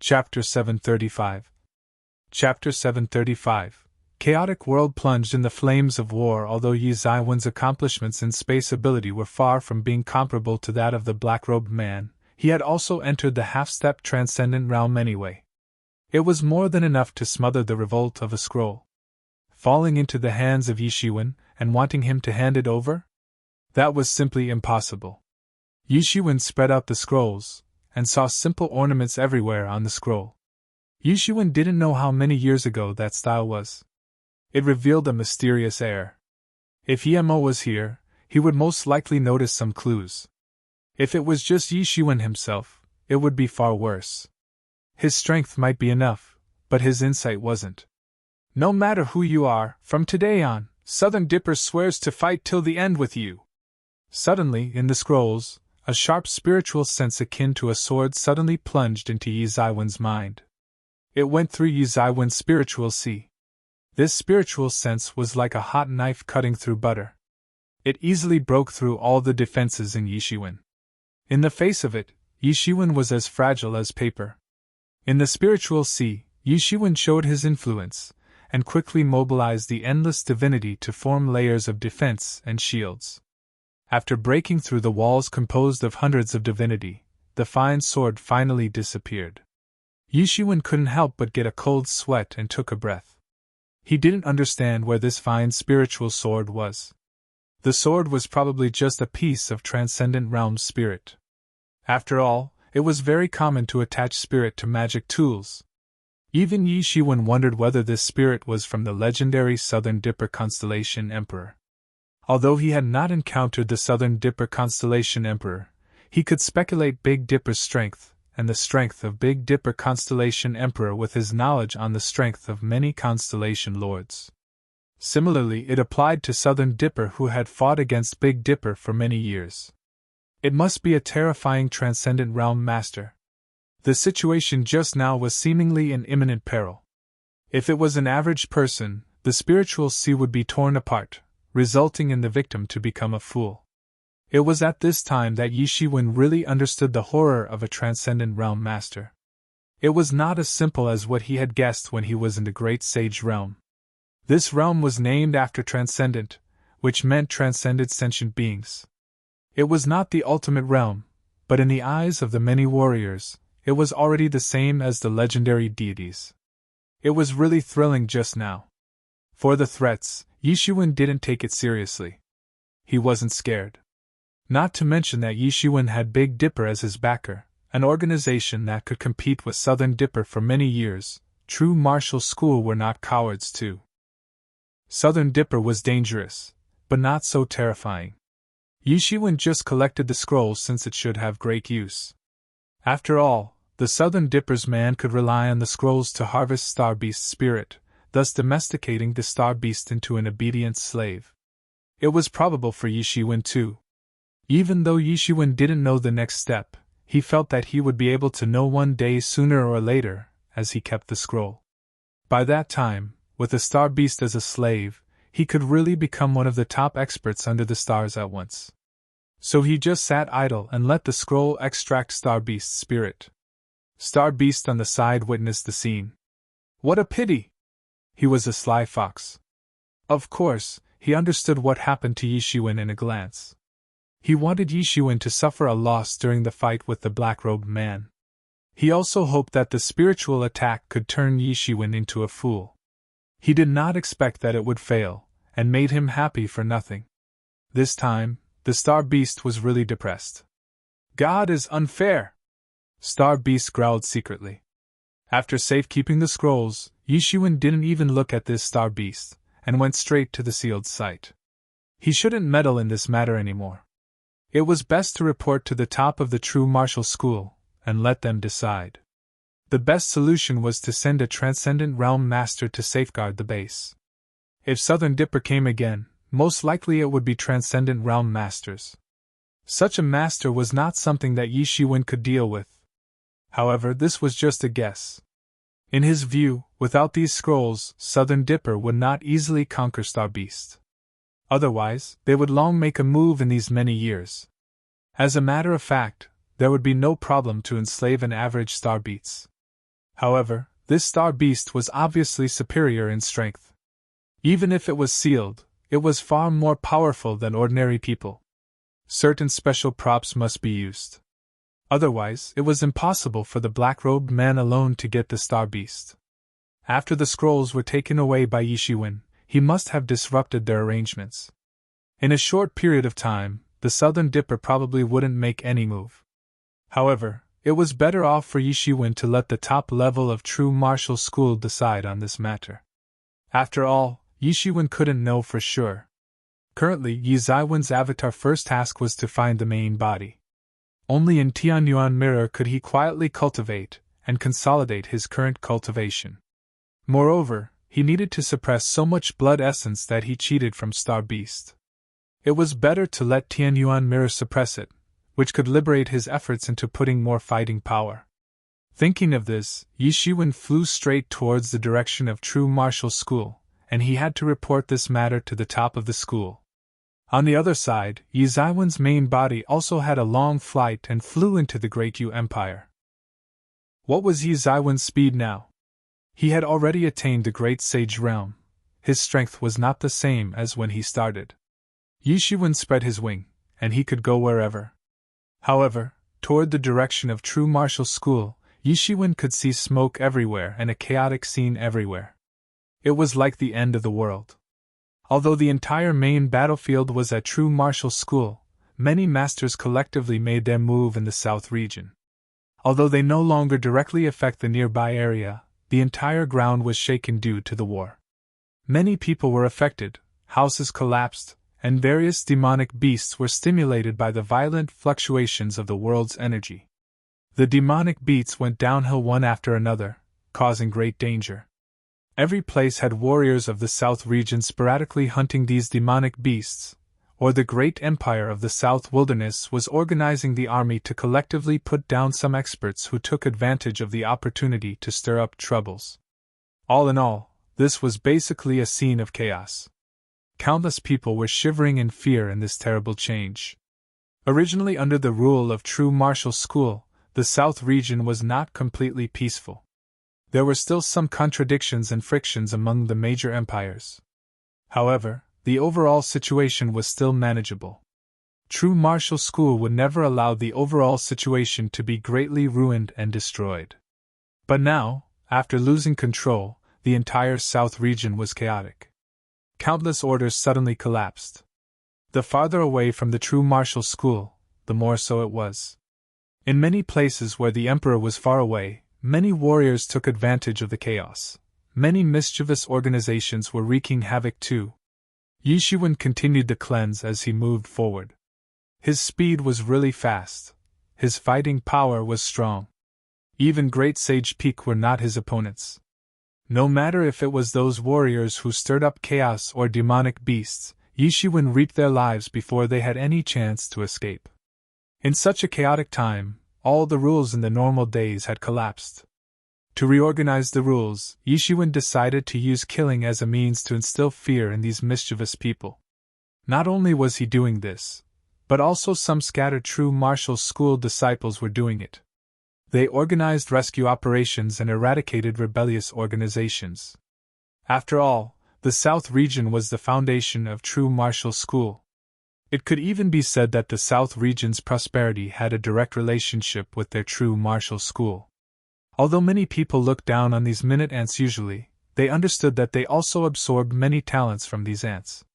Chapter 735. Chapter 735. Chaotic world plunged in the flames of war. Although Yi Zaiwen's accomplishments in space ability were far from being comparable to that of the black-robed man, he had also entered the half-step transcendent realm anyway. It was more than enough to smother the revolt of a scroll. Falling into the hands of Yi Shiwen and wanting him to hand it over? That was simply impossible. Yi Shiwen spread out the scrolls, and saw simple ornaments everywhere on the scroll. Yi Shiwen didn't know how many years ago that style was. It revealed a mysterious air. If Yemo was here, he would most likely notice some clues. If it was just Yi Shiwen himself, it would be far worse. His strength might be enough, but his insight wasn't. No matter who you are, from today on, Southern Dipper swears to fight till the end with you. Suddenly, in the scrolls, a sharp spiritual sense akin to a sword suddenly plunged into Yi Zaiwen's mind. It went through Yi Zaiwen's spiritual sea. This spiritual sense was like a hot knife cutting through butter. It easily broke through all the defenses in Yi Shiwen. In the face of it, Yi Shiwen was as fragile as paper. In the spiritual sea, Yi Shiwen showed his influence, and quickly mobilized the endless divinity to form layers of defense and shields. After breaking through the walls composed of hundreds of divinity, the fine sword finally disappeared. Yi Shiwen couldn't help but get a cold sweat and took a breath. He didn't understand where this fine spiritual sword was. The sword was probably just a piece of transcendent realm spirit. After all, it was very common to attach spirit to magic tools. Even Yi Shiwen wondered whether this spirit was from the legendary Southern Dipper Constellation Emperor. Although he had not encountered the Southern Dipper Constellation Emperor, he could speculate Big Dipper's strength, and the strength of Big Dipper Constellation Emperor with his knowledge on the strength of many Constellation Lords. Similarly, it applied to Southern Dipper, who had fought against Big Dipper for many years. It must be a terrifying Transcendent Realm Master. The situation just now was seemingly in imminent peril. If it was an average person, the spiritual sea would be torn apart, resulting in the victim to become a fool. It was at this time that Yi Shiwen really understood the horror of a Transcendent Realm Master. It was not as simple as what he had guessed when he was in the Great Sage Realm. This realm was named after Transcendent, which meant transcended sentient beings. It was not the ultimate realm, but in the eyes of the many warriors, it was already the same as the legendary deities. It was really thrilling just now. For the threats, Yi Shiwen didn't take it seriously. He wasn't scared. Not to mention that Yi Shiwen had Big Dipper as his backer, an organization that could compete with Southern Dipper for many years. True martial school were not cowards too. Southern Dipper was dangerous, but not so terrifying. Yi Shiwen just collected the scrolls since it should have great use. After all, the Southern Dipper's man could rely on the scrolls to harvest Star Beast's spirit, thus domesticating the Star Beast into an obedient slave. It was probable for Yi Shiwen too. Even though Yi Shiwen didn't know the next step, he felt that he would be able to know one day sooner or later, as he kept the scroll. By that time, with the Star Beast as a slave, he could really become one of the top experts under the stars at once. So he just sat idle and let the scroll extract Star Beast's spirit. Star Beast on the side witnessed the scene. What a pity! He was a sly fox. Of course, he understood what happened to Yi Shiwen in a glance. He wanted Yi Shiwen to suffer a loss during the fight with the black-robed man. He also hoped that the spiritual attack could turn Yi Shiwen into a fool. He did not expect that it would fail, and made him happy for nothing. This time, the Star Beast was really depressed. God is unfair! Star Beast growled secretly. After safekeeping the scrolls, Yi Shiwen didn't even look at this Star Beast, and went straight to the sealed site. He shouldn't meddle in this matter anymore. It was best to report to the top of the true martial school, and let them decide. The best solution was to send a Transcendent Realm Master to safeguard the base. If Southern Dipper came again, most likely it would be Transcendent Realm Masters. Such a master was not something that Yi Shiwen could deal with. However, this was just a guess. In his view, without these scrolls, Southern Dipper would not easily conquer Star Beast. Otherwise, they would long make a move in these many years. As a matter of fact, there would be no problem to enslave an average Star Beast. However, this star beast was obviously superior in strength. Even if it was sealed, it was far more powerful than ordinary people. Certain special props must be used. Otherwise, it was impossible for the black-robed man alone to get the star beast. After the scrolls were taken away by Yishiwen, he must have disrupted their arrangements. In a short period of time, the Southern Dipper probably wouldn't make any move. However, it was better off for Yishiwen to let the top level of true martial school decide on this matter. After all, Yishiwen couldn't know for sure. Currently, Yi Zaiwen's avatar first task was to find the main body. Only in Tianyuan Mirror could he quietly cultivate and consolidate his current cultivation. Moreover, he needed to suppress so much blood essence that he cheated from Star Beast. It was better to let Tianyuan Mirror suppress it, which could liberate his efforts into putting more fighting power. Thinking of this, Yishiwen flew straight towards the direction of True Martial School, and he had to report this matter to the top of the school. On the other side, Yi Zaiwen's main body also had a long flight and flew into the Great Yu Empire. What was Yi Zaiwen's speed now? He had already attained the Great Sage Realm. His strength was not the same as when he started. Yishiwen spread his wing, and he could go wherever. However, toward the direction of True Martial School, Yishiwen could see smoke everywhere and a chaotic scene everywhere. It was like the end of the world. Although the entire main battlefield was at True Martial School, many masters collectively made their move in the south region. Although they no longer directly affect the nearby area, the entire ground was shaken due to the war. Many people were affected, houses collapsed, and various demonic beasts were stimulated by the violent fluctuations of the world's energy. The demonic beasts went downhill one after another, causing great danger. Every place had warriors of the south region sporadically hunting these demonic beasts, or the great empire of the south wilderness was organizing the army to collectively put down some experts who took advantage of the opportunity to stir up troubles. All in all, this was basically a scene of chaos. Countless people were shivering in fear in this terrible change. Originally under the rule of True Martial School, the south region was not completely peaceful. There were still some contradictions and frictions among the major empires. However, the overall situation was still manageable. True Martial School would never allow the overall situation to be greatly ruined and destroyed. But now, after losing control, the entire south region was chaotic. Countless orders suddenly collapsed. The farther away from the True Martial School, the more so it was. In many places where the emperor was far away, many warriors took advantage of the chaos. Many mischievous organizations were wreaking havoc too. Yishiwen continued the cleanse as he moved forward. His speed was really fast. His fighting power was strong. Even Great Sage Peak were not his opponents. No matter if it was those warriors who stirred up chaos or demonic beasts, Yishiwen reaped their lives before they had any chance to escape. In such a chaotic time, all the rules in the normal days had collapsed. To reorganize the rules, Yishiwen decided to use killing as a means to instill fear in these mischievous people. Not only was he doing this, but also some scattered True Martial School disciples were doing it. They organized rescue operations and eradicated rebellious organizations. After all, the South region was the foundation of True Martial School. It could even be said that the South region's prosperity had a direct relationship with their True Martial School. Although many people looked down on these minute ants usually, they understood that they also absorbed many talents from these ants.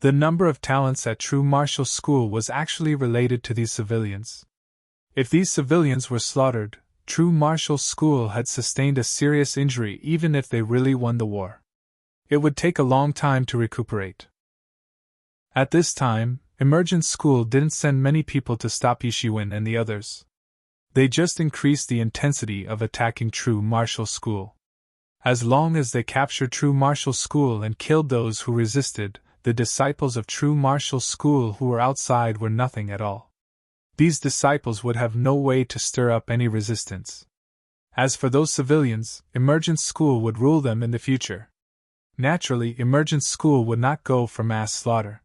The number of talents at True Martial School was actually related to these civilians. If these civilians were slaughtered, True Martial School had sustained a serious injury even if they really won the war. It would take a long time to recuperate. At this time, Emergent School didn't send many people to stop Yishiwen and the others. They just increased the intensity of attacking True Martial School. As long as they captured True Martial School and killed those who resisted, the disciples of True Martial School who were outside were nothing at all. These disciples would have no way to stir up any resistance. As for those civilians, Emergent School would rule them in the future. Naturally, Emergent School would not go for mass slaughter.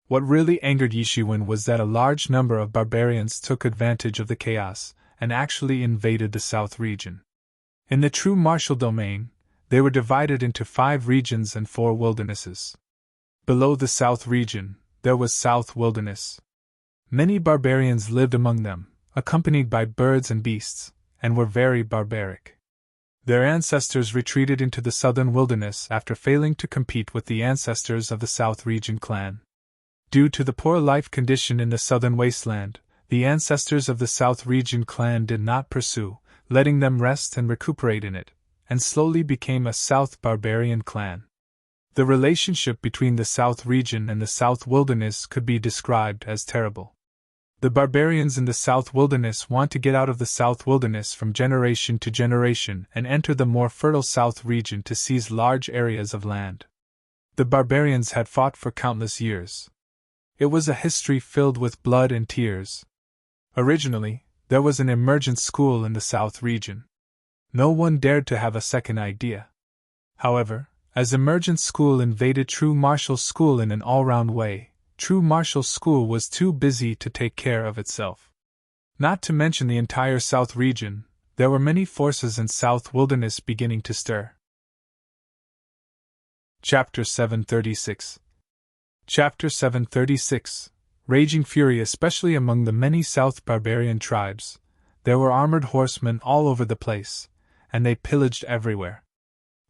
What really angered Yishiwen was that a large number of barbarians took advantage of the chaos and actually invaded the south region. In the true martial domain, they were divided into 5 regions and 4 wildernesses. Below the south region, there was South Wilderness. Many barbarians lived among them, accompanied by birds and beasts, and were very barbaric. Their ancestors retreated into the southern wilderness after failing to compete with the ancestors of the South Region clan. Due to the poor life condition in the southern wasteland, the ancestors of the South Region clan did not pursue, letting them rest and recuperate in it, and slowly became a South Barbarian clan. The relationship between the South Region and the South Wilderness could be described as terrible. The barbarians in the South Wilderness want to get out of the South Wilderness from generation to generation and enter the more fertile South Region to seize large areas of land. The barbarians had fought for countless years. It was a history filled with blood and tears. Originally, there was an emergent school in the South Region. No one dared to have a second idea. However, as emergent school invaded true martial school in an all-round way, true martial school was too busy to take care of itself. Not to mention the entire South Region, there were many forces in South Wilderness beginning to stir. Chapter 736. Chapter 736. Raging fury, especially among the many South barbarian tribes. There were armored horsemen all over the place, and they pillaged everywhere.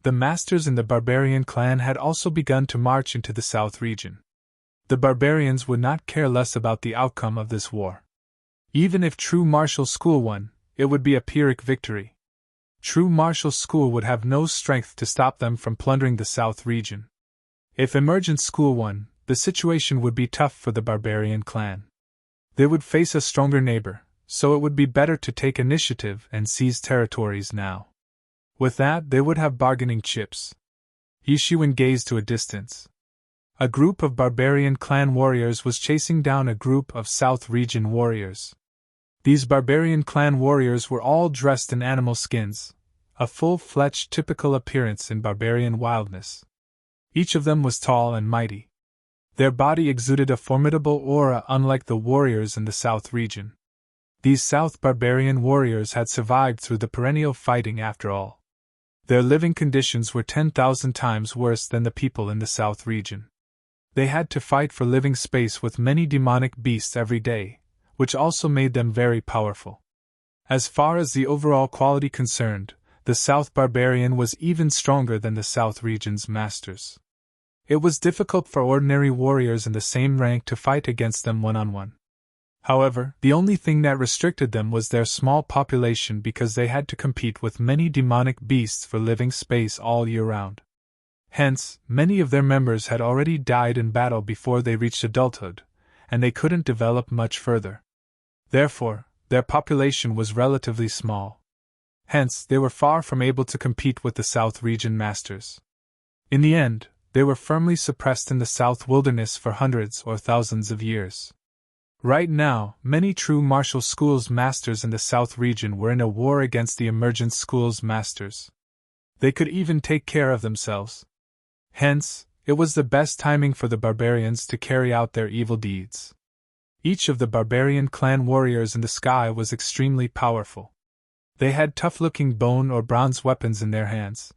The masters in the barbarian clan had also begun to march into the South Region. The barbarians would not care less about the outcome of this war. Even if true martial school won, it would be a Pyrrhic victory. True martial school would have no strength to stop them from plundering the South Region. If emergent school won, the situation would be tough for the barbarian clan. They would face a stronger neighbor, so it would be better to take initiative and seize territories now. With that, they would have bargaining chips. Yishiwen gazed to a distance. A group of barbarian clan warriors was chasing down a group of South Region warriors. These barbarian clan warriors were all dressed in animal skins, a full-fledged typical appearance in barbarian wildness. Each of them was tall and mighty. Their body exuded a formidable aura unlike the warriors in the South Region. These South barbarian warriors had survived through the perennial fighting after all. Their living conditions were 10,000 times worse than the people in the South Region. They had to fight for living space with many demonic beasts every day, which also made them very powerful. As far as the overall quality concerned, the South barbarian was even stronger than the South Region's masters. It was difficult for ordinary warriors in the same rank to fight against them one-on-one. However, the only thing that restricted them was their small population, because they had to compete with many demonic beasts for living space all year round. Hence, many of their members had already died in battle before they reached adulthood, and they couldn't develop much further. Therefore, their population was relatively small. Hence, they were far from able to compete with the South Region masters. In the end, they were firmly suppressed in the South Wilderness for hundreds or thousands of years. Right now, many true martial schools masters in the South Region were in a war against the emergent schools masters. They could even take care of themselves. Hence, it was the best timing for the barbarians to carry out their evil deeds. Each of the barbarian clan warriors in the sky was extremely powerful. They had tough-looking bone or bronze weapons in their hands.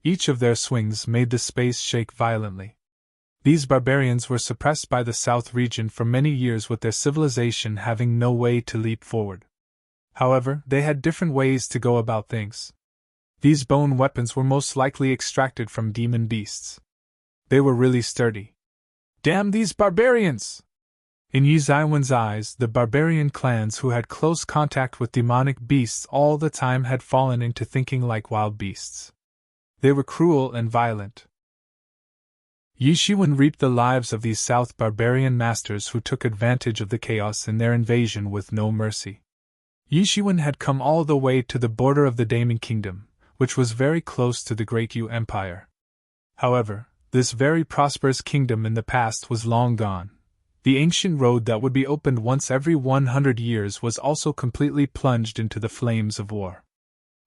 Each of their swings made the space shake violently. These barbarians were suppressed by the South Region for many years, with their civilization having no way to leap forward. However, they had different ways to go about things. These bone weapons were most likely extracted from demon beasts. They were really sturdy. Damn these barbarians! In Yi Zaiwen's eyes, the barbarian clans who had close contact with demonic beasts all the time had fallen into thinking like wild beasts. They were cruel and violent. Yi Shiwen reaped the lives of these South barbarian masters who took advantage of the chaos in their invasion with no mercy. Yi Shiwen had come all the way to the border of the Daemon Kingdom, which was very close to the Great Yu Empire. However, this very prosperous kingdom in the past was long gone. The ancient road that would be opened once every 100 years was also completely plunged into the flames of war.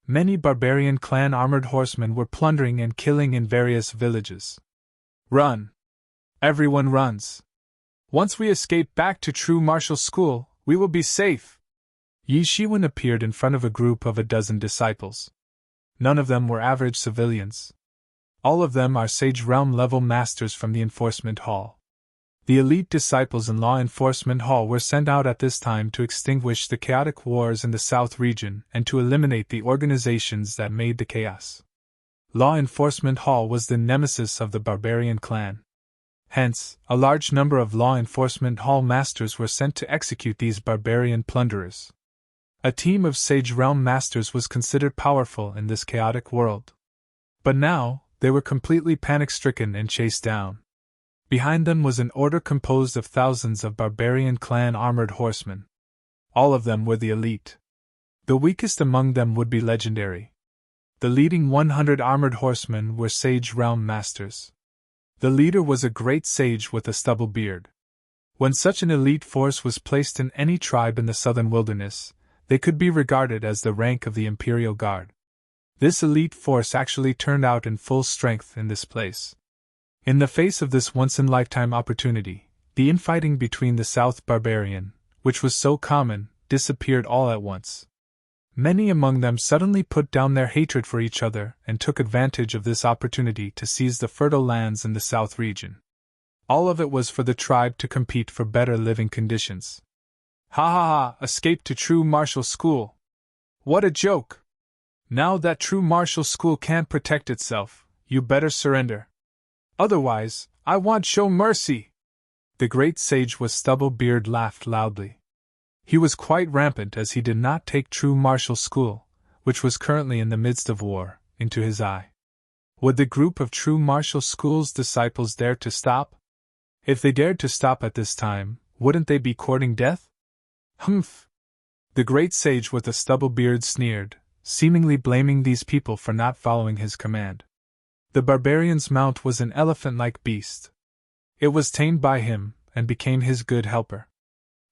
Many barbarian clan armored horsemen were plundering and killing in various villages. Run! Everyone runs! Once we escape back to true martial school, we will be safe! Yi Shiwen appeared in front of a group of a dozen disciples. None of them were average civilians. All of them are Sage Realm level masters from the Enforcement Hall. The elite disciples in Law Enforcement Hall were sent out at this time to extinguish the chaotic wars in the South region and to eliminate the organizations that made the chaos. Law Enforcement Hall was the nemesis of the barbarian clan. Hence, a large number of Law Enforcement Hall masters were sent to execute these barbarian plunderers. A team of Sage Realm masters was considered powerful in this chaotic world. But now, they were completely panic-stricken and chased down. Behind them was an order composed of thousands of barbarian clan armored horsemen. All of them were the elite. The weakest among them would be legendary. The leading 100 armored horsemen were Sage Realm masters. The leader was a great sage with a stubble beard. When such an elite force was placed in any tribe in the southern wilderness, they could be regarded as the rank of the Imperial Guard. This elite force actually turned out in full strength in this place. In the face of this once-in-lifetime opportunity, the infighting between the South Barbarian, which was so common, disappeared all at once. Many among them suddenly put down their hatred for each other and took advantage of this opportunity to seize the fertile lands in the South region. All of it was for the tribe to compete for better living conditions. Ha ha ha! Escape to True Martial School! What a joke! Now that True Martial School can't protect itself, you better surrender. Otherwise, I won't show mercy! The great sage with stubble beard laughed loudly. He was quite rampant as he did not take True Martial School, which was currently in the midst of war, into his eye. Would the group of True Martial School's disciples dare to stop? If they dared to stop at this time, wouldn't they be courting death? Humph! The great sage with the stubble beard sneered, seemingly blaming these people for not following his command. The barbarian's mount was an elephant-like beast. It was tamed by him, and became his good helper.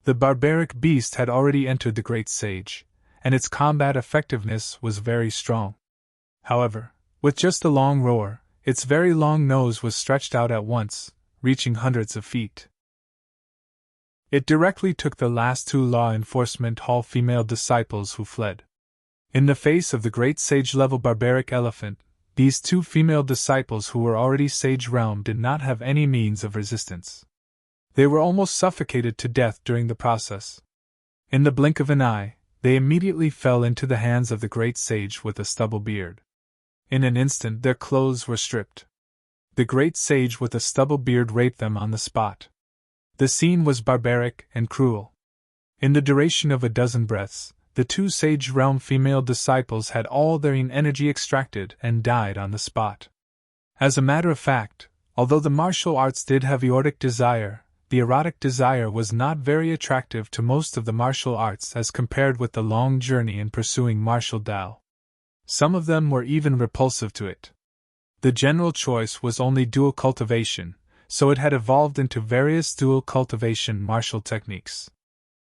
The barbaric beast had already entered the great sage, and its combat effectiveness was very strong. However, with just a long roar, its very long nose was stretched out at once, reaching hundreds of feet. It directly took the last 2 Law Enforcement Hall female disciples who fled. In the face of the great sage-level barbaric elephant, these 2 female disciples who were already Sage Realm did not have any means of resistance. They were almost suffocated to death during the process. In the blink of an eye, they immediately fell into the hands of the great sage with a stubble beard. In an instant their clothes were stripped. The great sage with a stubble beard raped them on the spot. The scene was barbaric and cruel. In the duration of a dozen breaths, the 2 Sage Realm female disciples had all their energy extracted and died on the spot. As a matter of fact, although the martial arts did have erotic desire, the erotic desire was not very attractive to most of the martial arts as compared with the long journey in pursuing martial Tao. Some of them were even repulsive to it. The general choice was only dual cultivation, so it had evolved into various dual cultivation martial techniques.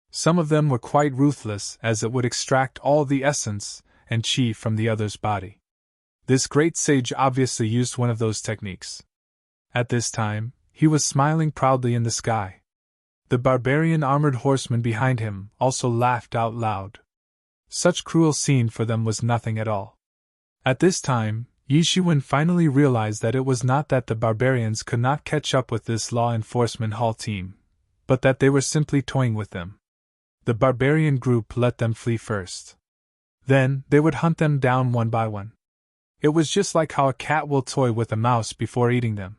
Some of them were quite ruthless as it would extract all the essence and chi from the other's body. This great sage obviously used one of those techniques. At this time, he was smiling proudly in the sky. The barbarian armored horseman behind him also laughed out loud. Such cruel scene for them was nothing at all. At this time, Yishuwen finally realized that it was not that the barbarians could not catch up with this Law Enforcement Hall team, but that they were simply toying with them. The barbarian group let them flee first. Then, they would hunt them down one by one. It was just like how a cat will toy with a mouse before eating them.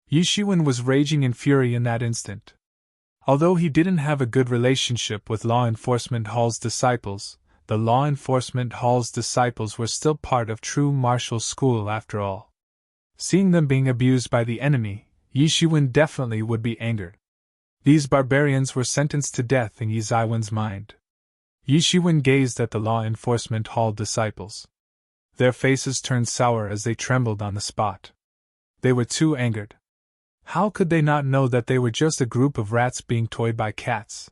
Yishuwen was raging in fury in that instant. Although he didn't have a good relationship with Law Enforcement Hall's disciples, the Law Enforcement Hall's disciples were still part of True Martial School after all. Seeing them being abused by the enemy, Yishuwen definitely would be angered. These barbarians were sentenced to death in Yizaiwen's mind. Yishuwen gazed at the Law Enforcement Hall disciples. Their faces turned sour as they trembled on the spot. They were too angered. How could they not know that they were just a group of rats being toyed by cats?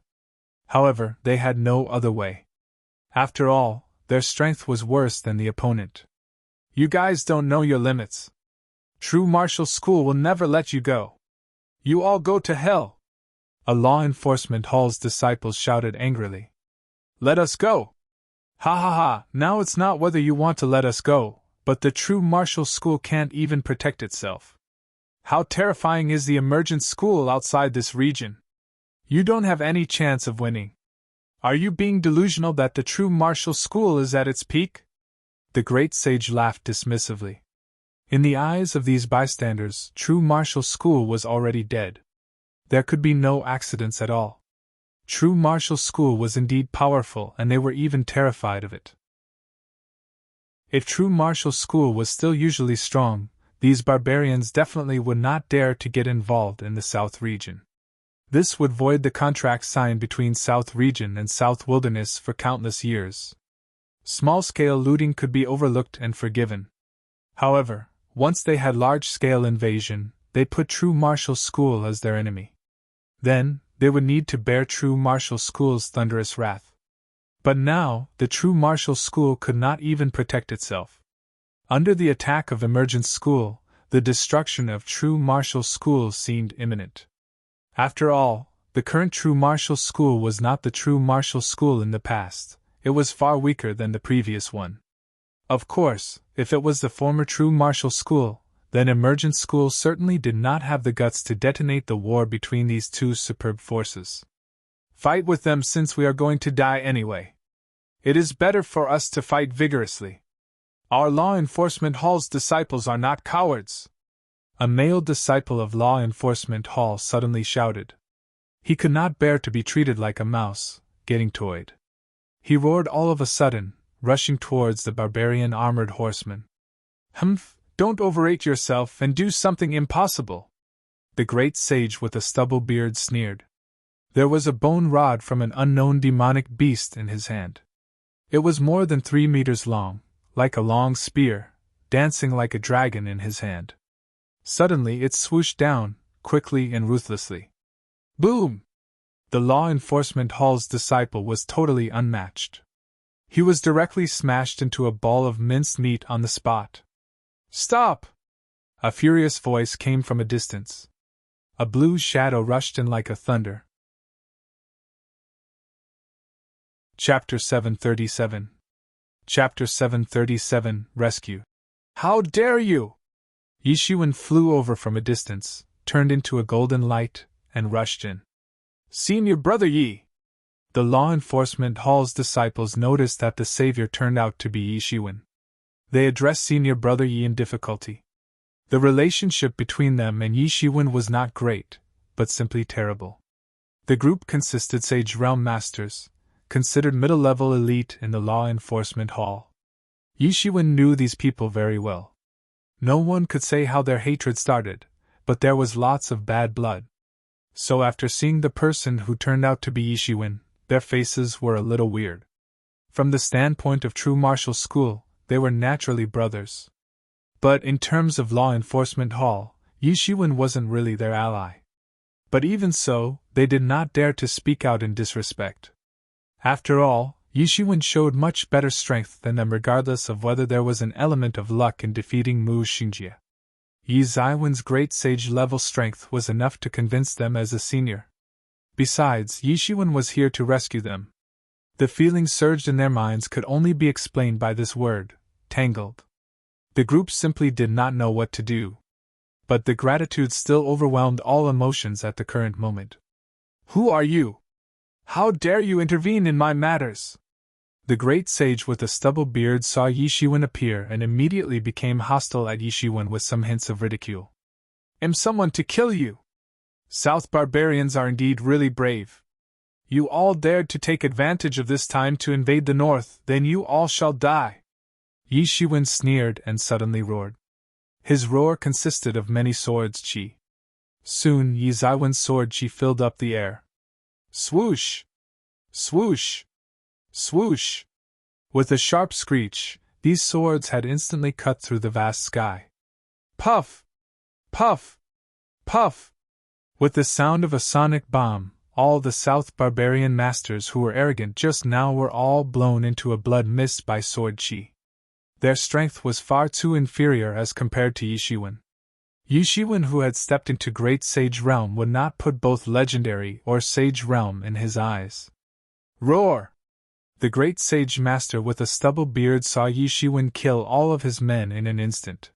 However, they had no other way. After all, their strength was worse than the opponent. You guys don't know your limits. True Martial School will never let you go. You all go to hell! A Law Enforcement Hall's disciples shouted angrily. Let us go! Ha ha ha, now it's not whether you want to let us go, But the true martial school can't even protect itself. How terrifying is the emergent school outside this region? You don't have any chance of winning. Are you being delusional that the true martial school is at its peak? The great sage laughed dismissively. In the eyes of these bystanders, true martial school was already dead. There could be no accidents at all. True martial school was indeed powerful, and they were even terrified of it. If true martial school was still usually strong, these barbarians definitely would not dare to get involved in the South region. This would void the contract signed between South region and South wilderness for countless years. Small-scale looting could be overlooked and forgiven. However, once they had large-scale invasion, they put true martial school as their enemy. Then, they would need to bear true martial school's thunderous wrath. But now, the true martial school could not even protect itself. Under the attack of emergent school, the destruction of true martial school seemed imminent. After all, the current true martial school was not the true martial school in the past. It was far weaker than the previous one. Of course, if it was the former true martial school, then emergent school certainly did not have the guts to detonate the war between these two superb forces. Fight with them since we are going to die anyway. It is better for us to fight vigorously. Our law enforcement hall's disciples are not cowards. A male disciple of law enforcement hall suddenly shouted. He could not bear to be treated like a mouse, getting toyed. He roared all of a sudden, rushing towards the barbarian armored horseman. Humph, don't overrate yourself and do something impossible. The great sage with a stubble beard sneered. There was a bone rod from an unknown demonic beast in his hand. It was more than 3 meters long, like a long spear, dancing like a dragon in his hand. Suddenly it swooshed down, quickly and ruthlessly. Boom! The law enforcement hall's disciple was totally unmatched. He was directly smashed into a ball of minced meat on the spot. Stop! A furious voice came from a distance. A blue shadow rushed in like a thunder. Chapter 737. Chapter 737, Rescue. How dare you! Yishuan flew over from a distance, turned into a golden light, and rushed in. Senior Brother Yi! The law enforcement hall's disciples noticed that the savior turned out to be Yishuan. They addressed Senior Brother Yi in difficulty. The relationship between them and Yishuan was not great, but simply terrible. The group consisted Sage Realm Masters, considered middle-level elite in the law enforcement hall. Yishuan knew these people very well. No one could say how their hatred started, but there was lots of bad blood. So after seeing the person who turned out to be Yishuan, their faces were a little weird. From the standpoint of true martial school, they were naturally brothers. But in terms of law enforcement hall, Yishuan wasn't really their ally. But even so, they did not dare to speak out in disrespect. After all, Yishuan showed much better strength than them regardless of whether there was an element of luck in defeating Mu Xingjie. Yi Zaiwen's great sage-level strength was enough to convince them as a senior. Besides, Yishuan was here to rescue them. The feelings surged in their minds could only be explained by this word, tangled. The group simply did not know what to do. But the gratitude still overwhelmed all emotions at the current moment. Who are you? How dare you intervene in my matters? The great sage with a stubble beard saw Yishuan appear and immediately became hostile at Yishuan with some hints of ridicule. Am someone to kill you? South barbarians are indeed really brave. You all dared to take advantage of this time to invade the north, then you all shall die. Yishuan sneered and suddenly roared. His roar consisted of many swords chi. Soon Yi Zaiwen's sword chi filled up the air. Swoosh! Swoosh! Swoosh! With a sharp screech, these swords had instantly cut through the vast sky. Puff! Puff! Puff! With the sound of a sonic bomb, all the South barbarian masters who were arrogant just now were all blown into a blood mist by sword chi. Their strength was far too inferior as compared to Yishuan. Yishuan, who had stepped into Great Sage Realm, would not put both legendary or Sage Realm in his eyes. Roar! The great sage master with a stubble beard saw Yi Shiwen kill all of his men in an instant.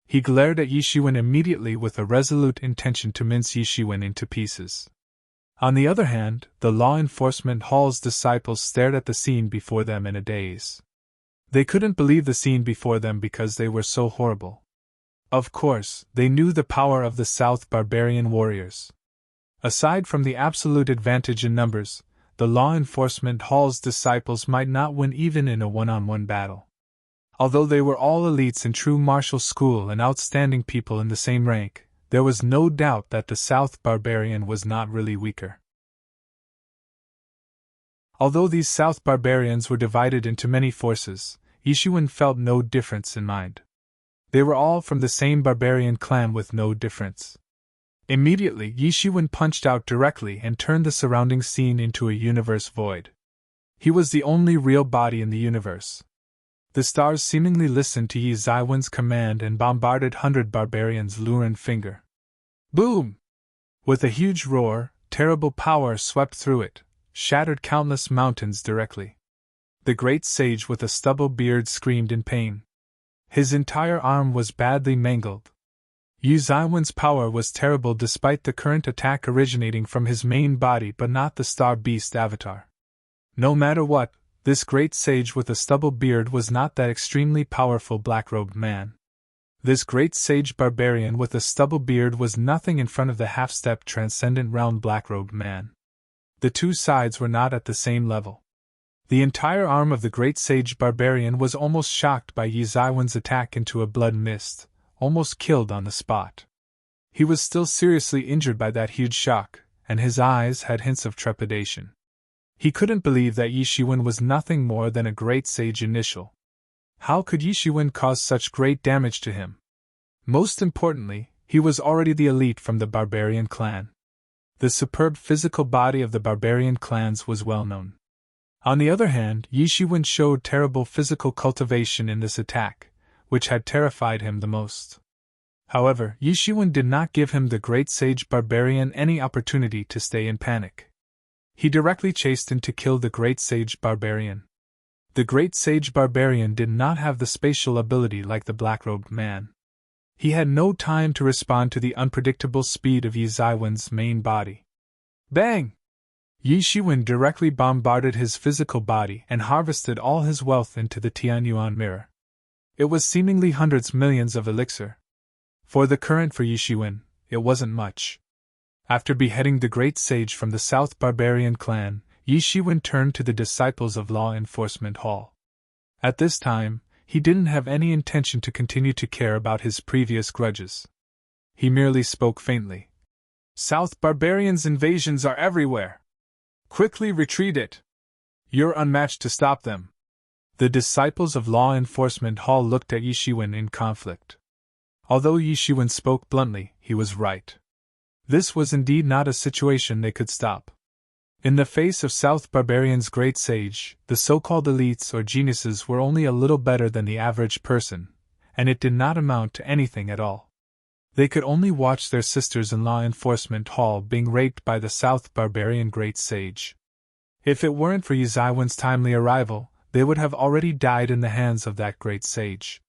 He glared at Yi Shiwen immediately with a resolute intention to mince Yi Shiwen into pieces. On the other hand, the law enforcement hall's disciples stared at the scene before them in a daze. They couldn't believe the scene before them because they were so horrible. Of course, they knew the power of the South barbarian warriors. Aside from the absolute advantage in numbers, the law enforcement hall's disciples might not win even in a one-on-one battle. Although they were all elites in true martial school and outstanding people in the same rank, there was no doubt that the South barbarian was not really weaker. Although these South barbarians were divided into many forces, Yi Shiwen felt no difference in mind. They were all from the same barbarian clan with no difference. Immediately, Yi Shiwen punched out directly and turned the surrounding scene into a universe void. He was the only real body in the universe. The stars seemingly listened to Yi Zaiwen's command and bombarded 100 barbarians' lurid finger. Boom! With a huge roar, terrible power swept through it, shattered countless mountains directly. The great sage with a stubble beard screamed in pain. His entire arm was badly mangled. Yi Zaiwen's power was terrible despite the current attack originating from his main body but not the star beast avatar. No matter what, this great sage with a stubble beard was not that extremely powerful black-robed man. This great sage barbarian with a stubble beard was nothing in front of the half-step transcendent round black-robed man. The two sides were not at the same level. The entire arm of the great sage barbarian was almost shocked by Yi Zaiwen's attack into a blood mist, almost killed on the spot. He was still seriously injured by that huge shock, and his eyes had hints of trepidation. He couldn't believe that Yi Shiwen was nothing more than a great sage initial. How could Yi Shiwen cause such great damage to him? Most importantly, he was already the elite from the barbarian clan. The superb physical body of the barbarian clans was well known. On the other hand, Yi Shiwen showed terrible physical cultivation in this attack, which had terrified him the most. However, Yi Shiwen did not give him the great sage barbarian any opportunity to stay in panic. He directly chased in to kill the great sage barbarian. The great sage barbarian did not have the spatial ability like the black-robed man. He had no time to respond to the unpredictable speed of Yi Zaiwen's main body. Bang! Yi Shiwen directly bombarded his physical body and harvested all his wealth into the Tianyuan mirror. It was seemingly hundreds millions of elixir. For the current for Yi Shiwen, it wasn't much. After beheading the great sage from the South barbarian clan, Yi Shiwen turned to the disciples of Law Enforcement Hall. At this time, he didn't have any intention to continue to care about his previous grudges. He merely spoke faintly. South barbarians' invasions are everywhere. Quickly retreat it. You're unmatched to stop them. The disciples of Law Enforcement Hall looked at Yi Shiwen in conflict. Although Yi Shiwen spoke bluntly, he was right. This was indeed not a situation they could stop. In the face of South Barbarian's great sage, the so-called elites or geniuses were only a little better than the average person, and it did not amount to anything at all. They could only watch their sisters in Law Enforcement Hall being raped by the South Barbarian great sage. If it weren't for Yi Zaiwen's timely arrival, they would have already died in the hands of that great sage.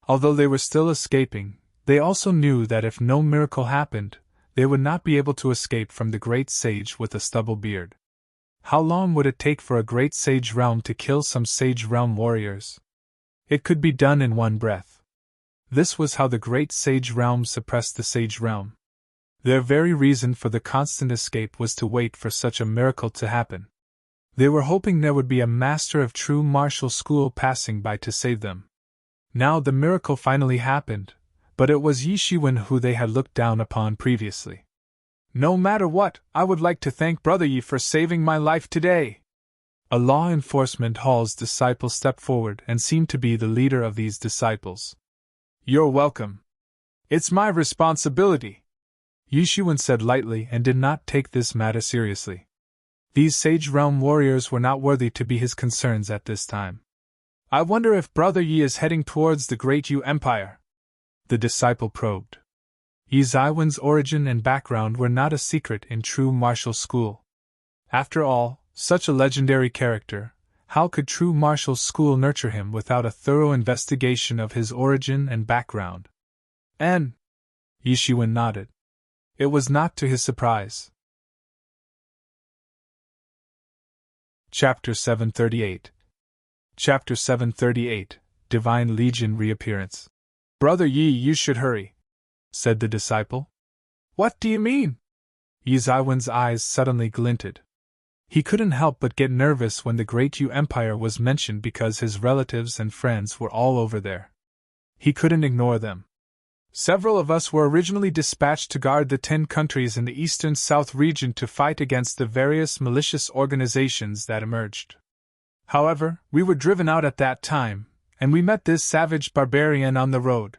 Although they were still escaping, they also knew that if no miracle happened, they would not be able to escape from the great sage with a stubble beard. How long would it take for a great sage realm to kill some sage realm warriors? It could be done in one breath. This was how the great sage realm suppressed the sage realm. Their very reason for the constant escape was to wait for such a miracle to happen. They were hoping there would be a master of true martial school passing by to save them. Now the miracle finally happened, but it was Yi Shiwen who they had looked down upon previously. No matter what, I would like to thank Brother Yi for saving my life today. A Law Enforcement Hall's disciple stepped forward and seemed to be the leader of these disciples. You're welcome. It's my responsibility, Yi Shiwen said lightly and did not take this matter seriously. These Sage Realm warriors were not worthy to be his concerns at this time. I wonder if Brother Yi is heading towards the Great Yu Empire? The disciple probed. Yi Zaiwen's origin and background were not a secret in true martial school. After all, Such a legendary character, how could true martial school nurture him without a thorough investigation of his origin and background? And Yishiwen nodded. It was not to his surprise. Chapter 738. Chapter 738, Divine Legion Reappearance. Brother Yi, you should hurry, said the disciple. What do you mean? Yi Zaiwen's eyes suddenly glinted. He couldn't help but get nervous when the Great Yu Empire was mentioned because his relatives and friends were all over there. He couldn't ignore them. Several of us were originally dispatched to guard the 10 countries in the eastern south region to fight against the various malicious organizations that emerged. However, we were driven out at that time, and we met this savage barbarian on the road.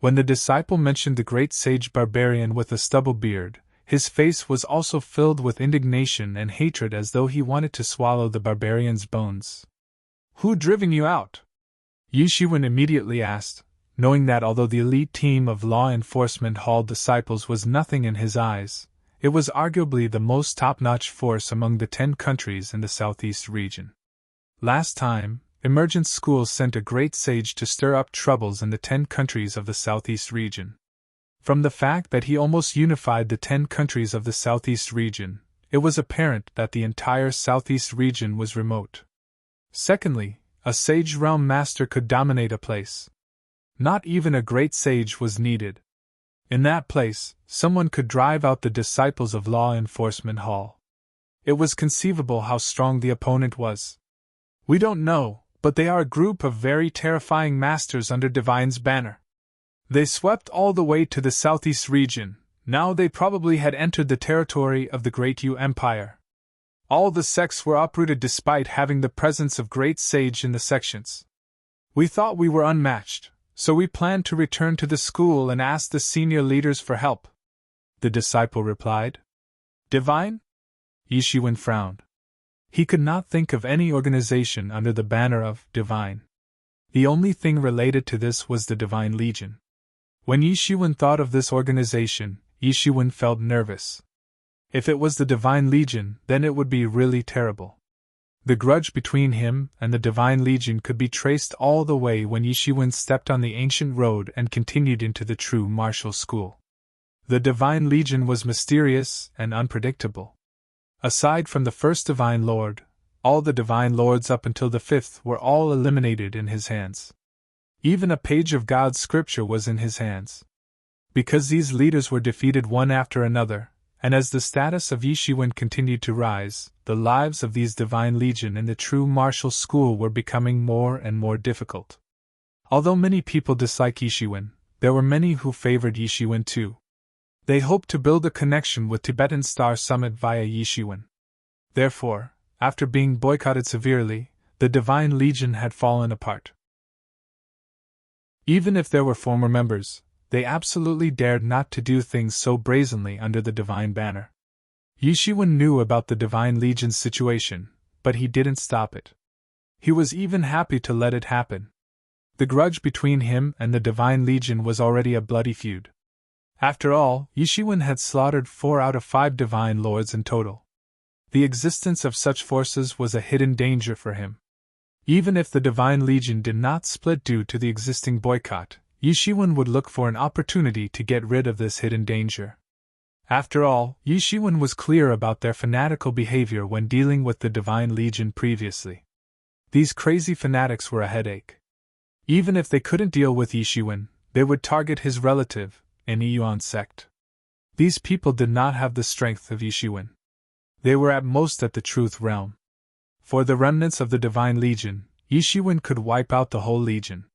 When the disciple mentioned the great sage barbarian with a stubble beard, his face was also filled with indignation and hatred as though he wanted to swallow the barbarian's bones. Who driven you out? Yishiwen immediately asked, knowing that although the elite team of law enforcement hall disciples was nothing in his eyes, it was arguably the most top-notch force among the 10 countries in the southeast region. Last time, Emergence School sent a great sage to stir up troubles in the 10 countries of the southeast region. From the fact that he almost unified the 10 countries of the southeast region, it was apparent that the entire southeast region was remote. Secondly, a sage realm master could dominate a place. Not even a great sage was needed. In that place, someone could drive out the disciples of Law Enforcement Hall. It was conceivable how strong the opponent was. We don't know, but they are a group of very terrifying masters under Divine's banner. They swept all the way to the southeast region. Now they probably had entered the territory of the Great Yu Empire. All the sects were uprooted despite having the presence of great sage in the sections. We thought we were unmatched, so we planned to return to the school and ask the senior leaders for help. The disciple replied. Divine? Yishiwen frowned. He could not think of any organization under the banner of Divine. The only thing related to this was the Divine Legion. When Yishiwen thought of this organization, Yishiwen felt nervous. If it was the Divine Legion, then it would be really terrible. The grudge between him and the Divine Legion could be traced all the way when Yishiwen stepped on the ancient road and continued into the true martial school. The Divine Legion was mysterious and unpredictable. Aside from the first Divine Lord, all the Divine Lords up until the 5th were all eliminated in his hands. Even a page of God's scripture was in his hands. Because these leaders were defeated one after another, and as the status of Yishiwen continued to rise, the lives of these Divine Legion in the true martial school were becoming more and more difficult. Although many people dislike Yishiwen, there were many who favored Yishiwen too. They hoped to build a connection with Tibetan Star Summit via Yishiwen. Therefore, after being boycotted severely, the Divine Legion had fallen apart. Even if there were former members, they absolutely dared not to do things so brazenly under the Divine banner. Yishiwen knew about the Divine Legion's situation, but he didn't stop it. He was even happy to let it happen. The grudge between him and the Divine Legion was already a bloody feud. After all, Yishiwen had slaughtered 4 out of 5 Divine Lords in total. The existence of such forces was a hidden danger for him. Even if the Divine Legion did not split due to the existing boycott, Yishiwen would look for an opportunity to get rid of this hidden danger. After all, Yishiwen was clear about their fanatical behavior when dealing with the Divine Legion previously. These crazy fanatics were a headache. Even if they couldn't deal with Yishiwen, they would target his relative, an Yuan sect. These people did not have the strength of Yishiwen. They were at most at the Truth Realm. For the remnants of the Divine Legion, Yishiwen could wipe out the whole Legion.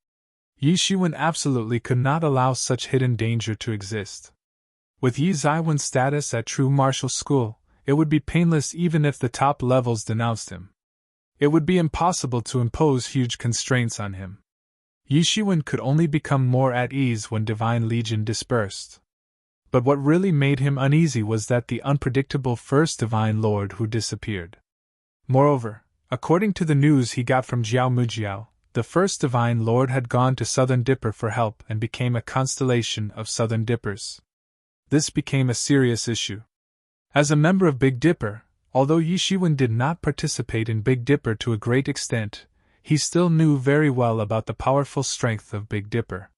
Yishiwen absolutely could not allow such hidden danger to exist. With Yi Zaiwen's status at true martial school, it would be painless even if the top levels denounced him. It would be impossible to impose huge constraints on him. Yishiwen could only become more at ease when Divine Legion dispersed. But what really made him uneasy was that the unpredictable first Divine Lord who disappeared. Moreover, according to the news he got from Jiao Mujiao, the first Divine Lord had gone to Southern Dipper for help and became a constellation of Southern Dippers. This became a serious issue. As a member of Big Dipper, Although Yi Shiwen did not participate in Big Dipper to a great extent, he still knew very well about the powerful strength of Big Dipper.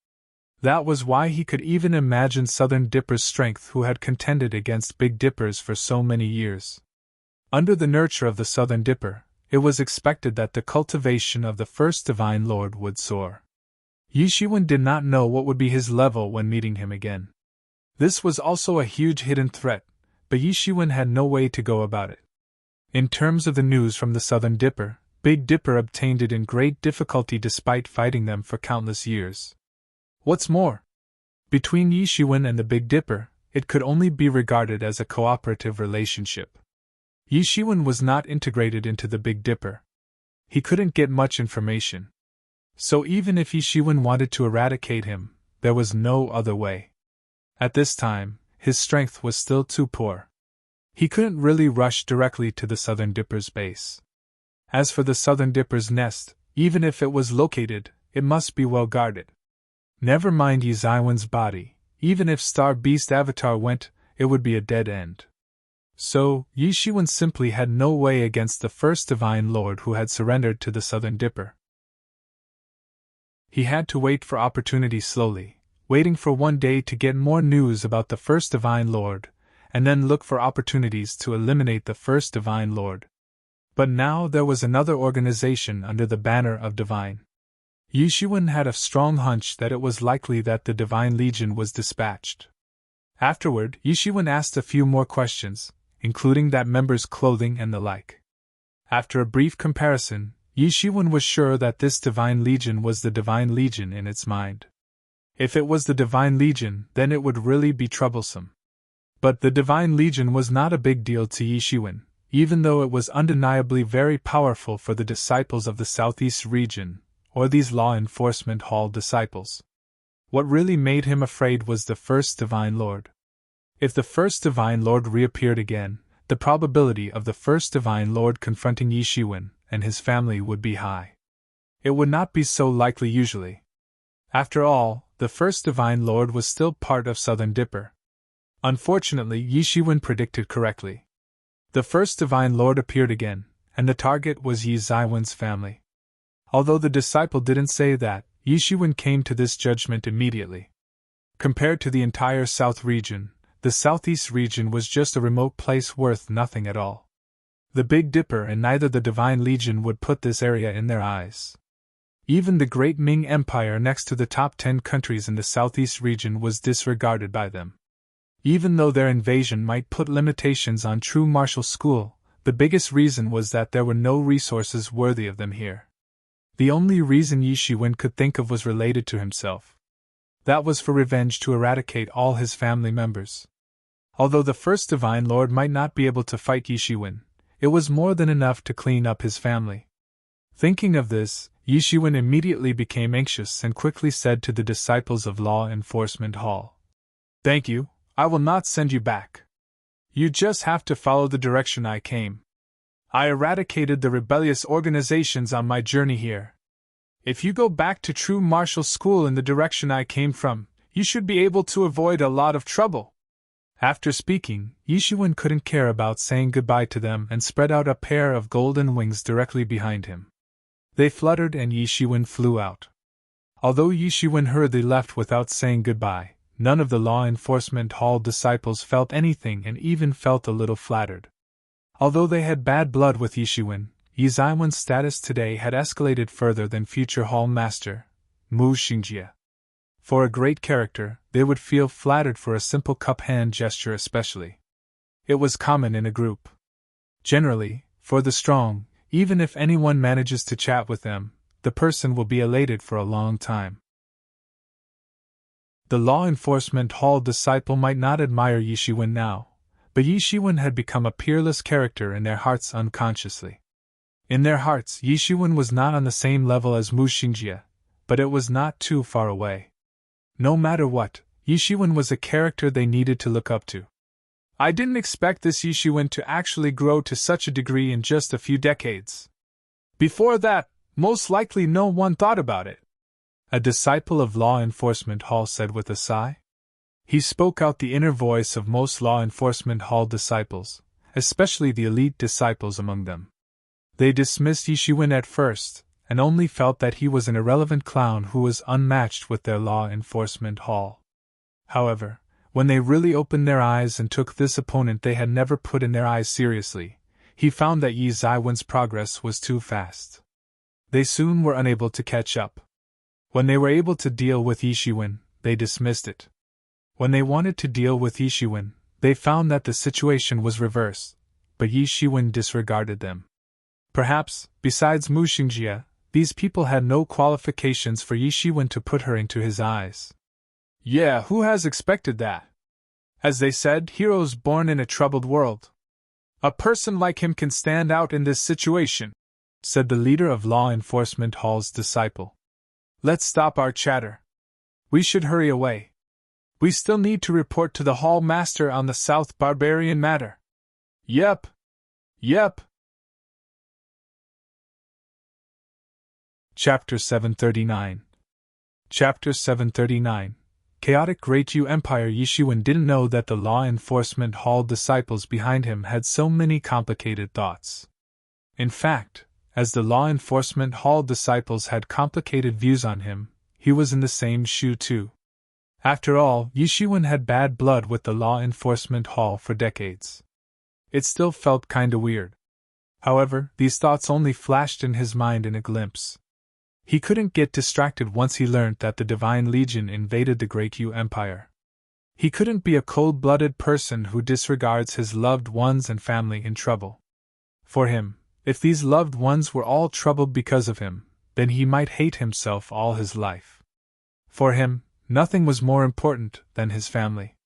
That was why he could even imagine Southern Dipper's strength, who had contended against Big Dipper's for so many years. Under the nurture of the Southern Dipper, it was expected that the cultivation of the first Divine Lord would soar. Yi Shiwen did not know what would be his level when meeting him again. This was also a huge hidden threat, but Yi Shiwen had no way to go about it. In terms of the news from the Southern Dipper, Big Dipper obtained it in great difficulty despite fighting them for countless years. What's more, between Yi Shiwen and the Big Dipper, it could only be regarded as a cooperative relationship. Yi Shiwen was not integrated into the Big Dipper. He couldn't get much information. So even if Yi Shiwen wanted to eradicate him, there was no other way. At this time, his strength was still too poor. He couldn't really rush directly to the Southern Dipper's base. As for the Southern Dipper's nest, even if it was located, it must be well guarded. Never mind Yi Zaiwen's body, even if Star Beast Avatar went, it would be a dead end. So, Yi Shiwen simply had no way against the first Divine Lord who had surrendered to the Southern Dipper. He had to wait for opportunity slowly, waiting for one day to get more news about the first Divine Lord, and then look for opportunities to eliminate the first Divine Lord. But now there was another organization under the banner of Divine. Yi Shiwen had a strong hunch that it was likely that the Divine Legion was dispatched. Afterward, Yi Shiwen asked a few more questions, including that member's clothing and the like. After a brief comparison, Yi Shiwen was sure that this Divine Legion was the Divine Legion in its mind. If it was the Divine Legion, then it would really be troublesome. But the Divine Legion was not a big deal to Yi Shiwen, even though it was undeniably very powerful for the disciples of the Southeast region, or these law enforcement hall disciples. What really made him afraid was the first Divine Lord. If the first Divine Lord reappeared again, the probability of the first Divine Lord confronting Yi Shiwen and his family would be high. It would not be so likely usually. After all, the first Divine Lord was still part of Southern Dipper. Unfortunately, Yi Shiwen predicted correctly. The first Divine Lord appeared again, and the target was Yi Zaiwen's family. Although the disciple didn't say that, Yi Shiwen came to this judgment immediately. Compared to the entire South region, the Southeast region was just a remote place worth nothing at all. The Big Dipper and neither the Divine Legion would put this area in their eyes. Even the Great Ming Empire next to the top 10 countries in the Southeast region was disregarded by them. Even though their invasion might put limitations on true martial school, the biggest reason was that there were no resources worthy of them here. The only reason Yi Shiwen could think of was related to himself. That was for revenge to eradicate all his family members. Although the first Divine Lord might not be able to fight Yi Shiwen, it was more than enough to clean up his family. Thinking of this, Yi Shiwen immediately became anxious and quickly said to the disciples of Law Enforcement Hall, "Thank you, I will not send you back. You just have to follow the direction I came. I eradicated the rebellious organizations on my journey here. If you go back to true martial school in the direction I came from, you should be able to avoid a lot of trouble." After speaking, Yi Shiwen couldn't care about saying goodbye to them and spread out a pair of golden wings directly behind him. They fluttered and Yi Shiwen flew out. Although Yi Shiwen hurriedly left without saying goodbye, none of the law enforcement hall disciples felt anything and even felt a little flattered. Although they had bad blood with Yi Shiwen, Yi Zaiwen's status today had escalated further than future hall master, Mu Xingjie. For a great character, they would feel flattered for a simple cup hand gesture especially. It was common in a group. Generally, for the strong, even if anyone manages to chat with them, the person will be elated for a long time. The law enforcement hall disciple might not admire Yi Shiwen now, but Yi Shiwen had become a peerless character in their hearts unconsciously. In their hearts, Yi Shiwen was not on the same level as Mu Xingjie, but it was not too far away. No matter what, Yi Shiwen was a character they needed to look up to. I didn't expect this Yi Shiwen to actually grow to such a degree in just a few decades. Before that, most likely no one thought about it, a disciple of Law Enforcement Hall said with a sigh. He spoke out the inner voice of most Law Enforcement Hall disciples, especially the elite disciples among them. They dismissed Yishuin at first, and only felt that he was an irrelevant clown who was unmatched with their law enforcement hall. However, when they really opened their eyes and took this opponent they had never put in their eyes seriously, he found that Yi Zaiwen's progress was too fast. They soon were unable to catch up. When they were able to deal with Yishuin, they dismissed it. When they wanted to deal with Yishuin, they found that the situation was reversed, but Yishuin disregarded them. Perhaps, besides Mu Xingjie, these people had no qualifications for Yishuin to put her into his eyes. Yeah, who has expected that? As they said, heroes born in a troubled world. A person like him can stand out in this situation, said the leader of Law Enforcement Hall's disciple. Let's stop our chatter. We should hurry away. We still need to report to the Hall Master on the South Barbarian matter. Yep. Chapter 739. Chapter 739. Chaotic Great Yu Empire. Yishuin didn't know that the Law Enforcement Hall disciples behind him had so many complicated thoughts. In fact, as the Law Enforcement Hall disciples had complicated views on him, he was in the same shoe too. After all, Yishuin had bad blood with the Law Enforcement Hall for decades. It still felt kinda weird. However, these thoughts only flashed in his mind in a glimpse. He couldn't get distracted once he learned that the Divine Legion invaded the Great Yu Empire. He couldn't be a cold-blooded person who disregards his loved ones and family in trouble. For him, if these loved ones were all troubled because of him, then he might hate himself all his life. For him, nothing was more important than his family.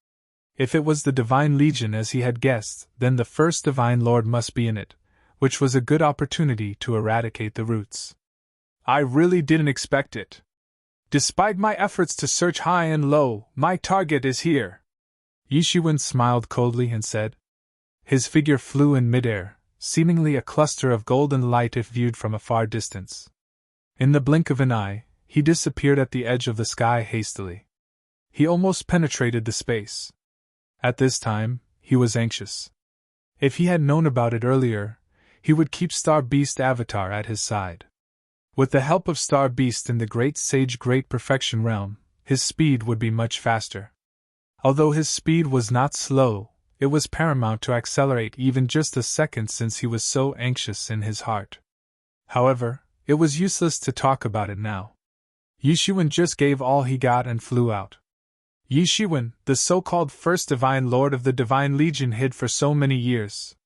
If it was the Divine Legion as he had guessed, then the first Divine Lord must be in it, which was a good opportunity to eradicate the roots. I really didn't expect it. Despite my efforts to search high and low, my target is here. Yishuin smiled coldly and said. His figure flew in midair, seemingly a cluster of golden light if viewed from a far distance. In the blink of an eye, he disappeared at the edge of the sky hastily. He almost penetrated the space. At this time, he was anxious. If he had known about it earlier, he would keep Star Beast Avatar at his side. With the help of Star Beast in the Great Sage Great Perfection realm, his speed would be much faster. Although his speed was not slow, it was paramount to accelerate even just a second since he was so anxious in his heart. However, it was useless to talk about it now. Yishuin just gave all he got and flew out. Yishuin, the so-called first Divine Lord of the Divine Legion, hid for so many years.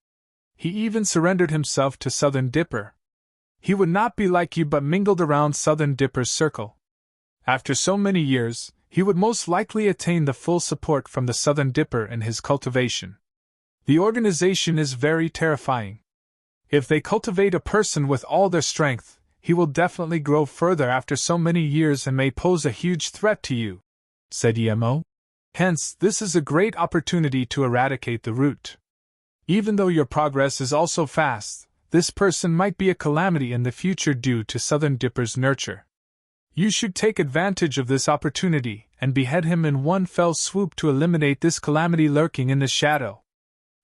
He even surrendered himself to Southern Dipper. He would not be like you but mingled around Southern Dipper's circle. After so many years, he would most likely attain the full support from the Southern Dipper in his cultivation. The organization is very terrifying. If they cultivate a person with all their strength, he will definitely grow further after so many years and may pose a huge threat to you, said Yemo. Hence, this is a great opportunity to eradicate the root. Even though your progress is also fast, this person might be a calamity in the future due to Southern Dipper's nurture. You should take advantage of this opportunity and behead him in one fell swoop to eliminate this calamity lurking in the shadow.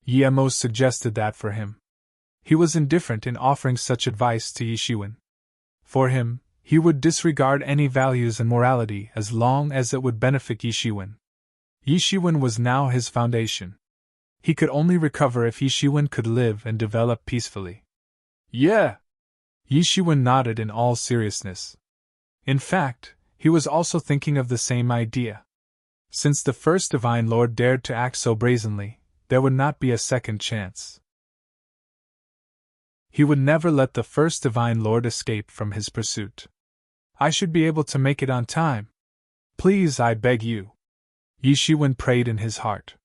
Yemo suggested that for him. He was indifferent in offering such advice to Yishuin. For him, he would disregard any values and morality as long as it would benefit Yishuin. Yishuin was now his foundation. He could only recover if Yishuin could live and develop peacefully. Yeah! Yishuin nodded in all seriousness. In fact, he was also thinking of the same idea. Since the first Divine Lord dared to act so brazenly, there would not be a second chance. He would never let the first Divine Lord escape from his pursuit. I should be able to make it on time. Please, I beg you. Yishuin prayed in his heart.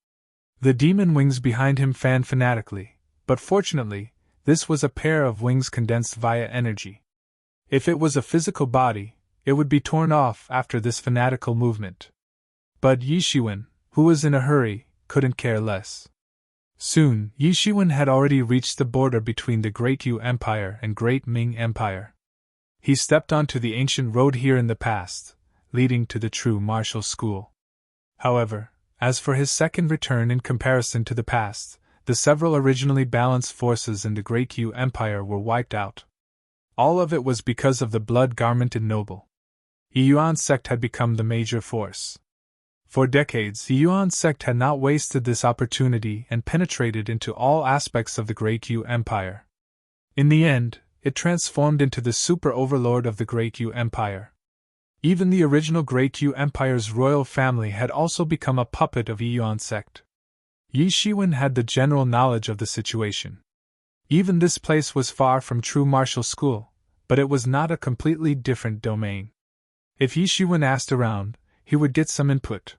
The demon wings behind him fanned fanatically, but fortunately, this was a pair of wings condensed via energy. If it was a physical body, it would be torn off after this fanatical movement. But Yishuin, who was in a hurry, couldn't care less. Soon, Yishuin had already reached the border between the Great Yu Empire and Great Ming Empire. He stepped onto the ancient road here in the past, leading to the true martial school. However, as for his second return in comparison to the past, the several originally balanced forces in the Great Q Empire were wiped out. All of it was because of the blood-garmented noble. The Yuan sect had become the major force. For decades, the Yuan sect had not wasted this opportunity and penetrated into all aspects of the Great Q Empire. In the end, it transformed into the super-overlord of the Great Q Empire. Even the original Great Q Empire's royal family had also become a puppet of the Yuan sect. Yi Shiwen had the general knowledge of the situation. Even this place was far from true martial school, but it was not a completely different domain. If Yi Shiwen asked around, he would get some input.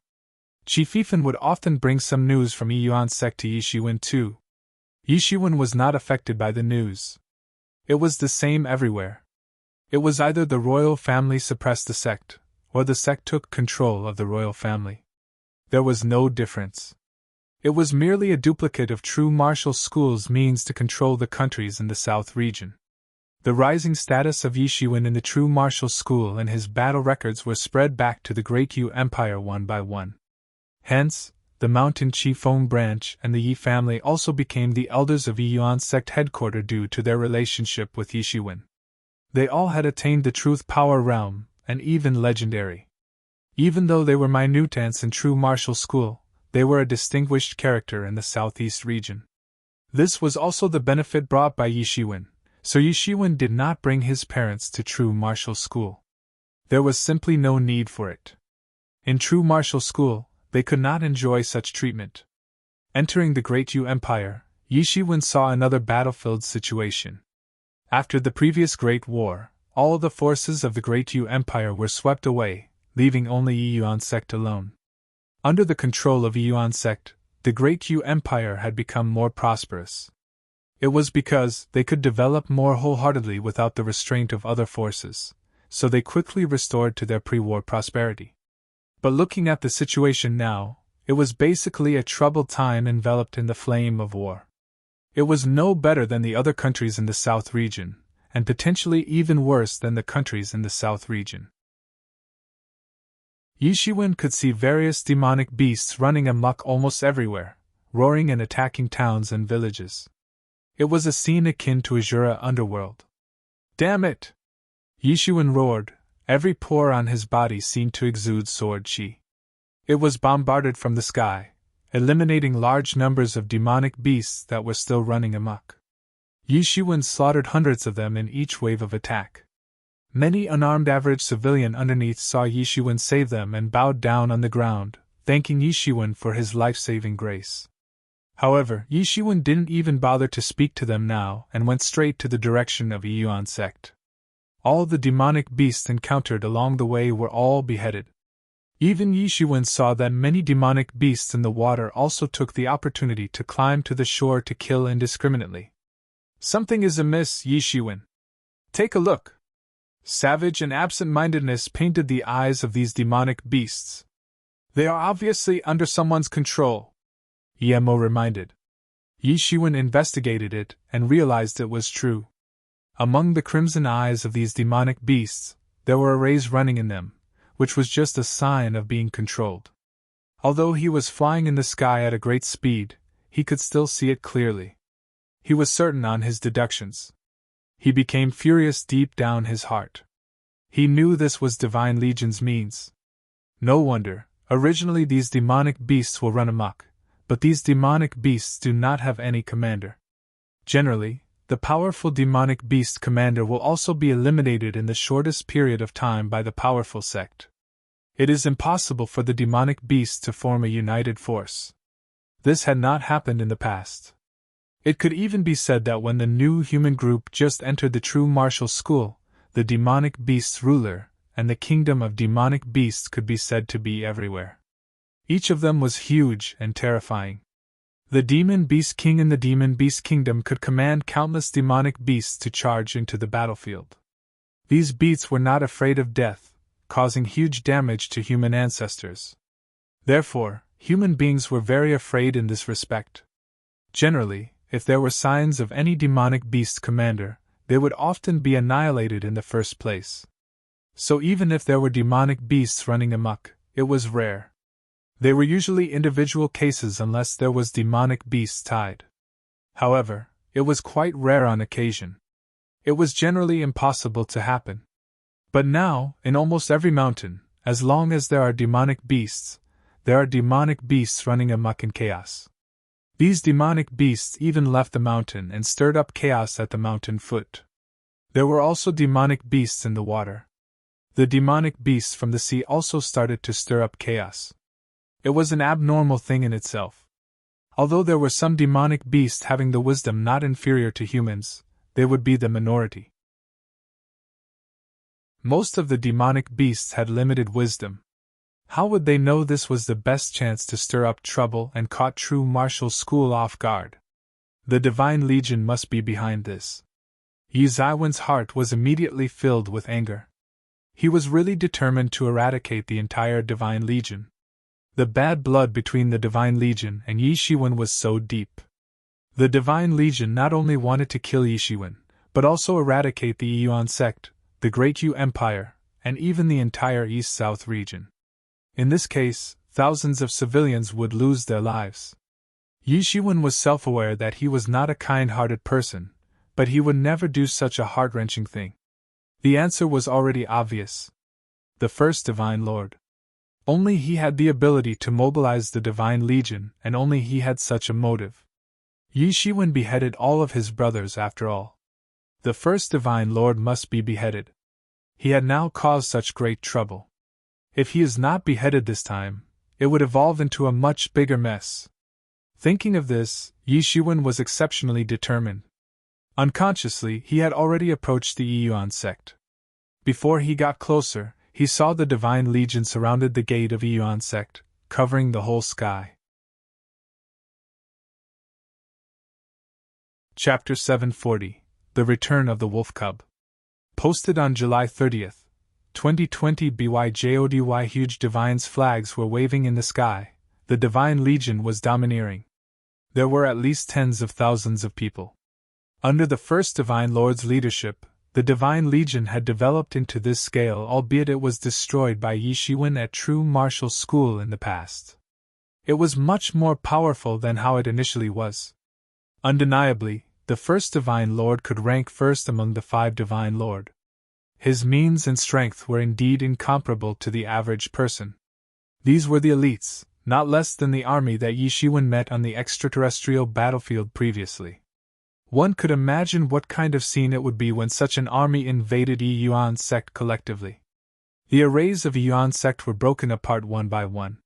Chief Ifan would often bring some news from Yi Yuan sect to Yi Shiwen too. Yi Shiwen was not affected by the news. It was the same everywhere. It was either the royal family suppressed the sect, or the sect took control of the royal family. There was no difference. It was merely a duplicate of true martial school's means to control the countries in the south region. The rising status of Yi Shiwen in the true martial school and his battle records were spread back to the Great Q Empire one by one. Hence, the Mountain Qifeng branch and the Yi family also became the elders of Yi Yuan sect headquarters due to their relationship with Yi Shiwen. They all had attained the truth power realm, and even legendary. Even though they were minute ants in true martial school, they were a distinguished character in the southeast region. This was also the benefit brought by Yi Shiwen, so Yi Shiwen did not bring his parents to true martial school. There was simply no need for it. In true martial school, they could not enjoy such treatment. Entering the Great Yu Empire, Yi Shiwen saw another battlefield situation. After the previous Great War, all the forces of the Great Yu Empire were swept away, leaving only Yi Yuan sect alone. Under the control of Yi Yuan sect, the Great Yu Empire had become more prosperous. It was because they could develop more wholeheartedly without the restraint of other forces, so they quickly restored to their pre-war prosperity. But looking at the situation now, it was basically a troubled time enveloped in the flame of war. It was no better than the other countries in the South region, and potentially even worse than the countries in the South region. Yi Shiwen could see various demonic beasts running amok almost everywhere, roaring and attacking towns and villages. It was a scene akin to Azura underworld. Damn it! Yi Shiwen roared, every pore on his body seemed to exude sword chi. It was bombarded from the sky, eliminating large numbers of demonic beasts that were still running amok. Yi Shiwen slaughtered hundreds of them in each wave of attack. Many unarmed average civilian underneath saw Yi Shiwen save them and bowed down on the ground, thanking Yi Shiwen for his life-saving grace. However, Yi Shiwen didn't even bother to speak to them now and went straight to the direction of Yi Yuan sect. All the demonic beasts encountered along the way were all beheaded. Even Yi Shiwen saw that many demonic beasts in the water also took the opportunity to climb to the shore to kill indiscriminately. Something is amiss, Yi Shiwen. Take a look. Savage and absent-mindedness painted the eyes of these demonic beasts. They are obviously under someone's control, Emo reminded. Yi Shiwen investigated it and realized it was true. Among the crimson eyes of these demonic beasts, there were rays running in them, which was just a sign of being controlled. Although he was flying in the sky at a great speed, he could still see it clearly. He was certain on his deductions. He became furious deep down his heart. He knew this was Divine Legion's means. No wonder, originally these demonic beasts will run amok, but these demonic beasts do not have any commander. Generally, the powerful demonic beast commander will also be eliminated in the shortest period of time by the powerful sect. It is impossible for the demonic beast to form a united force. This had not happened in the past. It could even be said that when the new human group just entered the true martial school, the demonic beast's ruler and the kingdom of demonic beasts could be said to be everywhere. Each of them was huge and terrifying. The Demon Beast King in the Demon Beast Kingdom could command countless demonic beasts to charge into the battlefield. These beasts were not afraid of death, causing huge damage to human ancestors. Therefore, human beings were very afraid in this respect. Generally, if there were signs of any demonic beast commander, they would often be annihilated in the first place. So even if there were demonic beasts running amok, it was rare. They were usually individual cases unless there was demonic beasts tied. However, it was quite rare on occasion. It was generally impossible to happen. But now, in almost every mountain, as long as there are demonic beasts running amok in chaos. These demonic beasts even left the mountain and stirred up chaos at the mountain foot. There were also demonic beasts in the water. The demonic beasts from the sea also started to stir up chaos. It was an abnormal thing in itself. Although there were some demonic beasts having the wisdom not inferior to humans, they would be the minority. Most of the demonic beasts had limited wisdom. How would they know this was the best chance to stir up trouble and caught true martial school off guard? The Divine Legion must be behind this. Yi Zaiwen's heart was immediately filled with anger. He was really determined to eradicate the entire Divine Legion. The bad blood between the Divine Legion and Yi Shiwen was so deep. The Divine Legion not only wanted to kill Yi Shiwen, but also eradicate the Yuan sect, the Great Yu Empire, and even the entire East-South region. In this case, thousands of civilians would lose their lives. Yi Shiwen was self-aware that he was not a kind-hearted person, but he would never do such a heart-wrenching thing. The answer was already obvious. The first Divine Lord. Only he had the ability to mobilize the Divine Legion, and only he had such a motive. Yi Shiwen beheaded all of his brothers after all. The first Divine Lord must be beheaded. He had now caused such great trouble. If he is not beheaded this time, it would evolve into a much bigger mess. Thinking of this, Yi Shiwen was exceptionally determined. Unconsciously, he had already approached the Yuan sect. Before he got closer, he saw the Divine Legion surrounded the gate of Yuan sect, covering the whole sky. Chapter 740: The Return of the Wolf Cub. Posted on July 30th, 2020 BYJODY. Huge Divine's flags were waving in the sky. The Divine Legion was domineering. There were at least tens of thousands of people. Under the first Divine Lord's leadership, the Divine Legion had developed into this scale, albeit it was destroyed by Yi Shiwen at true martial school in the past. It was much more powerful than how it initially was. Undeniably, the first Divine Lord could rank first among the 5 Divine Lord. His means and strength were indeed incomparable to the average person. These were the elites, not less than the army that Yi Shiwen met on the extraterrestrial battlefield previously. One could imagine what kind of scene it would be when such an army invaded Yuan sect collectively. The arrays of Yuan sect were broken apart one by one.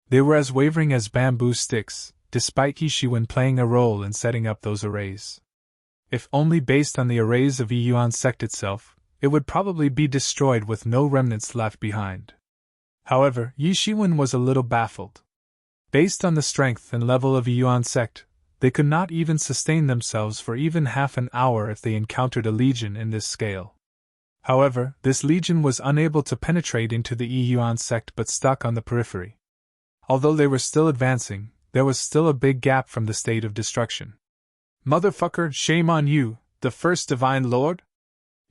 They were as wavering as bamboo sticks, despite Yi Shiwen playing a role in setting up those arrays. If only based on the arrays of Yuan sect itself, it would probably be destroyed with no remnants left behind. However, Yi Shiwen was a little baffled. Based on the strength and level of Yuan sect, they could not even sustain themselves for even half an hour if they encountered a legion in this scale. However, this legion was unable to penetrate into the Yuan sect but stuck on the periphery. Although they were still advancing, there was still a big gap from the state of destruction. Motherfucker, shame on you, the first Divine Lord?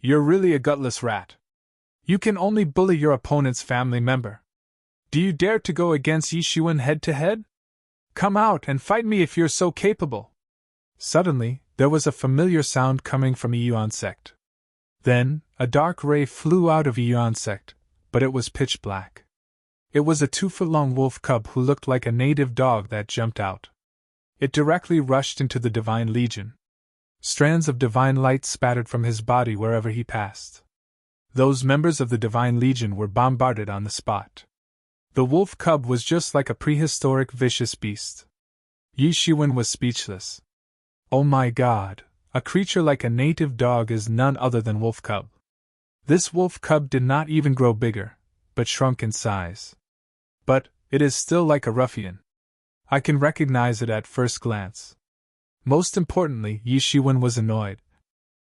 You're really a gutless rat. You can only bully your opponent's family member. Do you dare to go against Yi Shiwen head to head? Come out and fight me if you're so capable. Suddenly, there was a familiar sound coming from Yuan sect. Then, a dark ray flew out of Yuan sect, but it was pitch black. It was a 2-foot-long wolf cub who looked like a native dog that jumped out. It directly rushed into the Divine Legion. Strands of divine light spattered from his body wherever he passed. Those members of the Divine Legion were bombarded on the spot. The wolf cub was just like a prehistoric vicious beast. Yi Shiwen was speechless. Oh my god, a creature like a native dog is none other than wolf cub. This wolf cub did not even grow bigger, but shrunk in size. But, it is still like a ruffian. I can recognize it at first glance. Most importantly, Yi Shiwen was annoyed.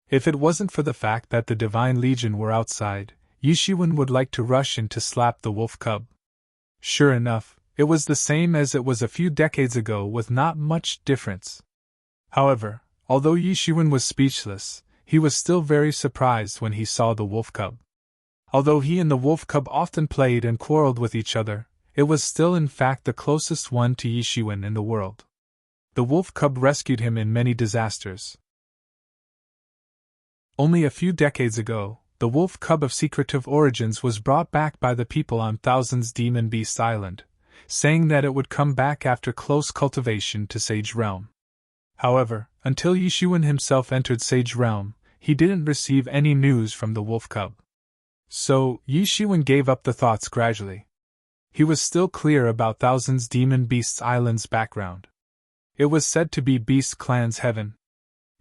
If it wasn't for the fact that the Divine Legion were outside, Yi Shiwen would like to rush in to slap the wolf cub. Sure enough, it was the same as it was a few decades ago with not much difference. However, although Yi Shiwen was speechless, he was still very surprised when he saw the wolf cub. Although he and the wolf cub often played and quarreled with each other, it was still in fact the closest one to Yi Shiwen in the world. The wolf cub rescued him in many disasters. Only a few decades ago, the wolf cub of secretive origins was brought back by the people on Thousands Demon Beast Island, saying that it would come back after close cultivation to Sage Realm. However, until Yishuan himself entered Sage Realm, he didn't receive any news from the wolf cub. So, Yishuan gave up the thoughts gradually. He was still clear about Thousands Demon Beasts Island's background. It was said to be Beast Clan's heaven.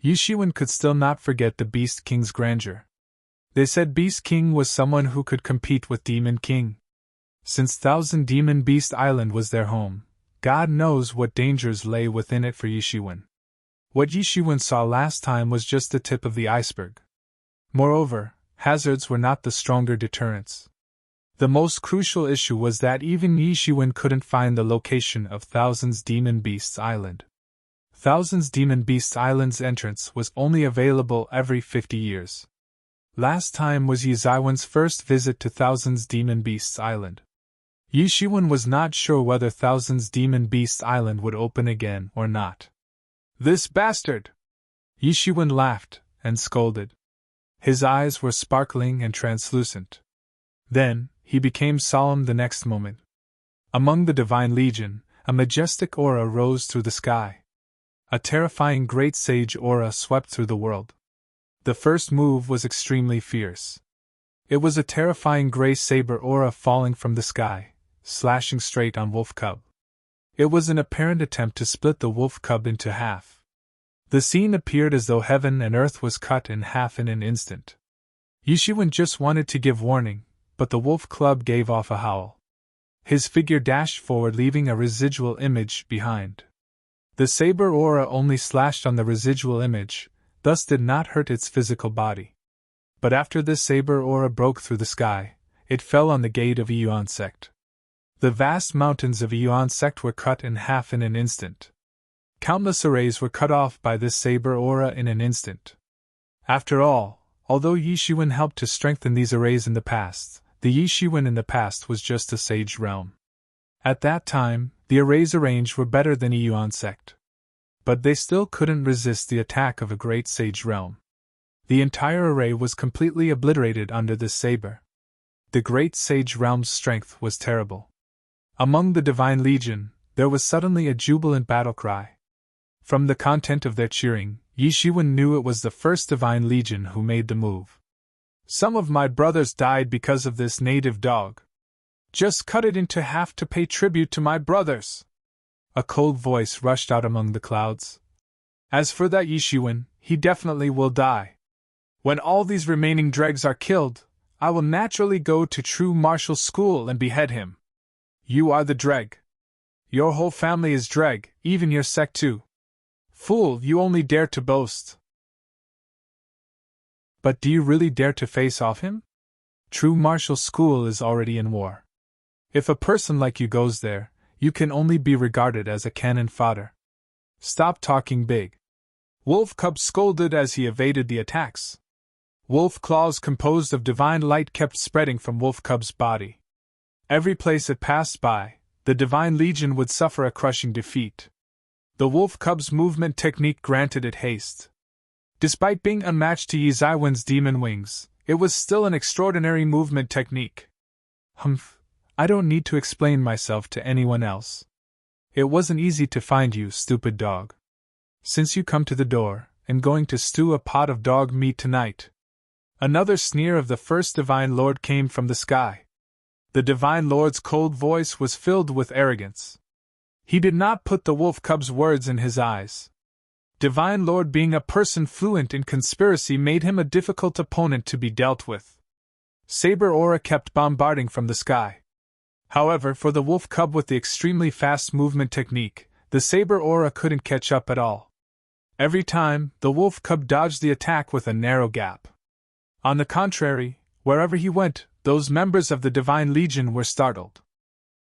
Yishuan could still not forget the Beast King's grandeur. They said Beast King was someone who could compete with Demon King. Since Thousand Demon Beast Island was their home, God knows what dangers lay within it for Yishuan. What Yishuan saw last time was just the tip of the iceberg. Moreover, hazards were not the stronger deterrents. The most crucial issue was that even Yishuan couldn't find the location of Thousands Demon Beasts Island. Thousands Demon Beasts Island's entrance was only available every 50 years. Last time was Yizaiwan's first visit to Thousands Demon Beasts Island. Yishuan was not sure whether Thousands Demon Beasts Island would open again or not. "This bastard!" Yishuan laughed and scolded. His eyes were sparkling and translucent. Then, he became solemn the next moment. Among the Divine Legion, a majestic aura rose through the sky. A terrifying great sage aura swept through the world. The first move was extremely fierce. It was a terrifying gray saber aura falling from the sky, slashing straight on Wolf Cub. It was an apparent attempt to split the Wolf Cub into half. The scene appeared as though heaven and earth was cut in half in an instant. Yishuan just wanted to give warning, but the Wolf Cub gave off a howl. His figure dashed forward, leaving a residual image behind. The saber aura only slashed on the residual image, thus did not hurt its physical body. But after this saber aura broke through the sky, it fell on the gate of Yuan sect. The vast mountains of Yuan sect were cut in half in an instant. Countless arrays were cut off by this saber aura in an instant. After all, although Yishuan helped to strengthen these arrays in the past, the Yishuan in the past was just a sage realm. At that time, the arrays arranged were better than Yuan sect. But they still couldn't resist the attack of a great sage realm. The entire array was completely obliterated under this saber. The great sage realm's strength was terrible. Among the Divine Legion, there was suddenly a jubilant battle cry. From the content of their cheering, Yishuan knew it was the first Divine Legion who made the move. "Some of my brothers died because of this native dog. Just cut it into half to pay tribute to my brothers." A cold voice rushed out among the clouds. "As for that Yishuan, he definitely will die. When all these remaining dregs are killed, I will naturally go to true martial school and behead him. You are the dreg. Your whole family is dreg, even your sect too. Fool, you only dare to boast." But do you really dare to face off him? True martial school is already in war. If a person like you goes there, you can only be regarded as a cannon fodder. Stop talking big. Wolf Cub scolded as he evaded the attacks. Wolf claws composed of divine light kept spreading from Wolf Cub's body. Every place it passed by, the Divine Legion would suffer a crushing defeat. The Wolf Cub's movement technique granted it haste. Despite being unmatched to Yizaiwan's demon wings, it was still an extraordinary movement technique. Humph. I don't need to explain myself to anyone else. It wasn't easy to find you, stupid dog. Since you come to the door, I'm going to stew a pot of dog meat tonight. Another sneer of the first Divine Lord came from the sky. The Divine Lord's cold voice was filled with arrogance. He did not put the Wolf Cub's words in his eyes. Divine Lord being a person fluent in conspiracy made him a difficult opponent to be dealt with. Saber aura kept bombarding from the sky. However, for the Wolf Cub with the extremely fast movement technique, the saber aura couldn't catch up at all. Every time, the Wolf Cub dodged the attack with a narrow gap. On the contrary, wherever he went, those members of the Divine Legion were startled.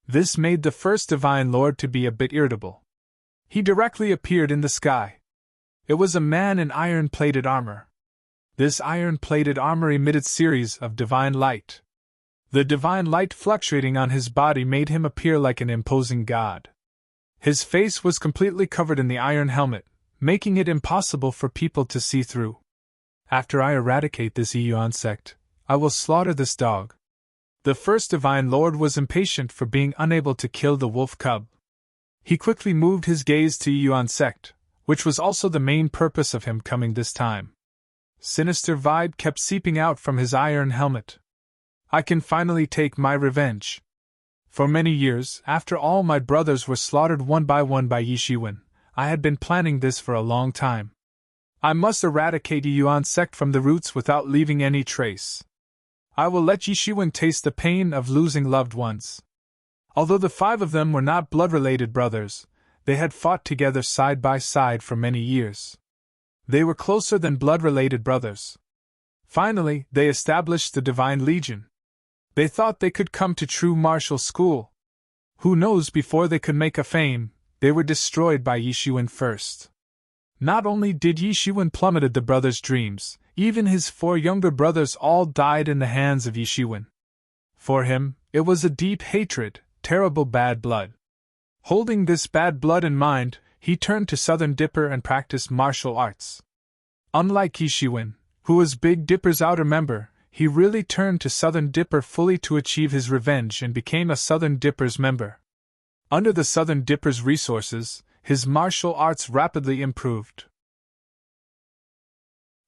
This made the first Divine Lord to be a bit irritable. He directly appeared in the sky. It was a man in iron-plated armor. This iron-plated armor emitted series of divine light. The divine light fluctuating on his body made him appear like an imposing god. His face was completely covered in the iron helmet, making it impossible for people to see through. After I eradicate this Yuan sect, I will slaughter this dog. The first Divine Lord was impatient for being unable to kill the wolf cub. He quickly moved his gaze to Yuan sect, which was also the main purpose of him coming this time. Sinister vibe kept seeping out from his iron helmet. I can finally take my revenge. For many years, after all my brothers were slaughtered one by Yishiwen, I had been planning this for a long time. I must eradicate Yuan sect from the roots without leaving any trace. I will let Yishiwen taste the pain of losing loved ones. Although the 5 of them were not blood-related brothers, they had fought together side by side for many years. They were closer than blood-related brothers. Finally, they established the Divine Legion. They thought they could come to true martial school. Who knows, before they could make a fame, they were destroyed by Yishiwen first. Not only did Yishiwen plummeted the brothers' dreams, even his 4 younger brothers all died in the hands of Yishiwen. For him, it was a deep hatred, terrible bad blood. Holding this bad blood in mind, he turned to Southern Dipper and practiced martial arts. Unlike Yishiwen, who was Big Dipper's outer member, he really turned to Southern Dipper fully to achieve his revenge and became a Southern Dipper's member. Under the Southern Dipper's resources, his martial arts rapidly improved.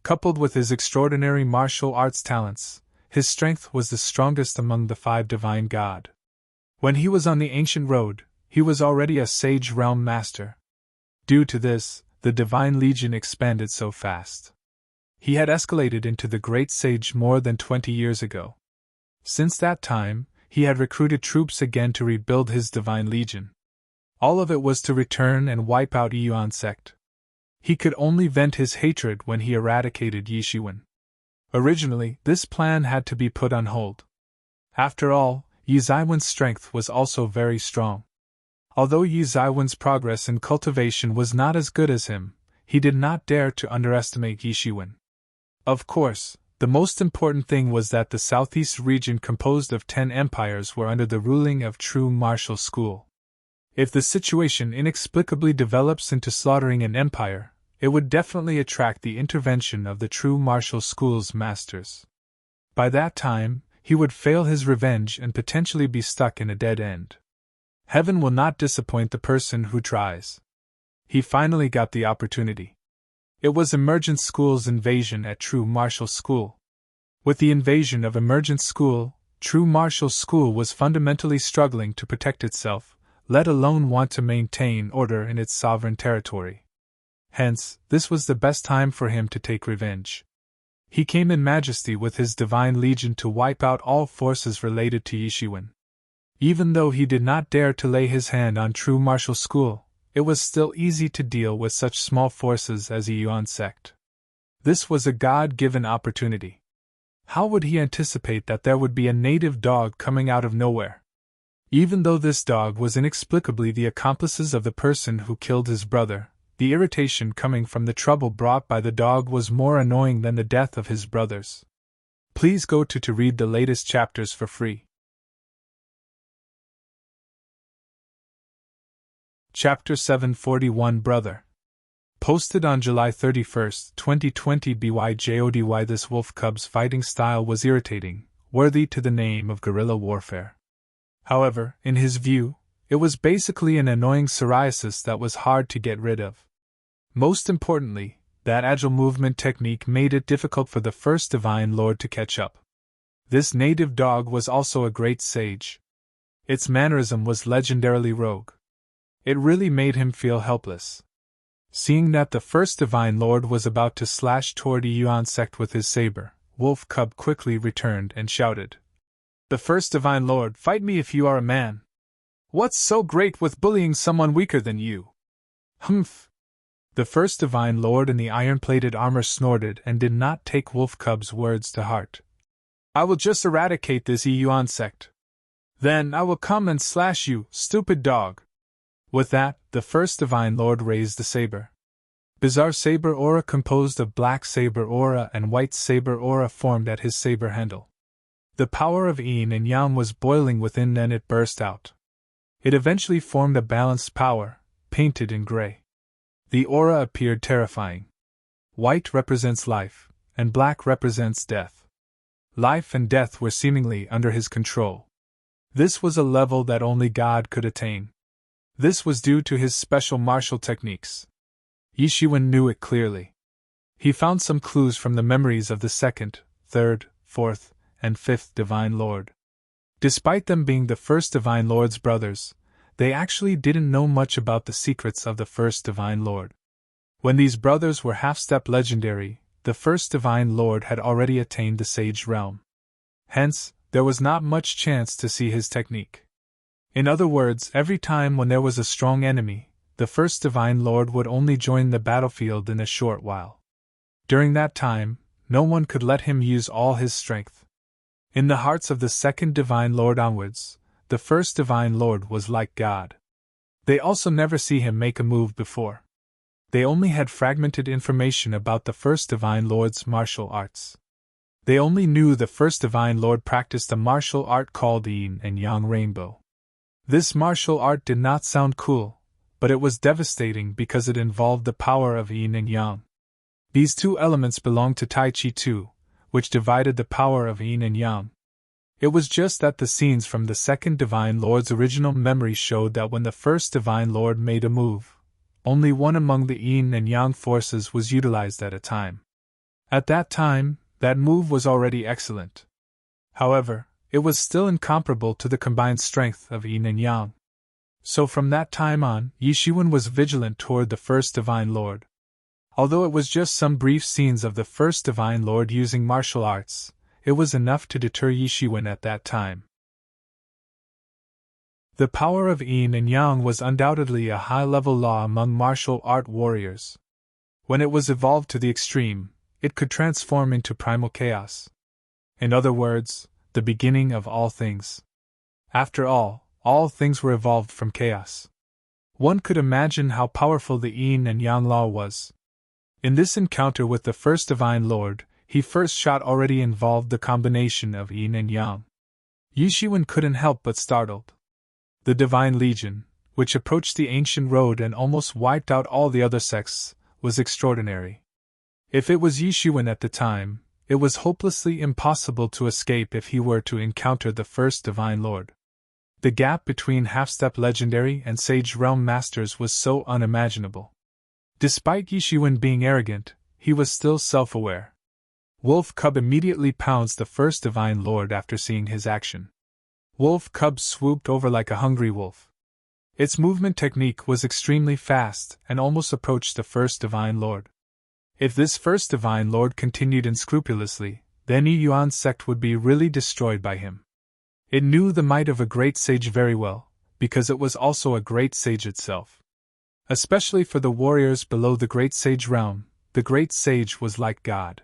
Coupled with his extraordinary martial arts talents, his strength was the strongest among the 5 divine god. When he was on the ancient road, he was already a sage realm master. Due to this, the Divine Legion expanded so fast. He had escalated into the Great Sage more than 20 years ago. Since that time, he had recruited troops again to rebuild his Divine Legion. All of it was to return and wipe out Yuan sect. He could only vent his hatred when he eradicated Yishiwen. Originally, this plan had to be put on hold. After all, Yizaiwen's strength was also very strong. Although Yizaiwen's progress in cultivation was not as good as him, he did not dare to underestimate Yishiwen. Of course, the most important thing was that the southeast region composed of 10 empires were under the ruling of true martial school. If the situation inexplicably develops into slaughtering an empire, it would definitely attract the intervention of the true martial school's masters. By that time, he would fail his revenge and potentially be stuck in a dead end. Heaven will not disappoint the person who tries. He finally got the opportunity. It was Emergent School's invasion at True Martial School. With the invasion of Emergent School, True Martial School was fundamentally struggling to protect itself, let alone want to maintain order in its sovereign territory. Hence, this was the best time for him to take revenge. He came in majesty with his Divine Legion to wipe out all forces related to Yishiwen. Even though he did not dare to lay his hand on True Martial School, it was still easy to deal with such small forces as the Yuan sect. This was a God-given opportunity. How would he anticipate that there would be a native dog coming out of nowhere? Even though this dog was inexplicably the accomplices of the person who killed his brother, the irritation coming from the trouble brought by the dog was more annoying than the death of his brothers. Please go to read the latest chapters for free. Chapter 741 Brother. Posted on July 31, 2020 BYJODY. This wolf cub's fighting style was irritating, worthy to the name of guerrilla warfare. However, in his view, it was basically an annoying psoriasis that was hard to get rid of. Most importantly, that agile movement technique made it difficult for the first Divine Lord to catch up. This native dog was also a great sage. Its mannerism was legendarily rogue. It really made him feel helpless. Seeing that the first Divine Lord was about to slash toward Yuan sect with his saber, Wolf Cub quickly returned and shouted, "The first Divine Lord, fight me if you are a man. What's so great with bullying someone weaker than you?" Humph! The first Divine Lord in the iron-plated armor snorted and did not take Wolf Cub's words to heart. "I will just eradicate this Yuan sect. Then I will come and slash you, stupid dog." With that, the first Divine Lord raised the saber. Bizarre saber aura composed of black saber aura and white saber aura formed at his saber handle. The power of yin and yang was boiling within, and it burst out. It eventually formed a balanced power, painted in gray. The aura appeared terrifying. White represents life, and black represents death. Life and death were seemingly under his control. This was a level that only God could attain. This was due to his special martial techniques. Yi Shiwen knew it clearly. He found some clues from the memories of the second, third, fourth, and fifth Divine Lord. Despite them being the first Divine Lord's brothers, they actually didn't know much about the secrets of the first Divine Lord. When these brothers were half-step legendary, the first Divine Lord had already attained the Sage Realm. Hence, there was not much chance to see his technique. In other words, every time when there was a strong enemy, the first Divine Lord would only join the battlefield in a short while. During that time, no one could let him use all his strength. In the hearts of the second Divine Lord onwards, the first Divine Lord was like God. They also never see him make a move before. They only had fragmented information about the first Divine Lord's martial arts. They only knew the first Divine Lord practiced a martial art called Yin and Yang Rainbow. This martial art did not sound cool, but it was devastating because it involved the power of Yin and Yang. These two elements belonged to Tai Chi too, which divided the power of Yin and Yang. It was just that the scenes from the second Divine Lord's original memory showed that when the first Divine Lord made a move, only one among the Yin and Yang forces was utilized at a time. At that time, that move was already excellent. However, it was still incomparable to the combined strength of Yin and Yang. So from that time on, Yi Shiwen was vigilant toward the first Divine Lord. Although it was just some brief scenes of the first Divine Lord using martial arts, it was enough to deter Yi Shiwen at that time. The power of Yin and Yang was undoubtedly a high-level law among martial art warriors. When it was evolved to the extreme, it could transform into primal chaos. In other words, the beginning of all things. After all things were evolved from chaos. One could imagine how powerful the Yin and Yang law was. In this encounter with the first Divine Lord, his first shot already involved the combination of Yin and Yang. Yi Shiwen couldn't help but startled. The Divine Legion, which approached the ancient road and almost wiped out all the other sects, was extraordinary. If it was Yi Shiwen at the time, it was hopelessly impossible to escape if he were to encounter the first Divine Lord. The gap between half-step legendary and Sage Realm Masters was so unimaginable. Despite Yi Shiwen being arrogant, he was still self-aware. Wolf Cub immediately pounced the first Divine Lord after seeing his action. Wolf Cub swooped over like a hungry wolf. Its movement technique was extremely fast and almost approached the first Divine Lord. If this first Divine Lord continued unscrupulously, then Yi Yuan's sect would be really destroyed by him. It knew the might of a great sage very well, because it was also a great sage itself. Especially for the warriors below the great sage realm, the great sage was like God.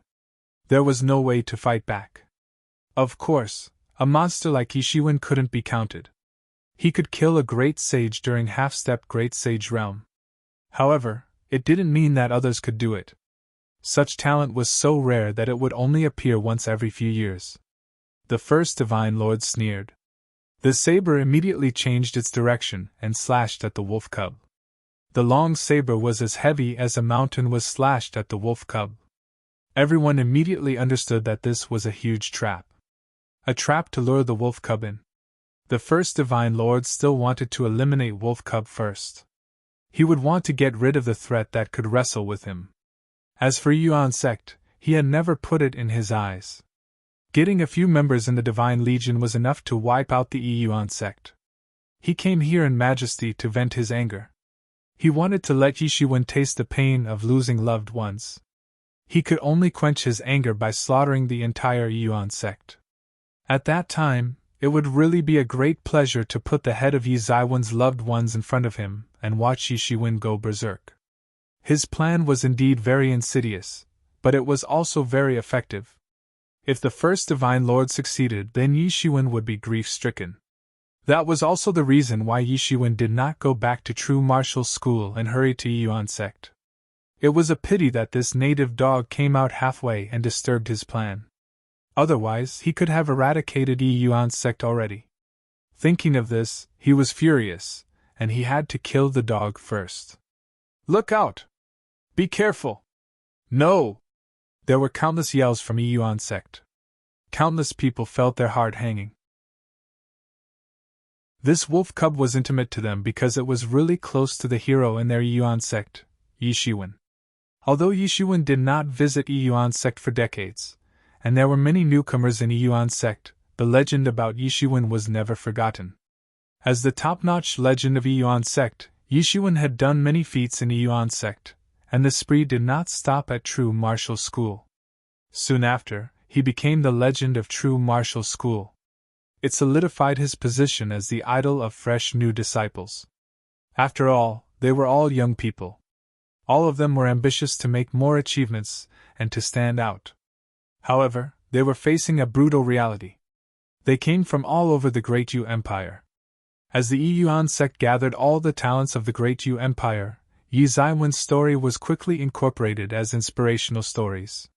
There was no way to fight back. Of course, a monster like Yi Shiwen couldn't be counted. He could kill a great sage during half-step great sage realm. However, it didn't mean that others could do it. Such talent was so rare that it would only appear once every few years. The first Divine Lord sneered. The saber immediately changed its direction and slashed at the wolf cub. The long saber was as heavy as a mountain was slashed at the wolf cub. Everyone immediately understood that this was a huge trap. A trap to lure the wolf cub in. The first Divine Lord still wanted to eliminate wolf cub first. He would want to get rid of the threat that could wrestle with him. As for Yuan's sect, he had never put it in his eyes. Getting a few members in the Divine Legion was enough to wipe out the Yuan sect. He came here in majesty to vent his anger. He wanted to let Yi Shiwen taste the pain of losing loved ones. He could only quench his anger by slaughtering the entire Yuan sect. At that time, it would really be a great pleasure to put the head of Yi Zaiwen's loved ones in front of him and watch Yi Shiwen go berserk. His plan was indeed very insidious, but it was also very effective. If the first Divine Lord succeeded, then Yi Shiwen would be grief-stricken. That was also the reason why Yi Shiwen did not go back to true martial school and hurry to Yuan sect. It was a pity that this native dog came out halfway and disturbed his plan. Otherwise, he could have eradicated Yuan's sect already. Thinking of this, he was furious, and he had to kill the dog first. "Look out! Be careful! No!" There were countless yells from Yuan sect. Countless people felt their heart hanging. This wolf cub was intimate to them because it was really close to the hero in their Yuan sect, Yishiwen. Although Yishiwen did not visit Yuan sect for decades, and there were many newcomers in Yuan sect, the legend about Yishiwen was never forgotten. As the top-notch legend of Yuan sect, Yishiwen had done many feats in Yuan sect, and the spree did not stop at True Martial School. Soon after, he became the legend of True Martial School. It solidified his position as the idol of fresh new disciples. After all, they were all young people. All of them were ambitious to make more achievements and to stand out. However, they were facing a brutal reality. They came from all over the Great Yu Empire. As the Yuan sect gathered all the talents of the Great Yu Empire, Yi Zaiwen's story was quickly incorporated as inspirational stories.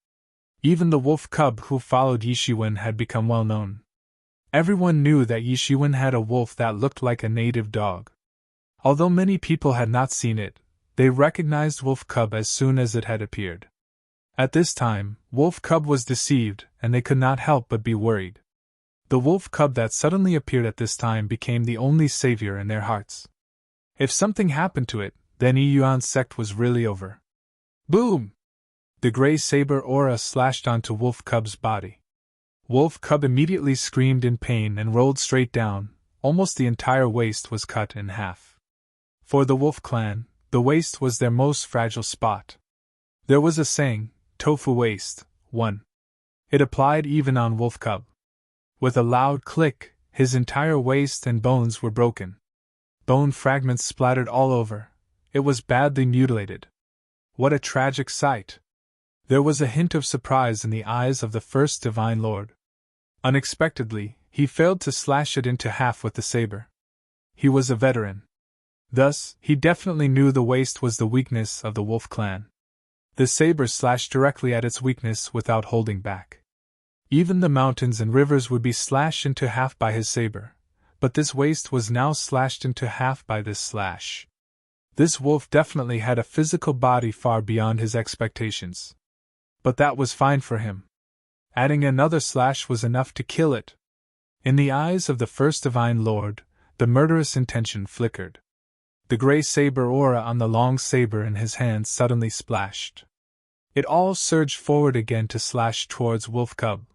Even the wolf cub who followed Yishiwen had become well known. Everyone knew that Yishiwen had a wolf that looked like a native dog. Although many people had not seen it, they recognized Wolf Cub as soon as it had appeared. At this time, Wolf Cub was deceived, and they could not help but be worried. The wolf cub that suddenly appeared at this time became the only savior in their hearts. If something happened to it, then Yuan sect was really over. Boom! The gray saber aura slashed onto Wolf Cub's body. Wolf Cub immediately screamed in pain and rolled straight down. Almost the entire waist was cut in half. For the Wolf clan, the waist was their most fragile spot. There was a saying, tofu waist, 1. It applied even on Wolf Cub. With a loud click, his entire waist and bones were broken. Bone fragments splattered all over. It was badly mutilated. What a tragic sight! There was a hint of surprise in the eyes of the first Divine Lord. Unexpectedly, he failed to slash it into half with the saber. He was a veteran. Thus, he definitely knew the waist was the weakness of the Wolf clan. The saber slashed directly at its weakness without holding back. Even the mountains and rivers would be slashed into half by his saber, but this waist was now slashed into half by this slash. This wolf definitely had a physical body far beyond his expectations. But that was fine for him. Adding another slash was enough to kill it. In the eyes of the first Divine Lord, the murderous intention flickered. The gray saber aura on the long saber in his hand suddenly splashed. It all surged forward again to slash towards Wolf Cub.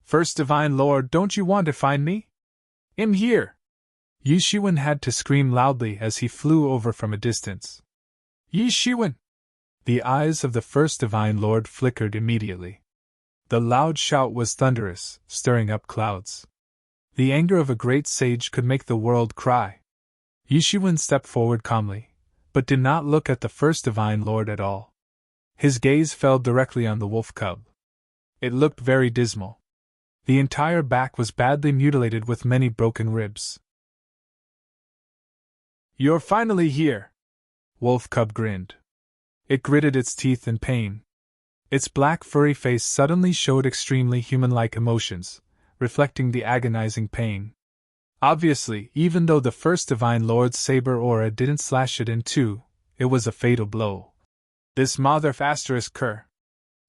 First Divine Lord, don't you want to find me? I'm here! Yishiwen had to scream loudly as he flew over from a distance. Yishiwen! The eyes of the first Divine Lord flickered immediately. The loud shout was thunderous, stirring up clouds. The anger of a great sage could make the world cry. Yishiwen stepped forward calmly, but did not look at the first Divine Lord at all. His gaze fell directly on the wolf cub. It looked very dismal. The entire back was badly mutilated with many broken ribs. You're finally here! Wolf Cub grinned. It gritted its teeth in pain. Its black furry face suddenly showed extremely human-like emotions, reflecting the agonizing pain. Obviously, even though the first Divine Lord's saber aura didn't slash it in two, it was a fatal blow. This mother asterisk cur.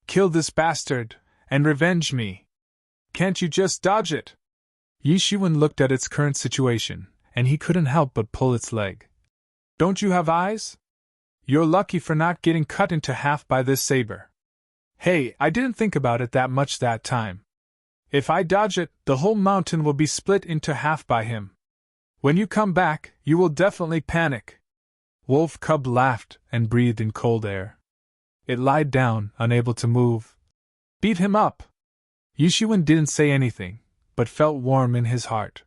Kill this bastard, and revenge me! Can't you just dodge it? Yishiwen looked at its current situation, and he couldn't help but pull its leg. Don't you have eyes? You're lucky for not getting cut into half by this saber. Hey, I didn't think about it that much that time. If I dodge it, the whole mountain will be split into half by him. When you come back, you will definitely panic. Wolf Cub laughed and breathed in cold air. It lied down, unable to move. Beat him up! Yishiwen didn't say anything, but felt warm in his heart.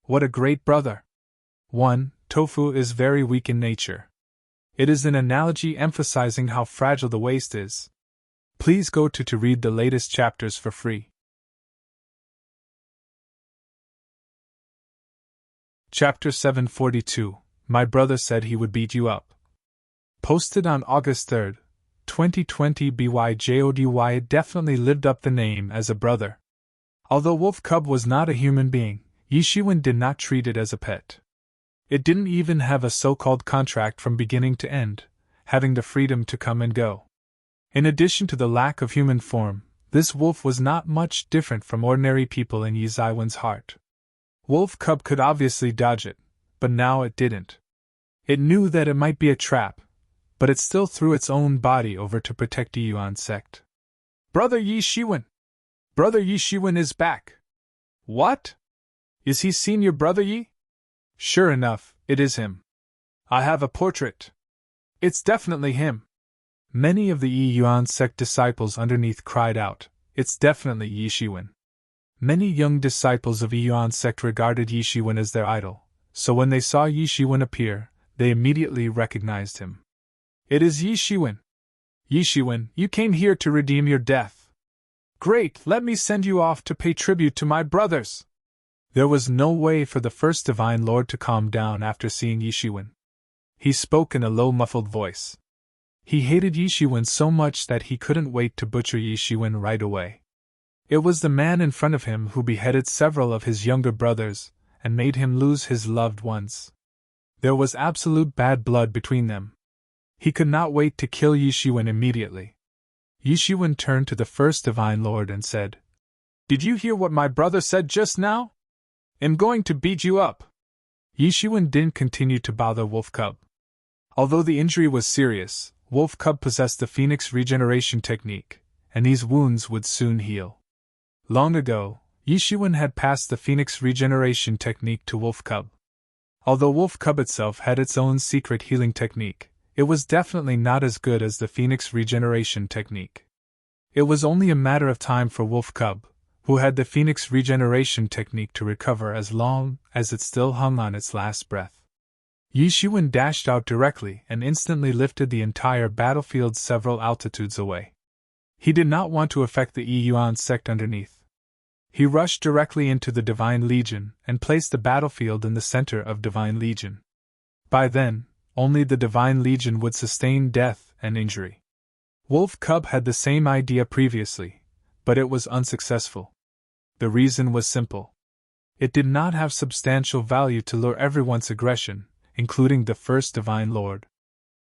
What a great brother! 1. Tofu is very weak in nature. It is an analogy emphasizing how fragile the waist is. Please go to read the latest chapters for free. Chapter 742. My brother said he would beat you up. Posted on August 3, 2020 BYJODY. It definitely lived up the name as a brother. Although Wolf Cub was not a human being, Yishiwen did not treat it as a pet. It didn't even have a so-called contract from beginning to end, having the freedom to come and go. In addition to the lack of human form, this wolf was not much different from ordinary people in Yi Zaiwen's heart. Wolf Cub could obviously dodge it, but now it didn't. It knew that it might be a trap, but it still threw its own body over to protect Yi Yuan's sect. Brother Yi Shiwen! Brother Yi Shiwen is back! What? Is he seen your brother Yi? Sure enough, it is him. I have a portrait. It's definitely him. Many of the Yi Yuan sect disciples underneath cried out, it's definitely Yi Shiwen. Many young disciples of Yi Yuan sect regarded Yi Shiwen as their idol, so when they saw Yi Shiwen appear, they immediately recognized him. It is Yi Shiwen. Yi Shiwen, you came here to redeem your death. Great, let me send you off to pay tribute to my brothers. There was no way for the first Divine Lord to calm down after seeing Yi Shiwen. He spoke in a low muffled voice. He hated Yi Shiwen so much that he couldn't wait to butcher Yi Shiwen right away. It was the man in front of him who beheaded several of his younger brothers and made him lose his loved ones. There was absolute bad blood between them. He could not wait to kill Yi Shiwen immediately. Yi Shiwen turned to the first Divine Lord and said, Did you hear what my brother said just now? I'm going to beat you up. Yi Shiwen didn't continue to bother Wolf Cub. Although the injury was serious, Wolf Cub possessed the Phoenix regeneration technique, and these wounds would soon heal. Long ago, Yi Shiwen had passed the Phoenix regeneration technique to Wolf Cub. Although Wolf Cub itself had its own secret healing technique, it was definitely not as good as the Phoenix regeneration technique. It was only a matter of time for Wolf Cub, who had the Phoenix regeneration technique, to recover as long as it still hung on its last breath. Yi Shiwen dashed out directly and instantly lifted the entire battlefield several altitudes away. He did not want to affect the Yi Yuan sect underneath. He rushed directly into the Divine Legion and placed the battlefield in the center of Divine Legion. By then, only the Divine Legion would sustain death and injury. Wolf Cub had the same idea previously, but it was unsuccessful. The reason was simple. It did not have substantial value to lure everyone's aggression, including the first Divine Lord.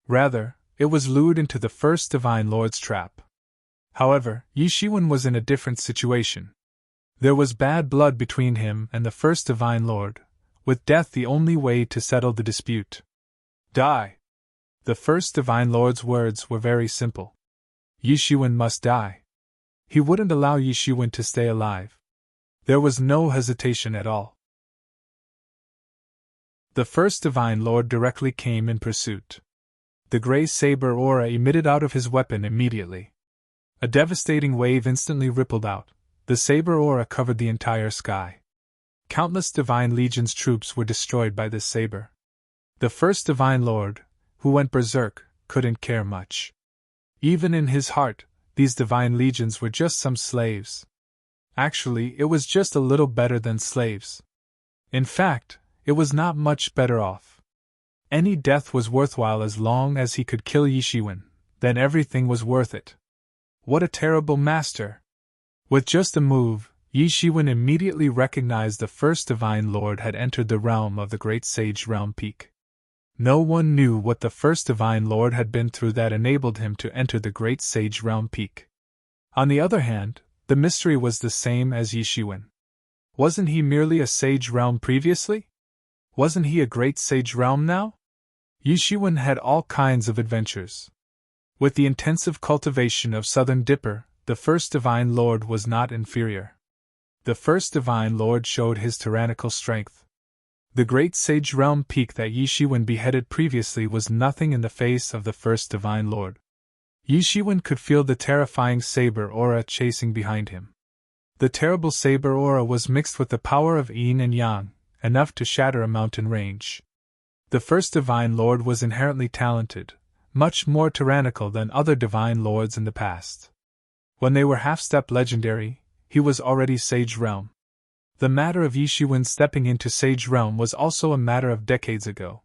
Rather, it was lured into the first Divine Lord's trap. However, Yi Shiwen was in a different situation. There was bad blood between him and the first Divine Lord, with death the only way to settle the dispute. Die! The first Divine Lord's words were very simple. Yi Shiwen must die. He wouldn't allow Yi Shiwen to stay alive. There was no hesitation at all. The first Divine Lord directly came in pursuit. The gray saber aura emitted out of his weapon immediately. A devastating wave instantly rippled out. The saber aura covered the entire sky. Countless Divine Legion's troops were destroyed by this saber. The first Divine Lord, who went berserk, couldn't care much. Even in his heart, these Divine Legions were just some slaves. Actually, it was just a little better than slaves. In fact, it was not much better off. Any death was worthwhile as long as he could kill Yi Shiwen, then everything was worth it. What a terrible master! With just a move, Yi Shiwen immediately recognized the first Divine Lord had entered the realm of the Great Sage Realm Peak. No one knew what the first Divine Lord had been through that enabled him to enter the Great Sage Realm Peak. On the other hand, the mystery was the same as Yi Shiwen. Wasn't he merely a Sage Realm previously? Wasn't he a Great Sage Realm now? Yi Shiwen had all kinds of adventures. With the intensive cultivation of Southern Dipper, the first Divine Lord was not inferior. The first Divine Lord showed his tyrannical strength. The Great Sage Realm Peak that Yi Shiwen beheaded previously was nothing in the face of the first Divine Lord. Yi Shiwen could feel the terrifying saber aura chasing behind him. The terrible saber aura was mixed with the power of yin and yang, enough to shatter a mountain range. The first Divine Lord was inherently talented, much more tyrannical than other Divine Lords in the past. When they were half-step legendary, he was already Sage Realm. The matter of Yi Shiwen stepping into Sage Realm was also a matter of decades ago.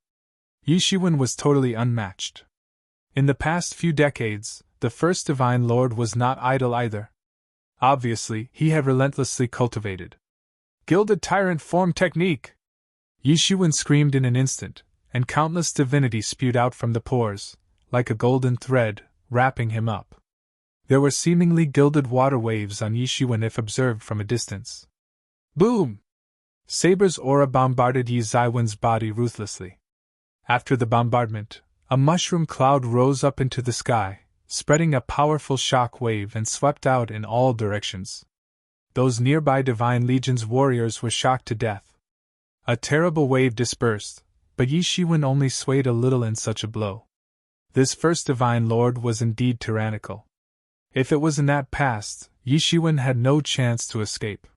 Yi Shiwen was totally unmatched. In the past few decades, the first Divine Lord was not idle either. Obviously, he had relentlessly cultivated Gilded Tyrant Form Technique. Yishuan screamed in an instant, and countless divinity spewed out from the pores, like a golden thread, wrapping him up. There were seemingly gilded water waves on Yishuan if observed from a distance. Boom! Saber's aura bombarded Yi Zaiwen's body ruthlessly. After the bombardment, a mushroom cloud rose up into the sky, spreading a powerful shock wave and swept out in all directions. Those nearby Divine Legion's warriors were shocked to death. A terrible wave dispersed, but Yishuan only swayed a little in such a blow. This first Divine Lord was indeed tyrannical. If it was in that past, Yishuan had no chance to escape.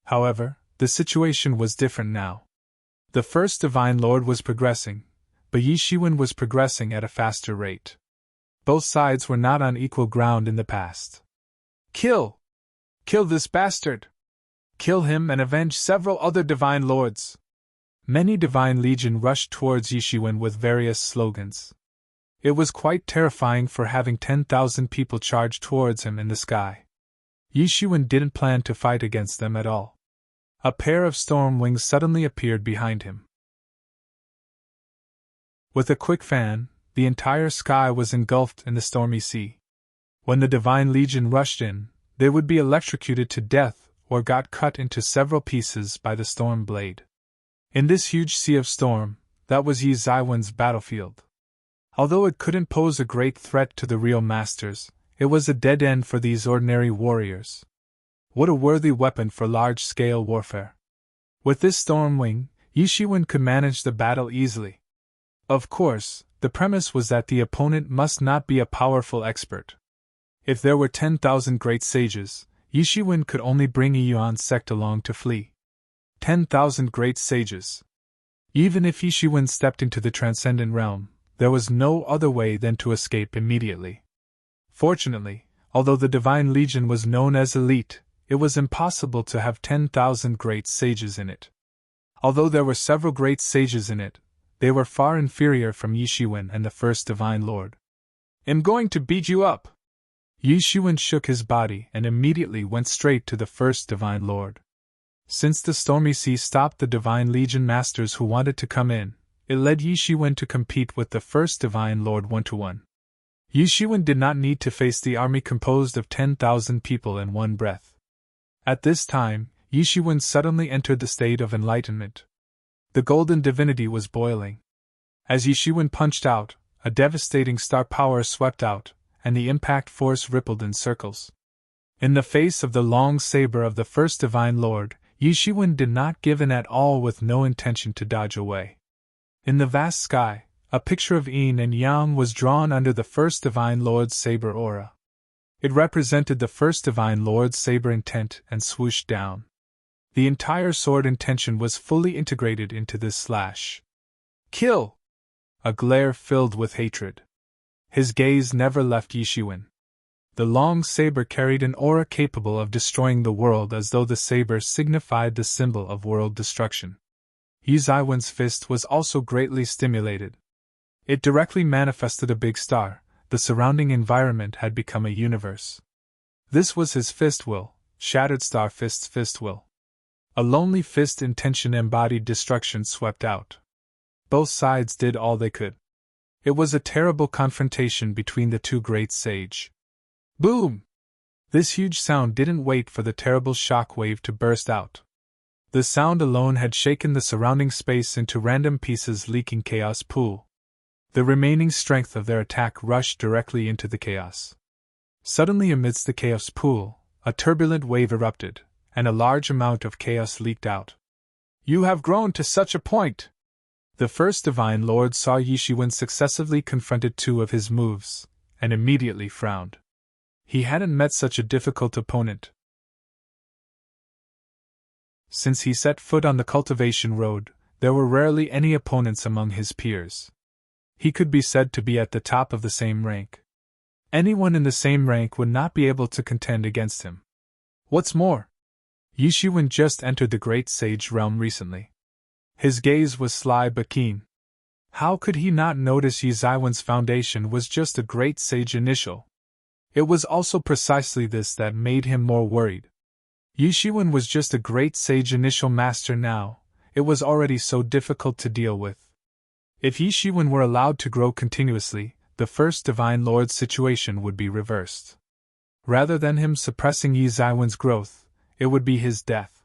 However, the situation was different now. The first Divine Lord was progressing, but Yishuan was progressing at a faster rate. Both sides were not on equal ground in the past. Kill! Kill this bastard! Kill him and avenge several other Divine Lords! Many Divine Legion rushed towards Yishuan with various slogans. It was quite terrifying for having 10,000 people charge towards him in the sky. Yishuan didn't plan to fight against them at all. A pair of storm wings suddenly appeared behind him. With a quick fan, the entire sky was engulfed in the stormy sea. When the Divine Legion rushed in, they would be electrocuted to death or got cut into several pieces by the storm blade. In this huge sea of storm, that was Yi Zaiwen's battlefield. Although it couldn't pose a great threat to the real masters, it was a dead end for these ordinary warriors. What a worthy weapon for large-scale warfare. With this storm wing, Yishuan could manage the battle easily. Of course, the premise was that the opponent must not be a powerful expert. If there were 10,000 great sages, Yishuan could only bring a Yuan sect along to flee. 10,000 great sages. Even if Yishuan stepped into the transcendent realm, there was no other way than to escape immediately. Fortunately, although the Divine Legion was known as elite, it was impossible to have 10,000 great sages in it. Although there were several great sages in it, they were far inferior from Yishuan and the first Divine Lord. I'm going to beat you up! Yishuan shook his body and immediately went straight to the first Divine Lord. Since the stormy sea stopped the Divine Legion masters who wanted to come in, it led Yishuan to compete with the first Divine Lord one-to-one. Yishuan did not need to face the army composed of 10,000 people in one breath. At this time, Yishuan suddenly entered the state of enlightenment. The golden divinity was boiling. As Yishuan punched out, a devastating star power swept out, and the impact force rippled in circles. In the face of the long saber of the first Divine Lord, Yishuan did not give in at all with no intention to dodge away. In the vast sky, a picture of yin and yang was drawn under the first Divine Lord's saber aura. It represented the first Divine Lord's saber intent and swooshed down. The entire sword intention was fully integrated into this slash. Kill! A glare filled with hatred. His gaze never left Yishuan. The long saber carried an aura capable of destroying the world as though the saber signified the symbol of world destruction. Yi Zaiwen's fist was also greatly stimulated. It directly manifested a big star. The surrounding environment had become a universe. This was his fist will, Shattered Star Fist's fist will. A lonely fist intention embodied destruction swept out. Both sides did all they could. It was a terrible confrontation between the two great sage. Boom! This huge sound didn't wait for the terrible shock wave to burst out. The sound alone had shaken the surrounding space into random pieces, leaking chaos pool. The remaining strength of their attack rushed directly into the chaos. Suddenly, amidst the chaos pool, a turbulent wave erupted, and a large amount of chaos leaked out. You have grown to such a point! The first Divine Lord saw Yishuan successively confronted two of his moves, and immediately frowned. He hadn't met such a difficult opponent. Since he set foot on the cultivation road, there were rarely any opponents among his peers. He could be said to be at the top of the same rank. Anyone in the same rank would not be able to contend against him. What's more, Yishuan just entered the Great Sage realm recently. His gaze was sly but keen. How could he not notice Yi Zaiwen's foundation was just a Great Sage initial? It was also precisely this that made him more worried. Yishuan was just a Great Sage initial master now, it was already so difficult to deal with. If Yi Shiwen were allowed to grow continuously, the first Divine Lord's situation would be reversed. Rather than him suppressing Yi Zaiwen's growth, it would be his death.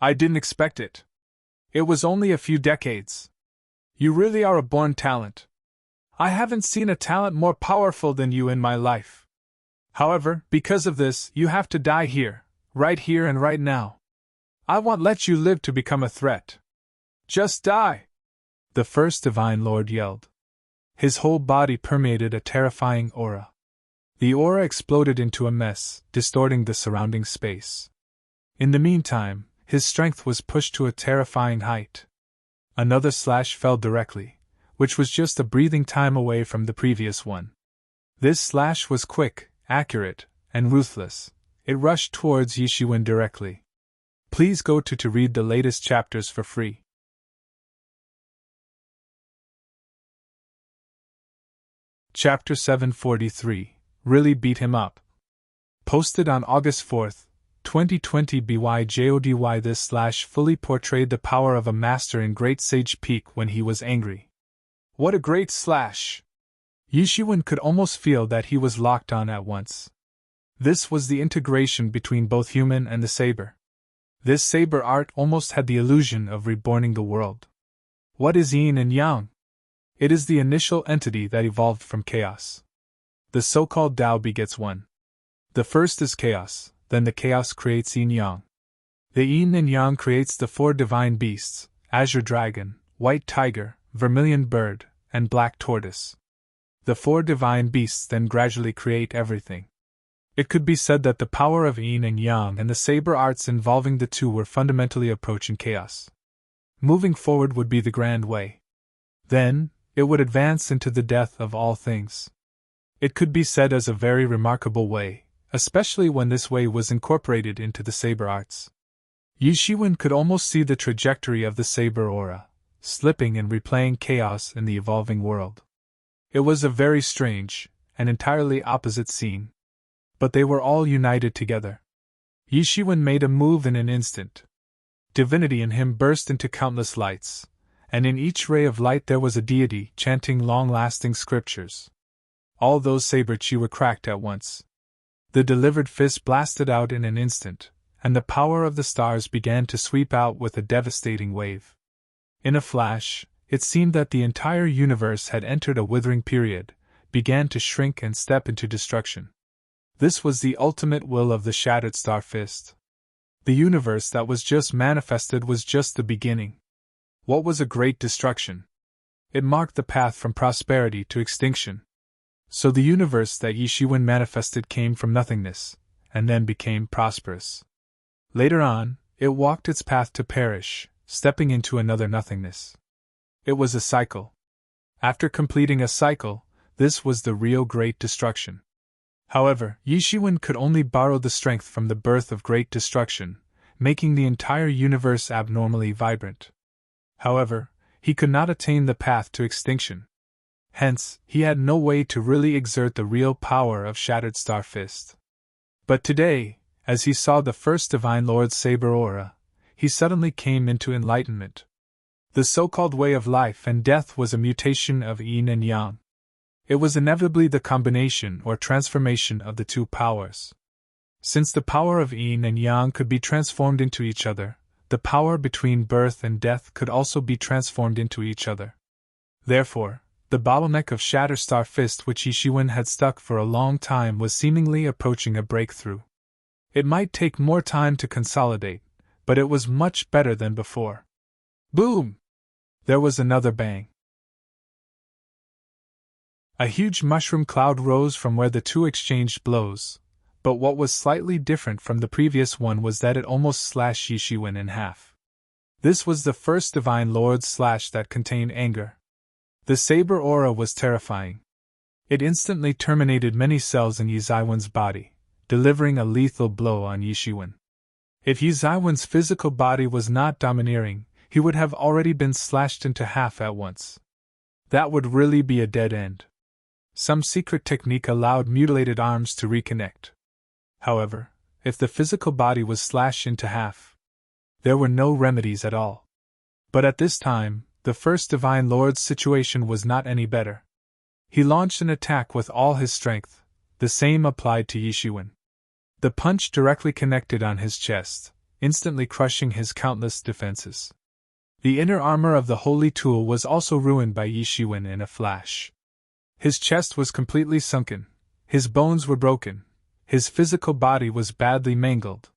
I didn't expect it. It was only a few decades. You really are a born talent. I haven't seen a talent more powerful than you in my life. However, because of this, you have to die here and right now. I won't let you live to become a threat. Just die! The first Divine Lord yelled. His whole body permeated a terrifying aura. The aura exploded into a mess, distorting the surrounding space. In the meantime, his strength was pushed to a terrifying height. Another slash fell directly, which was just a breathing time away from the previous one. This slash was quick, accurate, and ruthless. It rushed towards Yi Shiwen directly. Please go to read the latest chapters for free. Chapter 743. Really beat him up. Posted on August 4th, 2020 BYJODY. This slash fully portrayed the power of a master in Great Sage Peak when he was angry. What a great slash! Yi Shiwen could almost feel that he was locked on at once. This was the integration between both human and the saber. This saber art almost had the illusion of reborning the world. What is yin and yang? It is the initial entity that evolved from chaos. The so-called Tao begets one. The first is chaos, then the chaos creates yin-yang. The yin and yang creates the four divine beasts, azure dragon, white tiger, vermilion bird, and black tortoise. The four divine beasts then gradually create everything. It could be said that the power of yin and yang and the saber arts involving the two were fundamentally approaching chaos. Moving forward would be the grand way. Then, it would advance into the death of all things. It could be said as a very remarkable way, especially when this way was incorporated into the saber arts. Yi Shiwen could almost see the trajectory of the saber aura, slipping and replaying chaos in the evolving world. It was a very strange, and entirely opposite scene. But they were all united together. Yi Shiwen made a move in an instant. Divinity in him burst into countless lights, and in each ray of light there was a deity chanting long-lasting scriptures. All those saber chi were cracked at once. The delivered fist blasted out in an instant, and the power of the stars began to sweep out with a devastating wave. In a flash, it seemed that the entire universe had entered a withering period, began to shrink and step into destruction. This was the ultimate will of the shattered star fist. The universe that was just manifested was just the beginning. What was a great destruction? It marked the path from prosperity to extinction. So the universe that Yi Shiwen manifested came from nothingness, and then became prosperous. Later on, it walked its path to perish, stepping into another nothingness. It was a cycle. After completing a cycle, this was the real great destruction. However, Yi Shiwen could only borrow the strength from the birth of great destruction, making the entire universe abnormally vibrant. However, he could not attain the path to extinction. Hence, he had no way to really exert the real power of Shattered Star Fist. But today, as he saw the first Divine Lord's saber aura, he suddenly came into enlightenment. The so-called way of life and death was a mutation of yin and yang. It was inevitably the combination or transformation of the two powers. Since the power of yin and yang could be transformed into each other, the power between birth and death could also be transformed into each other. Therefore, the bottleneck of Shatterstar Fist which Yi Shiwen had stuck for a long time was seemingly approaching a breakthrough. It might take more time to consolidate, but it was much better than before. Boom! There was another bang. A huge mushroom cloud rose from where the two exchanged blows, but what was slightly different from the previous one was that it almost slashed Yi Shiwen in half. This was the first Divine Lord's slash that contained anger. The saber aura was terrifying. It instantly terminated many cells in Yi Zaiwen's body, delivering a lethal blow on Yi Shiwen. If Yi Zaiwen's physical body was not domineering, he would have already been slashed into half at once. That would really be a dead end. Some secret technique allowed mutilated arms to reconnect. However, if the physical body was slashed into half, there were no remedies at all. But at this time, the first Divine Lord's situation was not any better. He launched an attack with all his strength. The same applied to Yishiwen. The punch directly connected on his chest, instantly crushing his countless defenses. The inner armor of the holy tool was also ruined by Yishiwen in a flash. His chest was completely sunken, his bones were broken, his physical body was badly mangled.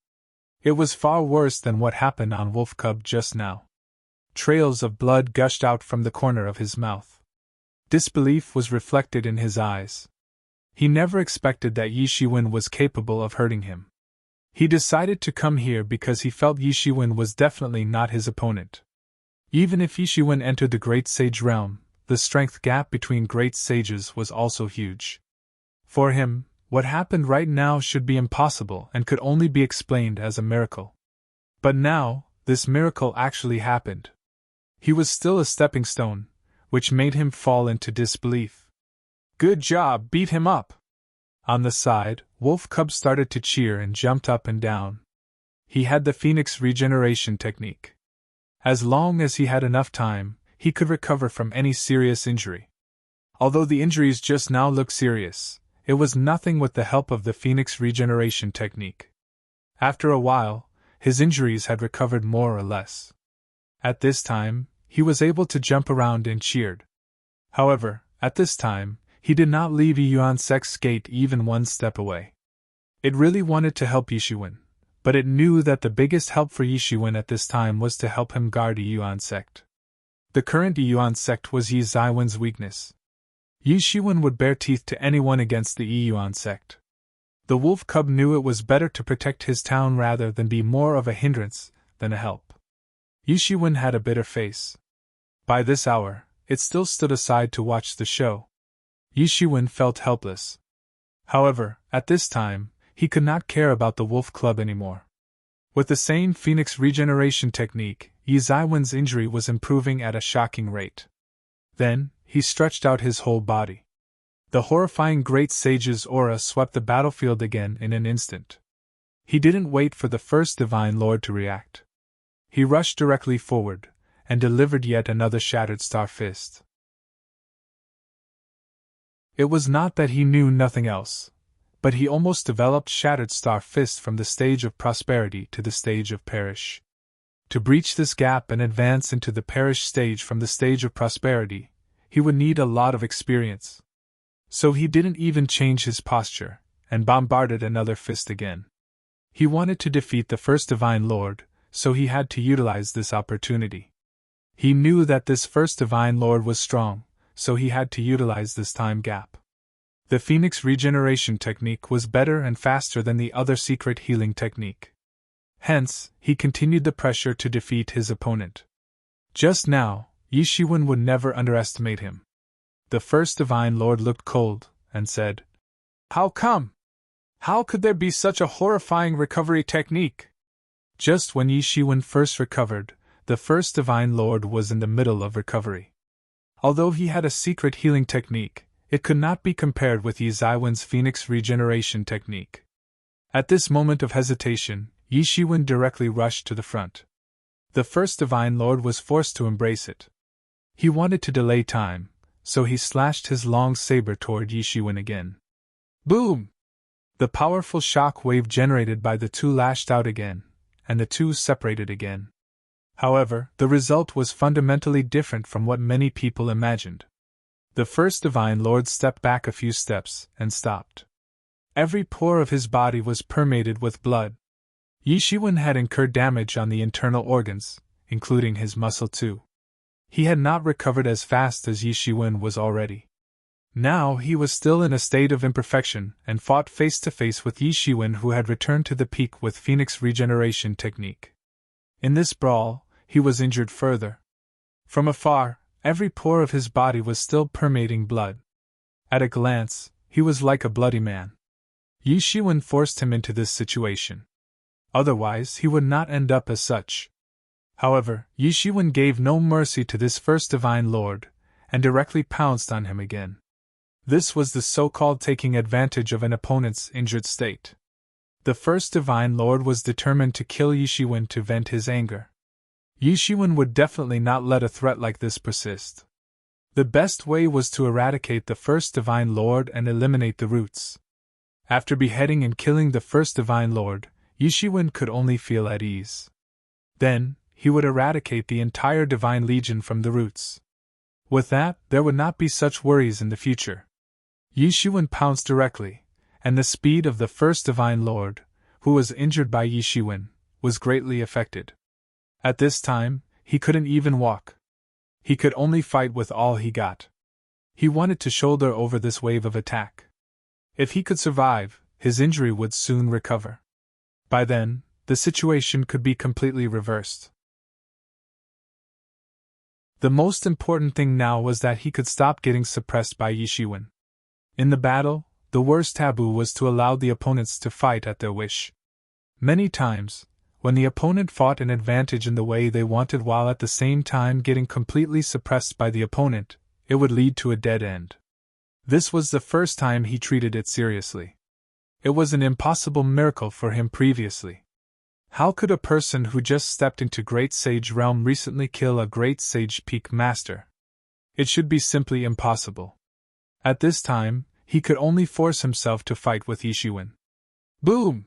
It was far worse than what happened on Wolf Cub just now. Trails of blood gushed out from the corner of his mouth. Disbelief was reflected in his eyes. He never expected that Yishiwen was capable of hurting him. He decided to come here because he felt Yishiwen was definitely not his opponent. Even if Yishiwen entered the Great Sage realm, the strength gap between great sages was also huge. For him, what happened right now should be impossible and could only be explained as a miracle. But now, this miracle actually happened. He was still a stepping stone, which made him fall into disbelief. "Good job, beat him up!" On the side, Wolf Cub started to cheer and jumped up and down. He had the Phoenix regeneration technique. As long as he had enough time, he could recover from any serious injury. Although the injuries just now looked serious, it was nothing with the help of the Phoenix regeneration technique. After a while, his injuries had recovered more or less. At this time, he was able to jump around and cheered. However, at this time, he did not leave Yuan Sek's gate even one step away. It really wanted to help Yishiwen, but it knew that the biggest help for Yishiwen at this time was to help him guard Yuan Sect. The current Yuan Sect was Yi Zaiwen's weakness. Yishiwen would bare teeth to anyone against the Yuan Sect. The Wolf Cub knew it was better to protect his town rather than be more of a hindrance than a help. Yishiwen had a bitter face. By this hour, it still stood aside to watch the show. Yishiwen felt helpless. However, at this time, he could not care about the Wolf Club anymore. With the same Phoenix regeneration technique, Yi Zaiwen's injury was improving at a shocking rate. Then, he stretched out his whole body. The horrifying Great Sage's aura swept the battlefield again in an instant. He didn't wait for the first Divine Lord to react. He rushed directly forward, and delivered yet another Shattered Star Fist. It was not that he knew nothing else, but he almost developed Shattered Star Fist from the stage of prosperity to the stage of perish. To breach this gap and advance into the perish stage from the stage of prosperity, he would need a lot of experience. So he didn't even change his posture, and bombarded another fist again. He wanted to defeat the first Divine Lord, so he had to utilize this opportunity. He knew that this first Divine Lord was strong, so he had to utilize this time gap. The Phoenix regeneration technique was better and faster than the other secret healing technique. Hence, he continued the pressure to defeat his opponent. Just now, Yishiwen would never underestimate him. The first Divine Lord looked cold, and said, "How come? How could there be such a horrifying recovery technique?" Just when Yishiwen first recovered, the first Divine Lord was in the middle of recovery. Although he had a secret healing technique, it could not be compared with Yi Zaiwen's Phoenix regeneration technique. At this moment of hesitation, Yishiwen directly rushed to the front. The first Divine Lord was forced to embrace it. He wanted to delay time, so he slashed his long saber toward Yishiwen again. Boom! The powerful shock wave generated by the two lashed out again, and the two separated again. However, the result was fundamentally different from what many people imagined. The first Divine Lord stepped back a few steps and stopped. Every pore of his body was permeated with blood. Yishiwen had incurred damage on the internal organs, including his muscle too. He had not recovered as fast as Yishiwen was already. Now he was still in a state of imperfection and fought face to face with Yishiwen, who had returned to the peak with Phoenix regeneration technique. In this brawl, he was injured further. From afar, every pore of his body was still permeating blood. At a glance, he was like a bloody man. Yishiwen forced him into this situation. Otherwise, he would not end up as such. However, Yishiwen gave no mercy to this first Divine Lord, and directly pounced on him again. This was the so-called taking advantage of an opponent's injured state. The first Divine Lord was determined to kill Yishiwen to vent his anger. Yi Shiwen would definitely not let a threat like this persist. The best way was to eradicate the first Divine Lord and eliminate the roots. After beheading and killing the first Divine Lord, Yi Shiwen could only feel at ease. Then, he would eradicate the entire Divine Legion from the roots. With that, there would not be such worries in the future. Yi Shiwen pounced directly, and the speed of the first Divine Lord, who was injured by Yi Shiwen, was greatly affected. At this time, he couldn't even walk. He could only fight with all he got. He wanted to shoulder over this wave of attack. If he could survive, his injury would soon recover. By then, the situation could be completely reversed. The most important thing now was that he could stop getting suppressed by Yi Shiwen. In the battle, the worst taboo was to allow the opponents to fight at their wish. Many times, when the opponent fought an advantage in the way they wanted while at the same time getting completely suppressed by the opponent, it would lead to a dead end. This was the first time he treated it seriously. It was an impossible miracle for him previously. How could a person who just stepped into Great Sage Realm recently kill a Great Sage Peak Master? It should be simply impossible. At this time, he could only force himself to fight with Yi Shiwen. Boom!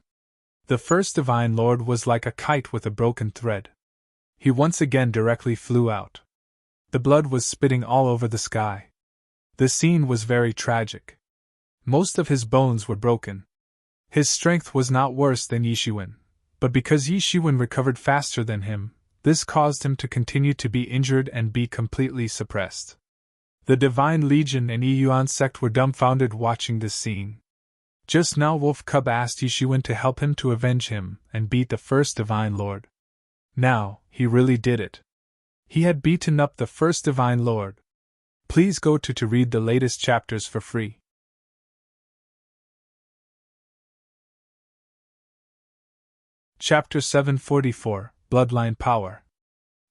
The first Divine Lord was like a kite with a broken thread. He once again directly flew out. The blood was spitting all over the sky. The scene was very tragic. Most of his bones were broken. His strength was not worse than Yi Shiwen, but because Yi Shiwen recovered faster than him, this caused him to continue to be injured and be completely suppressed. The Divine Legion and Yi Yuan sect were dumbfounded watching this scene. Just now Wolf Cub asked Yi Shiwen to help him to avenge him and beat the first Divine Lord. Now, he really did it. He had beaten up the first Divine Lord. Please go to read the latest chapters for free. Chapter 744, Bloodline Power.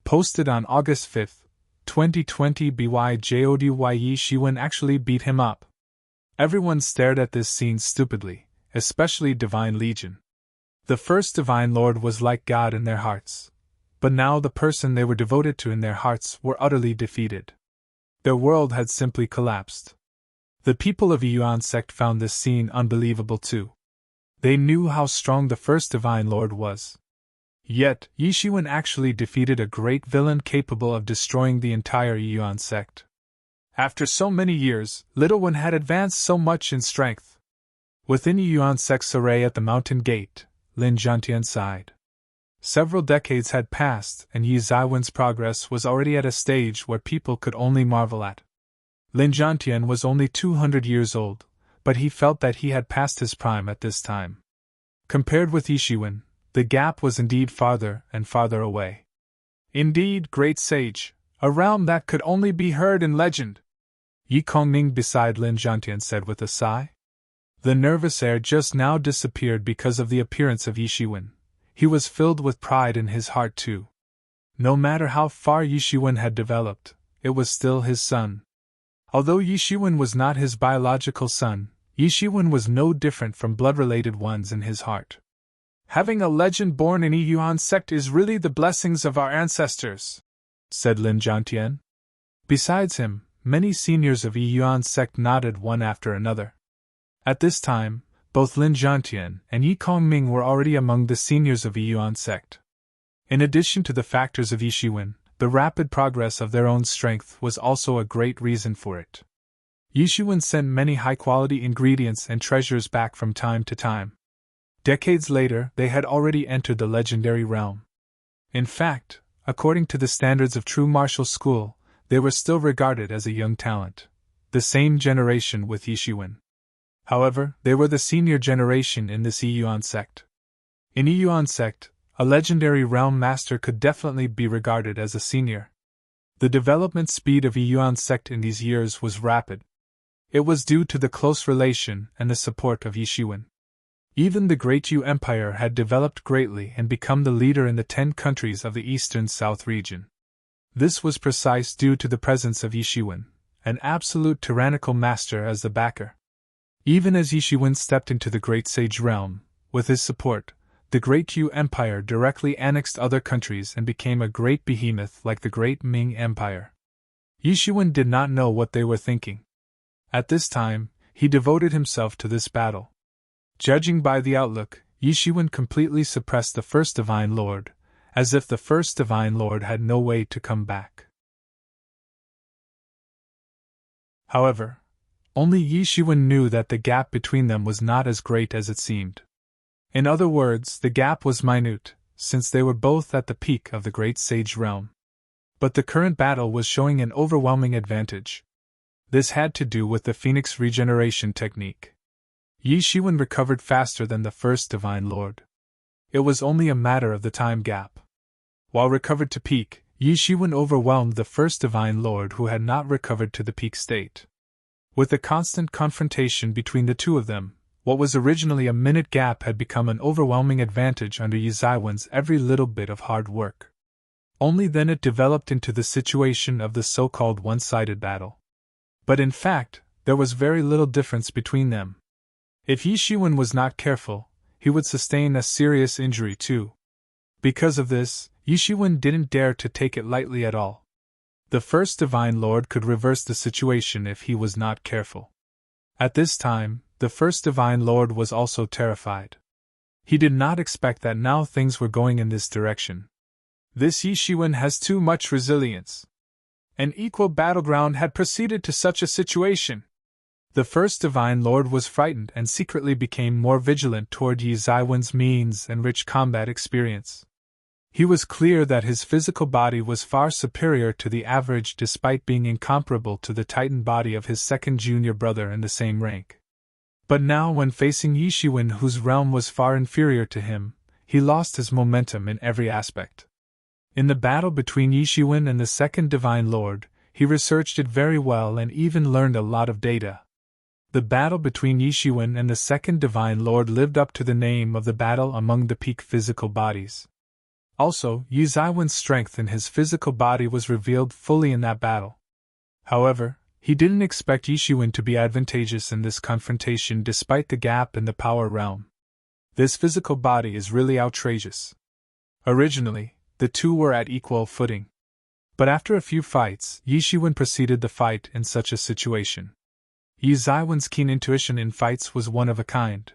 Posted on August 5, 2020 BYJODY. Yi Shiwen actually beat him up. Everyone stared at this scene stupidly, especially Divine Legion. The first Divine Lord was like God in their hearts. But now the person they were devoted to in their hearts were utterly defeated. Their world had simply collapsed. The people of Yi Yuan sect found this scene unbelievable too. They knew how strong the first Divine Lord was. Yet, Yi Shiwen actually defeated a great villain capable of destroying the entire Yi Yuan sect. After so many years, Little One had advanced so much in strength. Within Yi Yuan sect's array at the mountain gate, Lin Zhantian sighed. Several decades had passed, and Yi Zaiwen's progress was already at a stage where people could only marvel at. Lin Zhantian was only 200 years old, but he felt that he had passed his prime at this time. Compared with Yi Shiwen, the gap was indeed farther and farther away. Indeed, Great Sage, a realm that could only be heard in legend. Yi Kongning beside Lin Zhantian said with a sigh. The nervous air just now disappeared because of the appearance of Yi Shiwen. He was filled with pride in his heart too. No matter how far Yi Shiwen had developed, it was still his son. Although Yi Shiwen was not his biological son, Yi Shiwen was no different from blood-related ones in his heart. Having a legend born in Yi Yuan sect is really the blessings of our ancestors, said Lin Zhantian. Besides him, many seniors of Yi Yuan sect nodded one after another. At this time, both Lin Zhantian and Yi Kongming were already among the seniors of Yi Yuan sect. In addition to the factors of Yi Shiwen, the rapid progress of their own strength was also a great reason for it. Yi Shiwen sent many high-quality ingredients and treasures back from time to time. Decades later, they had already entered the legendary realm. In fact, according to the standards of true martial school, they were still regarded as a young talent, the same generation with Yi Shiwen. However, they were the senior generation in this Yi Yuan sect. In Yi Yuan sect, a legendary realm master could definitely be regarded as a senior. The development speed of Yi Yuan sect in these years was rapid. It was due to the close relation and the support of Yi Shiwen. Even the Great Yu Empire had developed greatly and become the leader in the 10 countries of the Eastern South region. This was precise due to the presence of Yi Shiwen, an absolute tyrannical master as the backer. Even as Yi Shiwen stepped into the Great Sage realm, with his support, the Great Yu Empire directly annexed other countries and became a great behemoth like the Great Ming Empire. Yi Shiwen did not know what they were thinking. At this time, he devoted himself to this battle. Judging by the outlook, Yi Shiwen completely suppressed the first Divine Lord, as if the first Divine Lord had no way to come back. However, only Yi Shiwen knew that the gap between them was not as great as it seemed. In other words, the gap was minute, since they were both at the peak of the great sage realm. But the current battle was showing an overwhelming advantage. This had to do with the Phoenix regeneration technique. Yi Shiwen recovered faster than the first Divine Lord. It was only a matter of the time gap. While recovered to peak, Yi Shiwen overwhelmed the first Divine Lord who had not recovered to the peak state. With the constant confrontation between the two of them, what was originally a minute gap had become an overwhelming advantage under Yi Zaiwen's every little bit of hard work. Only then it developed into the situation of the so-called one-sided battle. But in fact, there was very little difference between them. If Yi Shiwen was not careful, he would sustain a serious injury too. Because of this, Yi Shiwen didn't dare to take it lightly at all. The first Divine Lord could reverse the situation if he was not careful. At this time, the first Divine Lord was also terrified. He did not expect that now things were going in this direction. This Yi Shiwen has too much resilience. An equal battleground had proceeded to such a situation. The first Divine Lord was frightened and secretly became more vigilant toward Yi Zaiwen's means and rich combat experience. He was clear that his physical body was far superior to the average despite being incomparable to the Titan body of his second junior brother in the same rank. But now when facing Yi Shiwen, whose realm was far inferior to him, he lost his momentum in every aspect. In the battle between Yi Shiwen and the second Divine Lord, he researched it very well and even learned a lot of data. The battle between Yi Shiwen and the second Divine Lord lived up to the name of the battle among the peak physical bodies. Also, Yi Zaiwen's strength in his physical body was revealed fully in that battle. However, he didn't expect Yi Shiwen to be advantageous in this confrontation despite the gap in the power realm. This physical body is really outrageous. Originally, the two were at equal footing. But after a few fights, Yi Shiwen preceded the fight in such a situation. Yi Zaiwen's keen intuition in fights was one of a kind.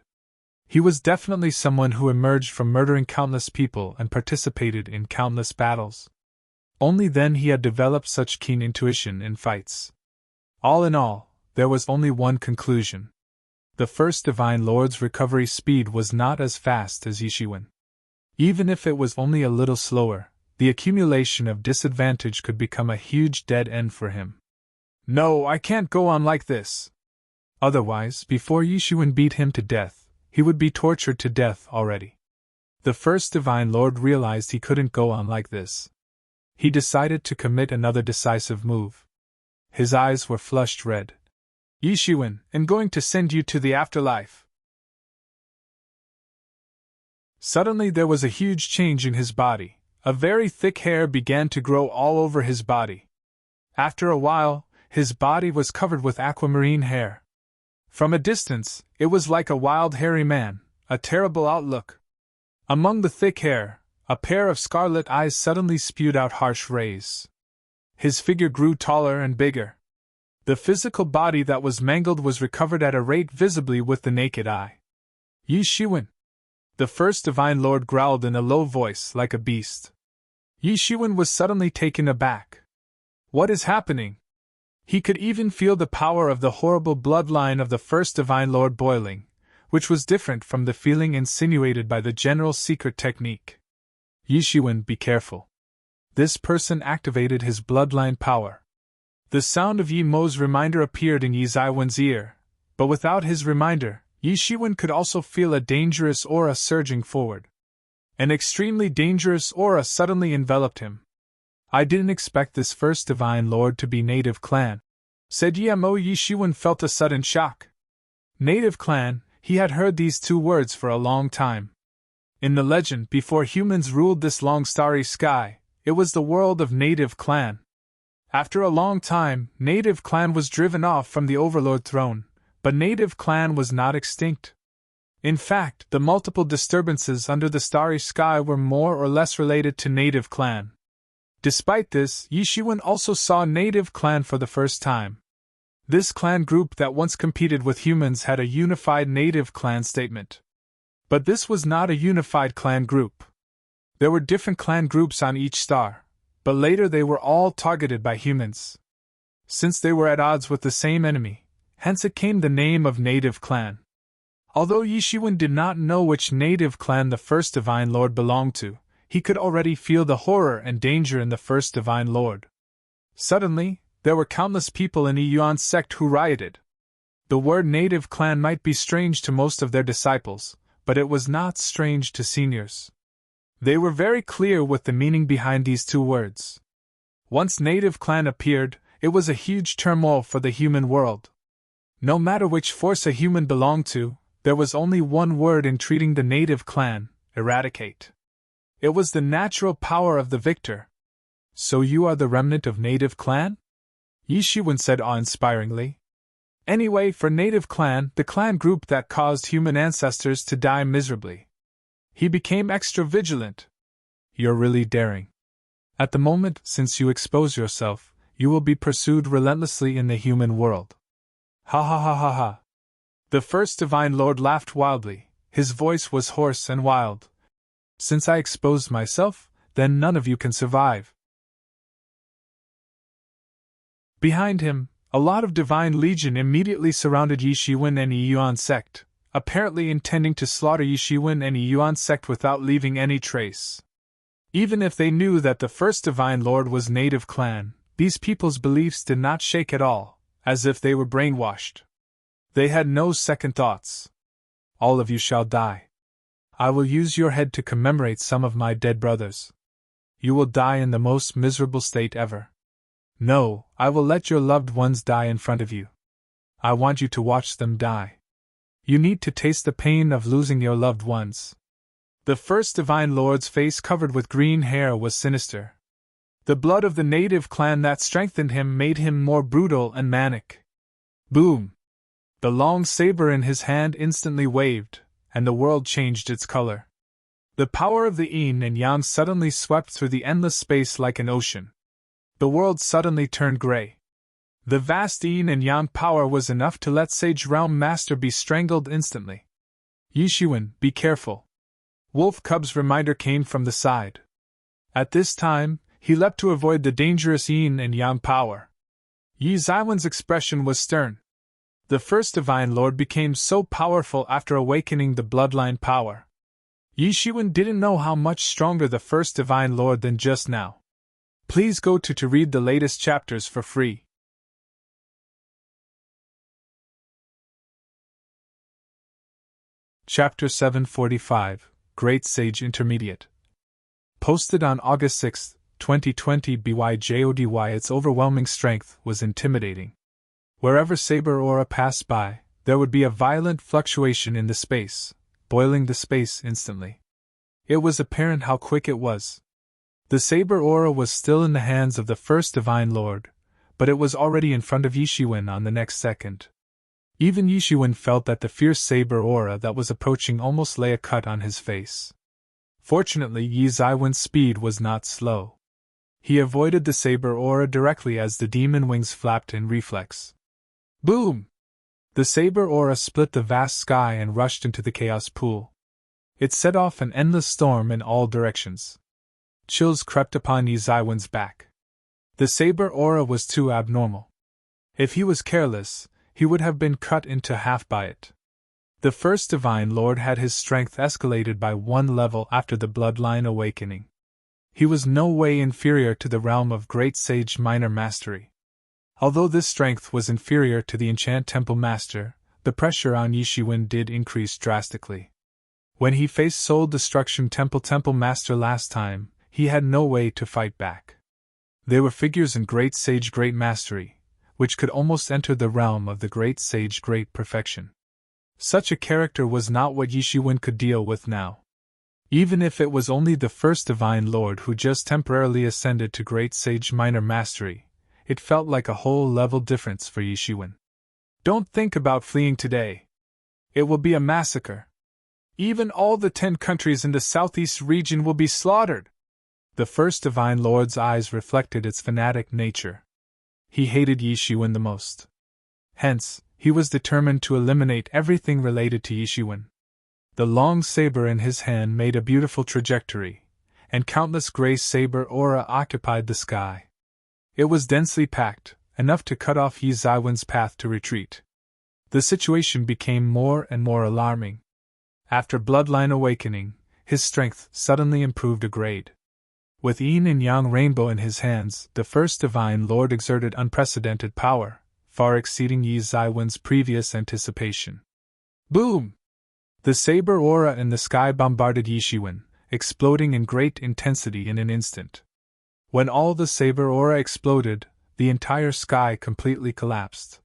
He was definitely someone who emerged from murdering countless people and participated in countless battles. Only then he had developed such keen intuition in fights. All in all, there was only one conclusion. The first Divine Lord's recovery speed was not as fast as Yi Shiwen. Even if it was only a little slower, the accumulation of disadvantage could become a huge dead end for him. No, I can't go on like this. Otherwise, before Yi Shiwen beat him to death, he would be tortured to death already. The first Divine Lord realized he couldn't go on like this. He decided to commit another decisive move. His eyes were flushed red. Yi Shiwen, I'm going to send you to the afterlife. Suddenly there was a huge change in his body. A very thick hair began to grow all over his body. After a while, his body was covered with aquamarine hair. From a distance, it was like a wild hairy man, a terrible outlook. Among the thick hair, a pair of scarlet eyes suddenly spewed out harsh rays. His figure grew taller and bigger. The physical body that was mangled was recovered at a rate visibly with the naked eye. Yi Shiwen. The first Divine Lord growled in a low voice like a beast. Yi Shiwen was suddenly taken aback. What is happening? He could even feel the power of the horrible bloodline of the first Divine Lord boiling, which was different from the feeling insinuated by the general secret technique. Yi Shiwen, be careful. This person activated his bloodline power. The sound of Yi Mo's reminder appeared in Yi Zaiwen's ear, but without his reminder, Yi Shiwen could also feel a dangerous aura surging forward. An extremely dangerous aura suddenly enveloped him. I didn't expect this first Divine Lord to be native clan, said Yi Mo. Yi Shiwen felt a sudden shock. Native clan, he had heard these two words for a long time. In the legend, before humans ruled this long starry sky, it was the world of native clan. After a long time, native clan was driven off from the overlord throne, but native clan was not extinct. In fact, the multiple disturbances under the starry sky were more or less related to native clan. Despite this, Yishiwen also saw native clan for the first time. This clan group that once competed with humans had a unified native clan statement. But this was not a unified clan group. There were different clan groups on each star, but later they were all targeted by humans. Since they were at odds with the same enemy, hence it came the name of native clan. Although Yishiwen did not know which native clan the first Divine Lord belonged to, he could already feel the horror and danger in the first Divine Lord. Suddenly, there were countless people in Yuan's sect who rioted. The word native clan might be strange to most of their disciples, but it was not strange to seniors. They were very clear with the meaning behind these two words. Once native clan appeared, it was a huge turmoil for the human world. No matter which force a human belonged to, there was only one word in treating the native clan: eradicate. It was the natural power of the victor. So you are the remnant of native clan? Yishiwen said awe-inspiringly. Anyway, for native clan, the clan group that caused human ancestors to die miserably. He became extra vigilant. You're really daring. At the moment, since you expose yourself, you will be pursued relentlessly in the human world. Ha ha ha ha ha. The first Divine Lord laughed wildly. His voice was hoarse and wild. Since I exposed myself, then none of you can survive. Behind him, a lot of Divine Legion immediately surrounded Yishiwen and Yuan sect, apparently intending to slaughter Yishiwen and Yuan sect without leaving any trace. Even if they knew that the first Divine Lord was native clan, these people's beliefs did not shake at all, as if they were brainwashed. They had no second thoughts. All of you shall die. I will use your head to commemorate some of my dead brothers. You will die in the most miserable state ever. No, I will let your loved ones die in front of you. I want you to watch them die. You need to taste the pain of losing your loved ones. The first Divine Lord's face covered with green hair was sinister. The blood of the native clan that strengthened him made him more brutal and manic. Boom! The long saber in his hand instantly waved, and the world changed its color. The power of the yin and yang suddenly swept through the endless space like an ocean. The world suddenly turned gray. The vast yin and yang power was enough to let Sage Realm Master be strangled instantly. Yishiwen, be careful. Wolf Cub's reminder came from the side. At this time, he leapt to avoid the dangerous yin and yang power. Yi Zaiwen's expression was stern. The first Divine Lord became so powerful after awakening the bloodline power. Yishiwen didn't know how much stronger the first Divine Lord than just now. Please go to read the latest chapters for free. Chapter 745, Great Sage Intermediate. Posted on August 6, 2020 BYJODY. Its overwhelming strength was intimidating. Wherever Saber Aura passed by, there would be a violent fluctuation in the space, boiling the space instantly. It was apparent how quick it was. The Saber Aura was still in the hands of the first Divine Lord, but it was already in front of Yishiwen on the next second. Even Yishiwen felt that the fierce Saber Aura that was approaching almost lay a cut on his face. Fortunately, Yi Zaiwen's speed was not slow. He avoided the Saber Aura directly as the demon wings flapped in reflex. Boom! The Saber Aura split the vast sky and rushed into the chaos pool. It set off an endless storm in all directions. Chills crept upon Yi Zaiwen's back. The Saber Aura was too abnormal. If he was careless, he would have been cut into half by it. The first Divine Lord had his strength escalated by one level after the bloodline awakening. He was no way inferior to the realm of Great Sage Minor Mastery. Although this strength was inferior to the Enchant Temple Master, the pressure on Yishiwen did increase drastically. When he faced Soul Destruction Temple Master last time, he had no way to fight back. They were figures in Great Sage Great Mastery, which could almost enter the realm of the Great Sage Great Perfection. Such a character was not what Yishiwen could deal with now. Even if it was only the first Divine Lord who just temporarily ascended to Great Sage Minor Mastery, it felt like a whole level difference for Yishiwen. Don't think about fleeing today. It will be a massacre. Even all the 10 countries in the southeast region will be slaughtered. The first Divine Lord's eyes reflected its fanatic nature. He hated Yishuan the most. Hence, he was determined to eliminate everything related to Yishuan. The long saber in his hand made a beautiful trajectory, and countless gray saber aura occupied the sky. It was densely packed, enough to cut off Yi Zaiwen's path to retreat. The situation became more and more alarming. After Bloodline Awakening, his strength suddenly improved a grade. With Yin and Yang Rainbow in his hands, the first Divine Lord exerted unprecedented power, far exceeding Yi Zaiwen's previous anticipation. Boom! The saber aura in the sky bombarded Yishuan, exploding in great intensity in an instant. When all the saber aura exploded, the entire sky completely collapsed.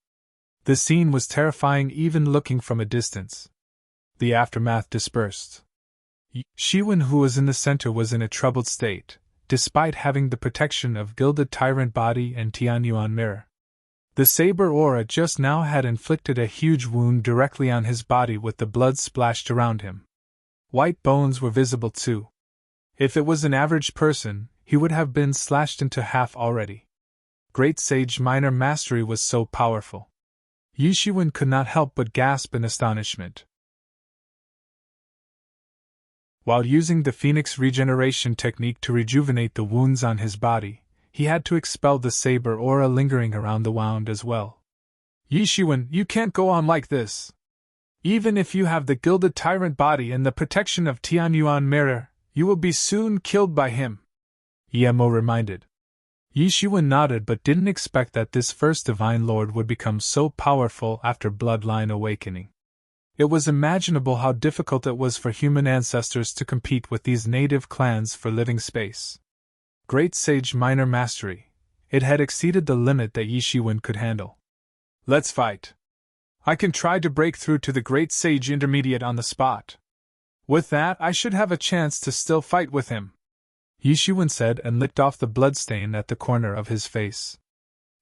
The scene was terrifying even looking from a distance. The aftermath dispersed. Yishuan, who was in the center, was in a troubled state, despite having the protection of Gilded Tyrant Body and Tianyuan Mirror. The saber aura just now had inflicted a huge wound directly on his body with the blood splashed around him. White bones were visible too. If it was an average person, he would have been slashed into half already. Great Sage Minor Mastery was so powerful. Yishuan could not help but gasp in astonishment. While using the Phoenix Regeneration technique to rejuvenate the wounds on his body, he had to expel the saber aura lingering around the wound as well. Yishuan, you can't go on like this. Even if you have the Gilded Tyrant Body and the protection of Tianyuan Mirror, you will be soon killed by him, Yemo reminded. Yishuan nodded but didn't expect that this first Divine Lord would become so powerful after Bloodline Awakening. It was imaginable how difficult it was for human ancestors to compete with these native clans for living space. Great Sage Minor Mastery. It had exceeded the limit that Yishuan could handle. Let's fight. I can try to break through to the Great Sage Intermediate on the spot. With that, I should have a chance to still fight with him, Yishuan said and licked off the bloodstain at the corner of his face.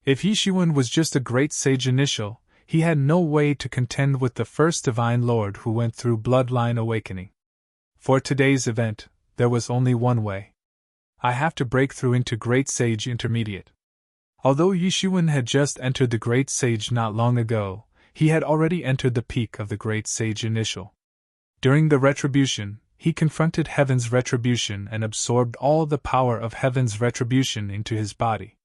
If Yishuan was just a Great Sage Initial, he had no way to contend with the first Divine Lord who went through Bloodline Awakening. For today's event, there was only one way. I have to break through into Great Sage Intermediate. Although Yishuan had just entered the Great Sage not long ago, he had already entered the peak of the Great Sage Initial. During the Retribution, he confronted Heaven's Retribution and absorbed all the power of Heaven's Retribution into his body.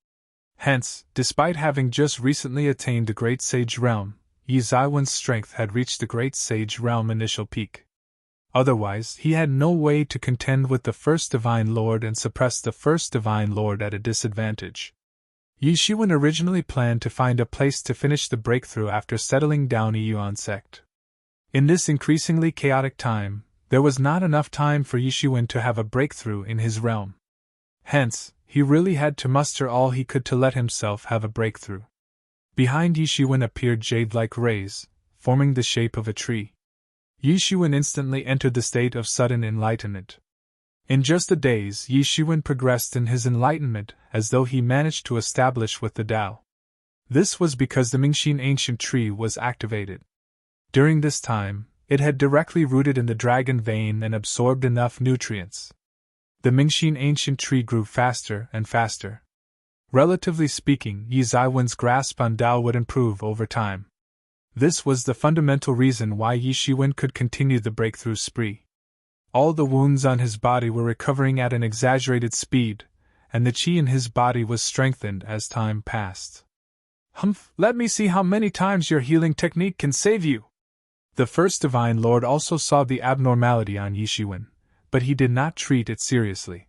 Hence, despite having just recently attained the Great Sage Realm, Yi Zaiwen's strength had reached the Great Sage Realm initial peak. Otherwise, he had no way to contend with the first Divine Lord and suppress the first Divine Lord at a disadvantage. Yishuan originally planned to find a place to finish the breakthrough after settling down Yuan sect. In this increasingly chaotic time, there was not enough time for Yishuan to have a breakthrough in his realm. Hence, he really had to muster all he could to let himself have a breakthrough. Behind Yishuan appeared jade-like rays, forming the shape of a tree. Yishuan instantly entered the state of sudden enlightenment. In just a days, Yishuan progressed in his enlightenment as though he managed to establish with the Tao. This was because the Mingxin ancient tree was activated. During this time, it had directly rooted in the dragon vein and absorbed enough nutrients. The Mingxin ancient tree grew faster and faster. Relatively speaking, Yi Zaiwen's grasp on Tao would improve over time. This was the fundamental reason why Yishuan could continue the breakthrough spree. All the wounds on his body were recovering at an exaggerated speed, and the qi in his body was strengthened as time passed. Humph, let me see how many times your healing technique can save you. The first Divine Lord also saw the abnormality on Yishuan, but he did not treat it seriously.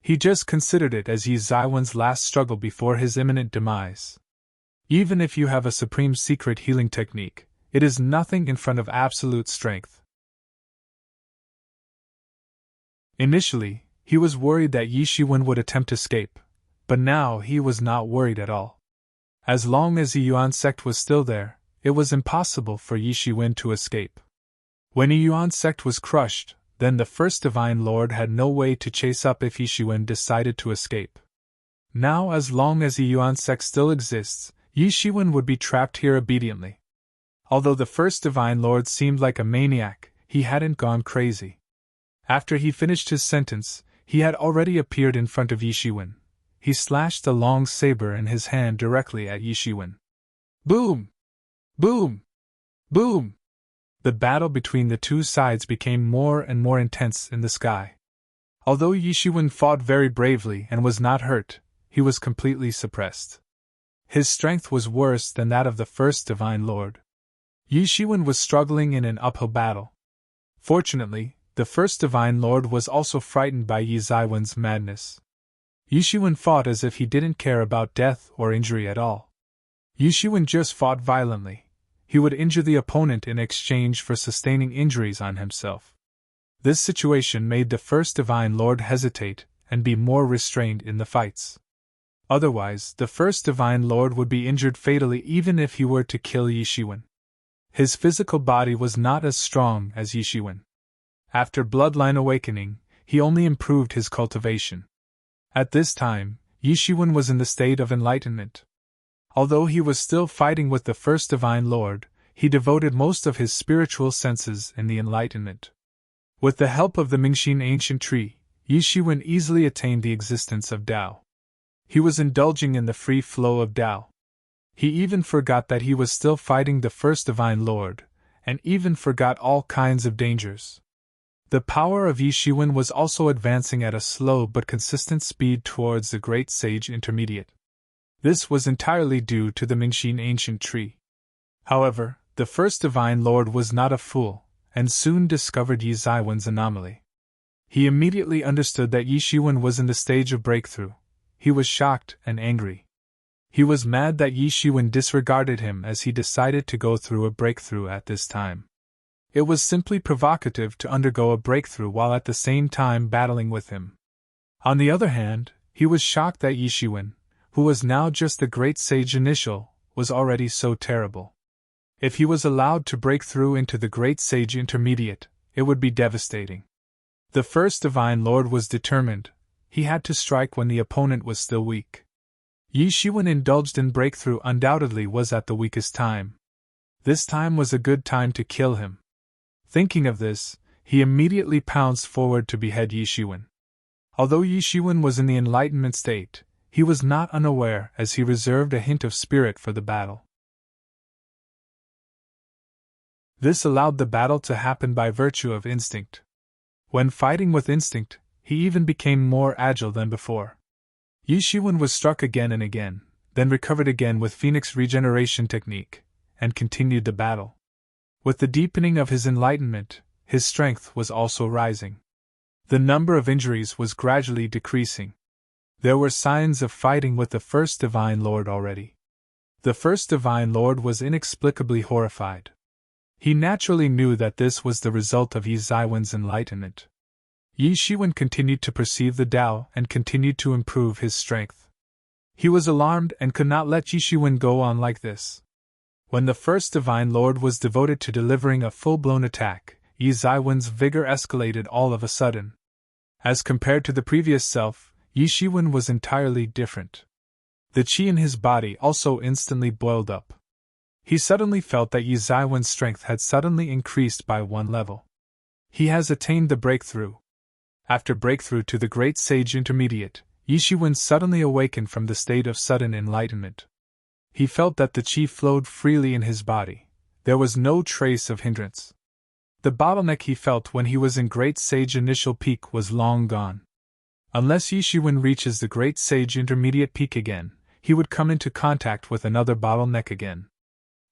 He just considered it as Yi Zaiwen's last struggle before his imminent demise. Even if you have a supreme secret healing technique, it is nothing in front of absolute strength. Initially, he was worried that Yishuan would attempt escape, but now he was not worried at all. As long as the Yuan sect was still there, it was impossible for Yishuan to escape. When the Yuan sect was crushed, then the first Divine Lord had no way to chase up if Yishuan decided to escape. Now, as long as the Yuan sect still exists, Yishuan would be trapped here obediently. Although the first Divine Lord seemed like a maniac, he hadn't gone crazy. After he finished his sentence, he had already appeared in front of Yishiwen. He slashed the long saber in his hand directly at Yishiwen. Boom! Boom! Boom! The battle between the two sides became more and more intense in the sky. Although Yishiwen fought very bravely and was not hurt, he was completely suppressed. His strength was worse than that of the first Divine Lord. Yishiwen was struggling in an uphill battle. Fortunately, the first Divine Lord was also frightened by Yi Zaiwen's madness. Yishiwen fought as if he didn't care about death or injury at all. Yishiwen just fought violently. He would injure the opponent in exchange for sustaining injuries on himself. This situation made the first Divine Lord hesitate and be more restrained in the fights. Otherwise, the first Divine Lord would be injured fatally even if he were to kill Yishiwen. His physical body was not as strong as Yishiwen. After Bloodline Awakening, he only improved his cultivation. At this time, Yishiwen was in the state of enlightenment. Although he was still fighting with the first Divine Lord, he devoted most of his spiritual senses in the enlightenment. With the help of the Mingxin ancient tree, Yishiwen easily attained the existence of Tao. He was indulging in the free flow of Tao. He even forgot that he was still fighting the first Divine Lord, and even forgot all kinds of dangers. The power of Yishiwen was also advancing at a slow but consistent speed towards the Great Sage Intermediate. This was entirely due to the Mingxin ancient tree. However, the first Divine Lord was not a fool, and soon discovered Yi Zaiwen's anomaly. He immediately understood that Yishiwen was in the stage of breakthrough. He was shocked and angry. He was mad that Yishiwen disregarded him as he decided to go through a breakthrough at this time. It was simply provocative to undergo a breakthrough while at the same time battling with him. On the other hand, he was shocked that Yishiwen, who was now just the Great Sage Initial, was already so terrible. If he was allowed to break through into the Great Sage Intermediate, it would be devastating. The first Divine Lord was determined. He had to strike when the opponent was still weak. Yishiwen indulged in breakthrough undoubtedly was at the weakest time. This time was a good time to kill him. Thinking of this, he immediately pounced forward to behead Yishiwen. Although Yishiwen was in the enlightenment state, he was not unaware as he reserved a hint of spirit for the battle. This allowed the battle to happen by virtue of instinct. When fighting with instinct, he even became more agile than before. Yishiwen was struck again and again, then recovered again with Phoenix regeneration technique, and continued the battle. With the deepening of his enlightenment, his strength was also rising. The number of injuries was gradually decreasing. There were signs of fighting with the first Divine Lord already. The first Divine Lord was inexplicably horrified. He naturally knew that this was the result of Yi Zaiwen's enlightenment. Yishiwen continued to perceive the Tao and continued to improve his strength. He was alarmed and could not let Yishiwen go on like this. When the first Divine Lord was devoted to delivering a full-blown attack, Yi Zaiwen's vigor escalated all of a sudden. As compared to the previous self, Yishiwen was entirely different. The qi in his body also instantly boiled up. He suddenly felt that Yi Zaiwen's strength had suddenly increased by one level. He has attained the breakthrough. After breakthrough to the Great Sage Intermediate, Yishiwen suddenly awakened from the state of sudden enlightenment. He felt that the qi flowed freely in his body. There was no trace of hindrance. The bottleneck he felt when he was in Great Sage Initial Peak was long gone. Unless Yishiwen reaches the Great Sage Intermediate Peak again, he would come into contact with another bottleneck again.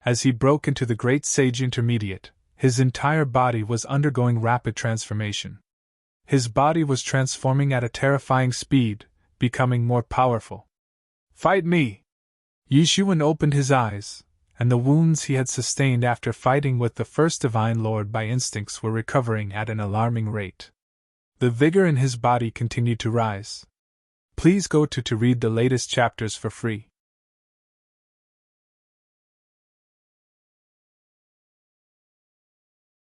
As he broke into the Great Sage Intermediate, his entire body was undergoing rapid transformation. His body was transforming at a terrifying speed, becoming more powerful. "Fight me!" Yishiwen opened his eyes, and the wounds he had sustained after fighting with the first Divine Lord by instincts were recovering at an alarming rate. The vigor in his body continued to rise. Please go to read the latest chapters for free.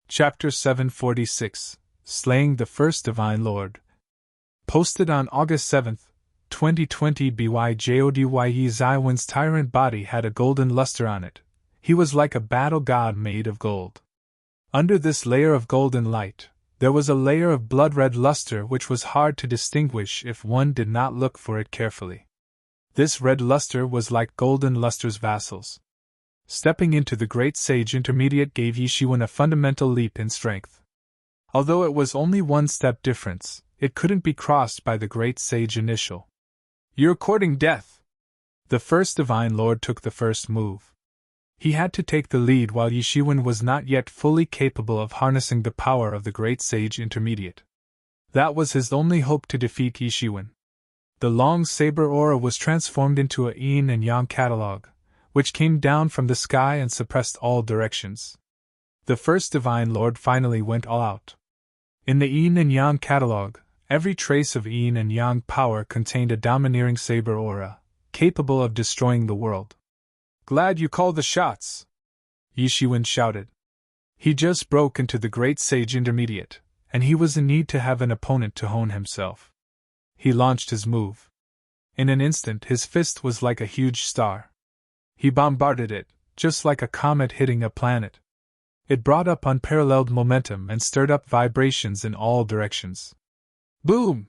Chapter 746, Slaying the First Divine Lord. Posted on August 7, 2020 BYJODY. Yi Zaiwen's tyrant body had a golden luster on it. He was like a battle god made of gold. Under this layer of golden light, there was a layer of blood-red luster which was hard to distinguish if one did not look for it carefully. This red luster was like golden luster's vassals. Stepping into the Great Sage Intermediate gave Yishiwen a fundamental leap in strength. Although it was only one step difference, it couldn't be crossed by the Great Sage Initial. "You're courting death!" The first Divine Lord took the first move. He had to take the lead while Yishiwen was not yet fully capable of harnessing the power of the Great Sage Intermediate. That was his only hope to defeat Yishiwen. The long saber aura was transformed into a yin and yang catalog, which came down from the sky and suppressed all directions. The first Divine Lord finally went all out. In the yin and yang catalog, every trace of yin and yang power contained a domineering saber aura, capable of destroying the world. "Glad you called the shots!" Yishiwen shouted. He just broke into the Great Sage Intermediate, and he was in need to have an opponent to hone himself. He launched his move. In an instant his fist was like a huge star. He bombarded it, just like a comet hitting a planet. It brought up unparalleled momentum and stirred up vibrations in all directions. Boom!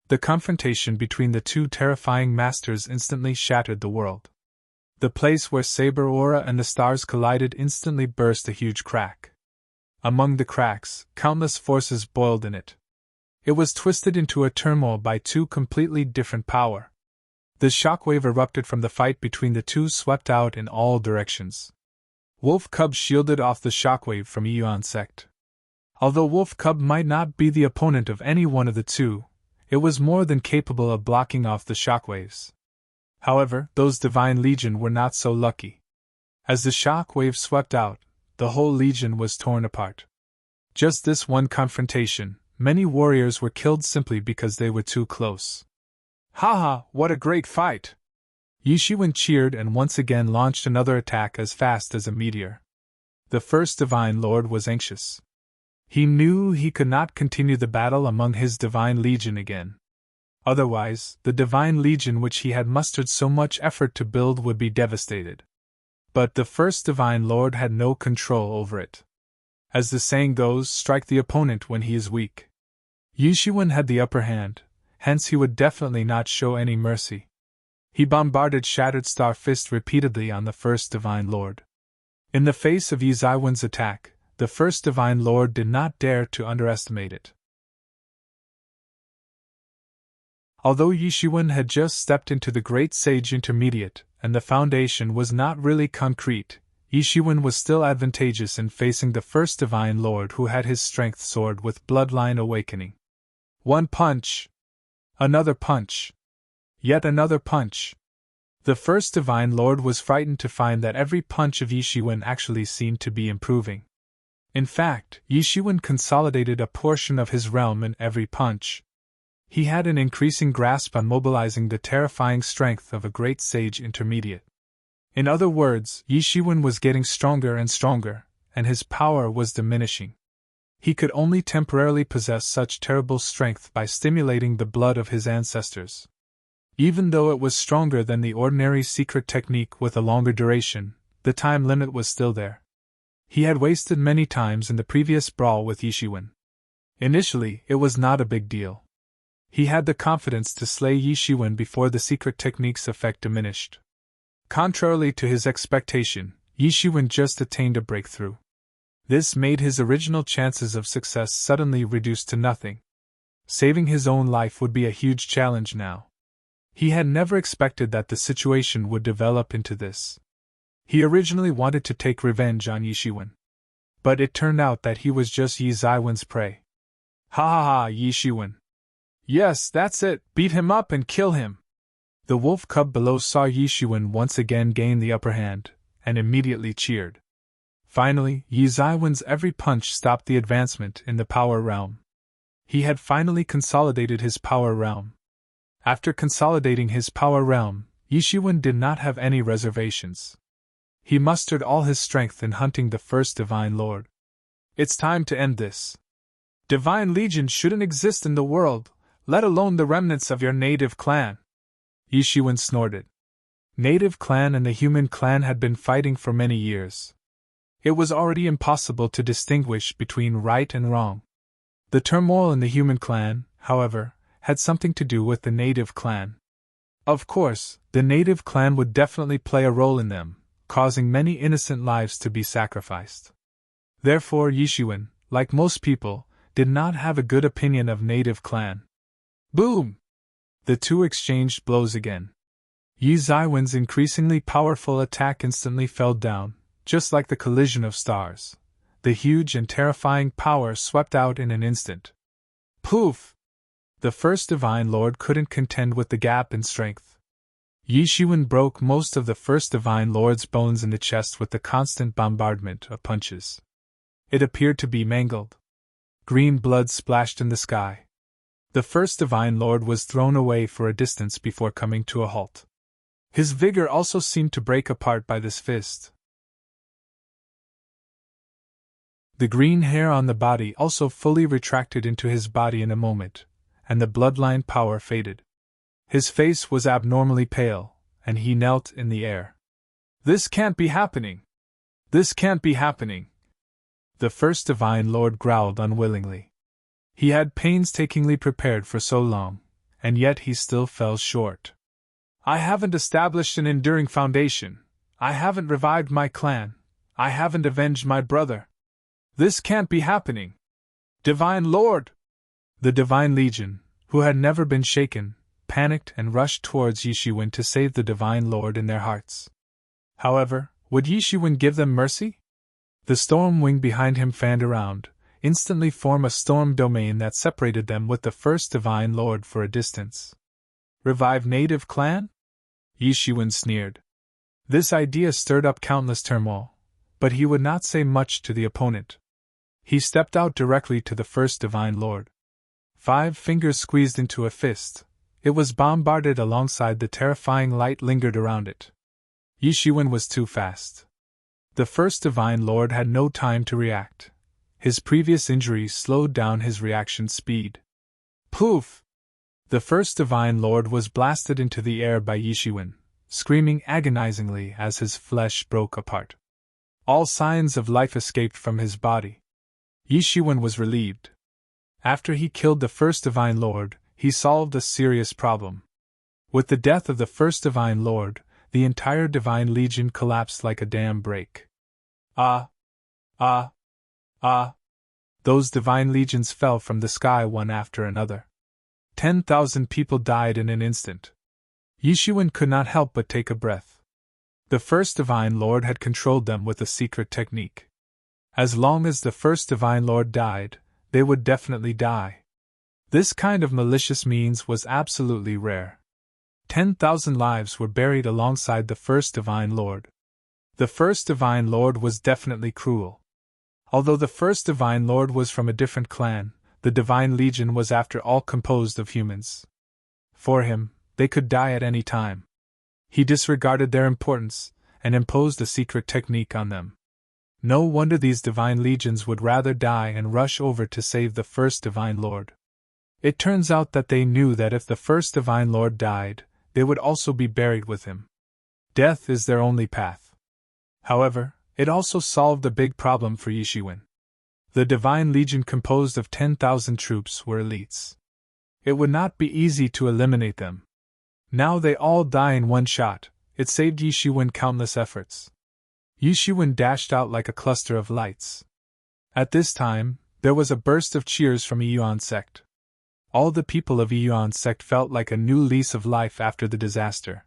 The confrontation between the two terrifying masters instantly shattered the world. The place where saber aura and the stars collided instantly burst a huge crack. Among the cracks, countless forces boiled in it. It was twisted into a turmoil by two completely different power. The shockwave erupted from the fight between the two, swept out in all directions. Wolf Cub shielded off the shockwave from Yuan sect. Although Wolf Cub might not be the opponent of any one of the two, it was more than capable of blocking off the shockwaves. However, those Divine Legion were not so lucky. As the shockwave swept out, the whole legion was torn apart. Just this one confrontation, many warriors were killed simply because they were too close. "Haha, what a great fight!" Yishiwen cheered and once again launched another attack as fast as a meteor. The first Divine Lord was anxious. He knew he could not continue the battle among his Divine Legion again. Otherwise, the Divine Legion which he had mustered so much effort to build would be devastated. But the first Divine Lord had no control over it. As the saying goes, strike the opponent when he is weak. Yishiwen had the upper hand, hence he would definitely not show any mercy. He bombarded Shattered Star Fist repeatedly on the first Divine Lord. In the face of Yizaiwen's attack, the first Divine Lord did not dare to underestimate it. Although Yishiwen had just stepped into the Great Sage Intermediate, and the foundation was not really concrete, Yishiwen was still advantageous in facing the first Divine Lord who had his strength soared with bloodline awakening. One punch. Another punch. Yet another punch. The first Divine Lord was frightened to find that every punch of Yishiwen actually seemed to be improving. In fact, Yishiwen consolidated a portion of his realm in every punch. He had an increasing grasp on mobilizing the terrifying strength of a Great Sage Intermediate. In other words, Yishiwen was getting stronger and stronger, and his power was diminishing. He could only temporarily possess such terrible strength by stimulating the blood of his ancestors. Even though it was stronger than the ordinary secret technique with a longer duration, the time limit was still there. He had wasted many times in the previous brawl with Yishiwen. Initially, it was not a big deal. He had the confidence to slay Yishiwen before the secret technique's effect diminished. Contrarily to his expectation, Yishiwen just attained a breakthrough. This made his original chances of success suddenly reduced to nothing. Saving his own life would be a huge challenge now. He had never expected that the situation would develop into this. He originally wanted to take revenge on Yishiwen. But it turned out that he was just Yizaiwen's prey. Ha ha ha, Yishiwen. Yes, that's it, beat him up and kill him. The wolf cub below saw Yishiwen once again gain the upper hand, and immediately cheered. Finally, Yizaiwen's every punch stopped the advancement in the power realm. He had finally consolidated his power realm. After consolidating his power realm, Yishiwen did not have any reservations. He mustered all his strength in hunting the first Divine Lord. It's time to end this. Divine Legion shouldn't exist in the world, let alone the remnants of your native clan. Yishiwen snorted. Native clan and the human clan had been fighting for many years. It was already impossible to distinguish between right and wrong. The turmoil in the human clan, however, had something to do with the native clan. Of course, the native clan would definitely play a role in them, causing many innocent lives to be sacrificed. Therefore Yishuin, like most people, did not have a good opinion of native clan. Boom! The two exchanged blows again. Yi Zaiwen's increasingly powerful attack instantly fell down, just like the collision of stars. The huge and terrifying power swept out in an instant. Poof! The first Divine Lord couldn't contend with the gap in strength. Yishuin broke most of the first Divine Lord's bones in the chest with the constant bombardment of punches. It appeared to be mangled. Green blood splashed in the sky. The first Divine Lord was thrown away for a distance before coming to a halt. His vigor also seemed to break apart by this fist. The green hair on the body also fully retracted into his body in a moment, and the bloodline power faded. His face was abnormally pale, and he knelt in the air. This can't be happening! This can't be happening! The first Divine Lord growled unwillingly. He had painstakingly prepared for so long, and yet he still fell short. I haven't established an enduring foundation. I haven't revived my clan. I haven't avenged my brother. This can't be happening. Divine Lord! The Divine Legion, who had never been shaken, panicked and rushed towards Yishuin to save the Divine Lord in their hearts. However, would Yishuin give them mercy? The storm wing behind him fanned around, instantly form a storm domain that separated them with the first Divine Lord for a distance. Revive native clan? Yishuin sneered. This idea stirred up countless turmoil, but he would not say much to the opponent. He stepped out directly to the first Divine Lord. 5 fingers squeezed into a fist. It was bombarded alongside the terrifying light lingered around it. Yishuin was too fast. The first Divine Lord had no time to react. His previous injuries slowed down his reaction speed. Poof! The first Divine Lord was blasted into the air by Yishuin, screaming agonizingly as his flesh broke apart. All signs of life escaped from his body. Yishuin was relieved. After he killed the first Divine Lord, he solved a serious problem. With the death of the first Divine Lord, the entire Divine Legion collapsed like a dam break. Ah! Ah! Ah! Those Divine Legions fell from the sky one after another. 10,000 people died in an instant. Yishuin could not help but take a breath. The first Divine Lord had controlled them with a secret technique. As long as the first Divine Lord died, they would definitely die. This kind of malicious means was absolutely rare. 10,000 lives were buried alongside the first Divine Lord. The first Divine Lord was definitely cruel. Although the first Divine Lord was from a different clan, the Divine Legion was after all composed of humans. For him, they could die at any time. He disregarded their importance, and imposed a secret technique on them. No wonder these Divine Legions would rather die and rush over to save the first Divine Lord. It turns out that they knew that if the first Divine Lord died, they would also be buried with him. Death is their only path. However, it also solved a big problem for Yishuin. The Divine Legion composed of 10,000 troops were elites. It would not be easy to eliminate them. Now they all die in one shot. It saved Yishuin countless efforts. Yishuin dashed out like a cluster of lights. At this time, there was a burst of cheers from Yuan sect. All the people of Yuan sect felt like a new lease of life after the disaster.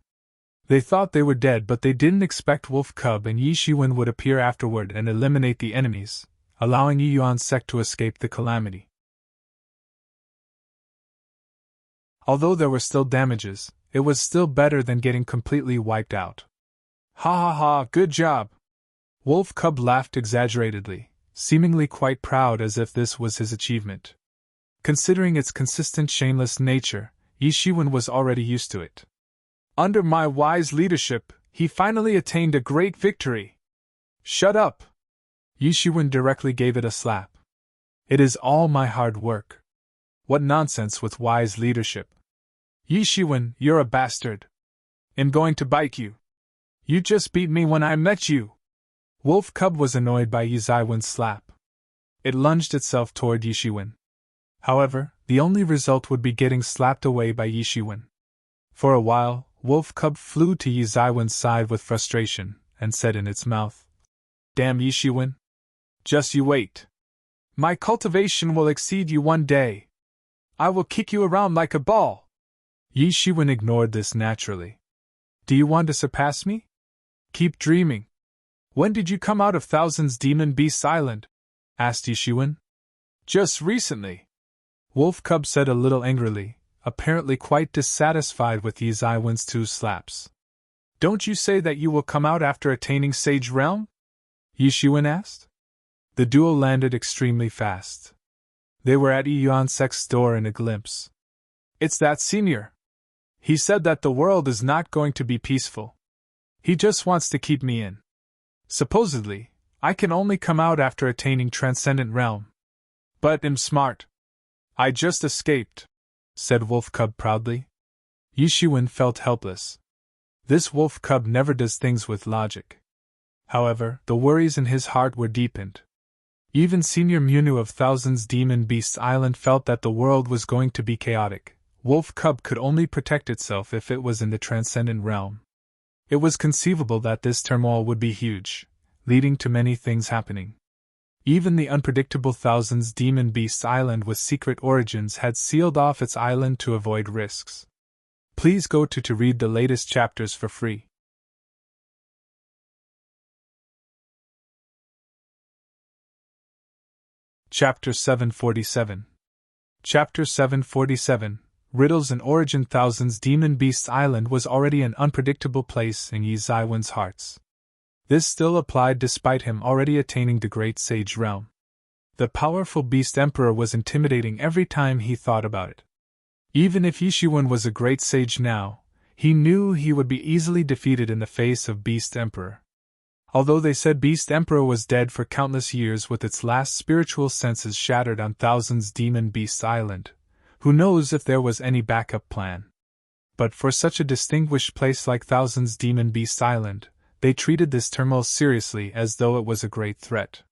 They thought they were dead, but they didn't expect Wolf Cub and Yishuin would appear afterward and eliminate the enemies, allowing Yuan sect to escape the calamity. Although there were still damages, it was still better than getting completely wiped out. Ha ha ha, good job! Wolf Cub laughed exaggeratedly, seemingly quite proud as if this was his achievement. Considering its consistent shameless nature, Yishuin was already used to it. Under my wise leadership, he finally attained a great victory. Shut up! Yishuin directly gave it a slap. It is all my hard work. What nonsense with wise leadership. Yishuin, you're a bastard. I'm going to bite you. You just beat me when I met you. Wolf Cub was annoyed by Yi Zaiwen's slap. It lunged itself toward Yi Shiwen. However, the only result would be getting slapped away by Yi Shiwen. For a while, Wolf Cub flew to Yi Zaiwen's side with frustration, and said in its mouth, "Damn Yi Shiwen! Just you wait. My cultivation will exceed you one day. I will kick you around like a ball." Yi Shiwen ignored this naturally. "Do you want to surpass me? Keep dreaming. When did you come out of Thousands Demon Beasts Island?" asked Yi Shiwen. "Just recently," Wolf Cub said a little angrily, apparently quite dissatisfied with Yi Zaiwen's 2 slaps. "Don't you say that you will come out after attaining Sage Realm?" Yi Shiwen asked. The duo landed extremely fast. They were at Yi Yuansek's door in a glimpse. "It's that senior. He said that the world is not going to be peaceful. He just wants to keep me in. Supposedly, I can only come out after attaining Transcendent Realm. But I'm smart. I just escaped," said Wolf Cub proudly. Yi Shiwen felt helpless. This Wolf Cub never does things with logic. However, the worries in his heart were deepened. Even Senior Munu of Thousands Demon Beasts Island felt that the world was going to be chaotic. Wolf Cub could only protect itself if it was in the Transcendent Realm. It was conceivable that this turmoil would be huge, leading to many things happening. Even the unpredictable Thousands Demon Beasts Island with secret origins had sealed off its island to avoid risks. Please go to read the latest chapters for free. Chapter 747. Chapter 747, Riddles and Origin. Thousands Demon Beasts Island was already an unpredictable place in Yi Zaiwen's hearts. This still applied despite him already attaining the Great Sage Realm. The powerful Beast Emperor was intimidating every time he thought about it. Even if Yi Shiwen was a great sage now, he knew he would be easily defeated in the face of Beast Emperor. Although they said Beast Emperor was dead for countless years with its last spiritual senses shattered on Thousands Demon Beasts Island, who knows if there was any backup plan. But for such a distinguished place like Thousands Demon Beasts Island, they treated this turmoil seriously as though it was a great threat.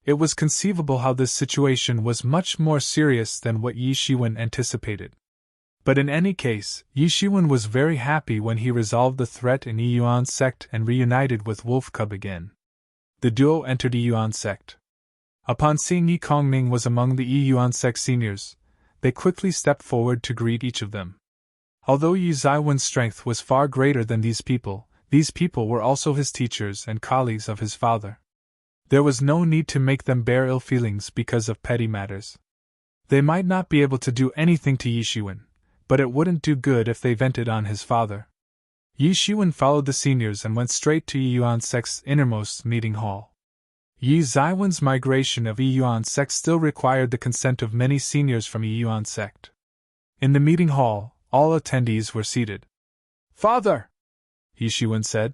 It was conceivable how this situation was much more serious than what Yi Shiwen anticipated. But in any case, Yi Shiwen was very happy when he resolved the threat in Yi Yuan sect and reunited with Wolf Cub again. The duo entered Yi Yuan sect. Upon seeing Yi Kongning was among the Yi Yuan sect seniors, they quickly stepped forward to greet each of them. Although Yi Zaiwen's strength was far greater than these people were also his teachers and colleagues of his father. There was no need to make them bear ill feelings because of petty matters. They might not be able to do anything to Yi Shiwen, but it wouldn't do good if they vented on his father. Yi Shiwen followed the seniors and went straight to Yi Yuan sect's innermost meeting hall. Yi Zaiwen's migration of Yi Yuan sect still required the consent of many seniors from Yi Yuan sect. In the meeting hall, all attendees were seated. "Father," Yi Shiwen said,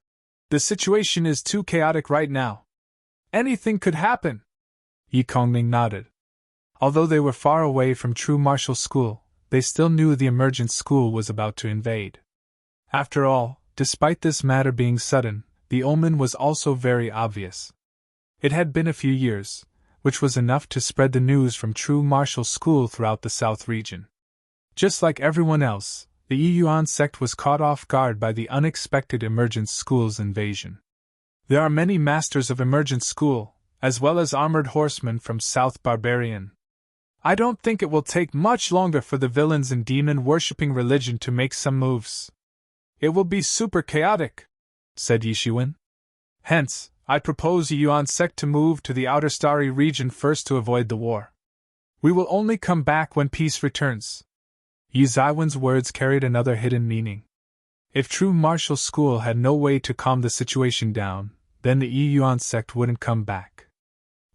"the situation is too chaotic right now. Anything could happen." Yi Kongning nodded. Although they were far away from true martial school, they still knew the emergent school was about to invade. After all, despite this matter being sudden, the omen was also very obvious. It had been a few years, which was enough to spread the news from true martial school throughout the South region. Just like everyone else, the Yi Yuan sect was caught off guard by the unexpected emergent school's invasion. There are many masters of emergent school, as well as armored horsemen from South Barbarian. I don't think it will take much longer for the villains in demon-worshipping religion to make some moves. It will be super chaotic, said Yi Shiwen. Hence, I propose Yi Yuan sect to move to the outer starry region first to avoid the war. We will only come back when peace returns. Yi Zaiwen's words carried another hidden meaning. If true martial school had no way to calm the situation down, then the Yi Yuan sect wouldn't come back.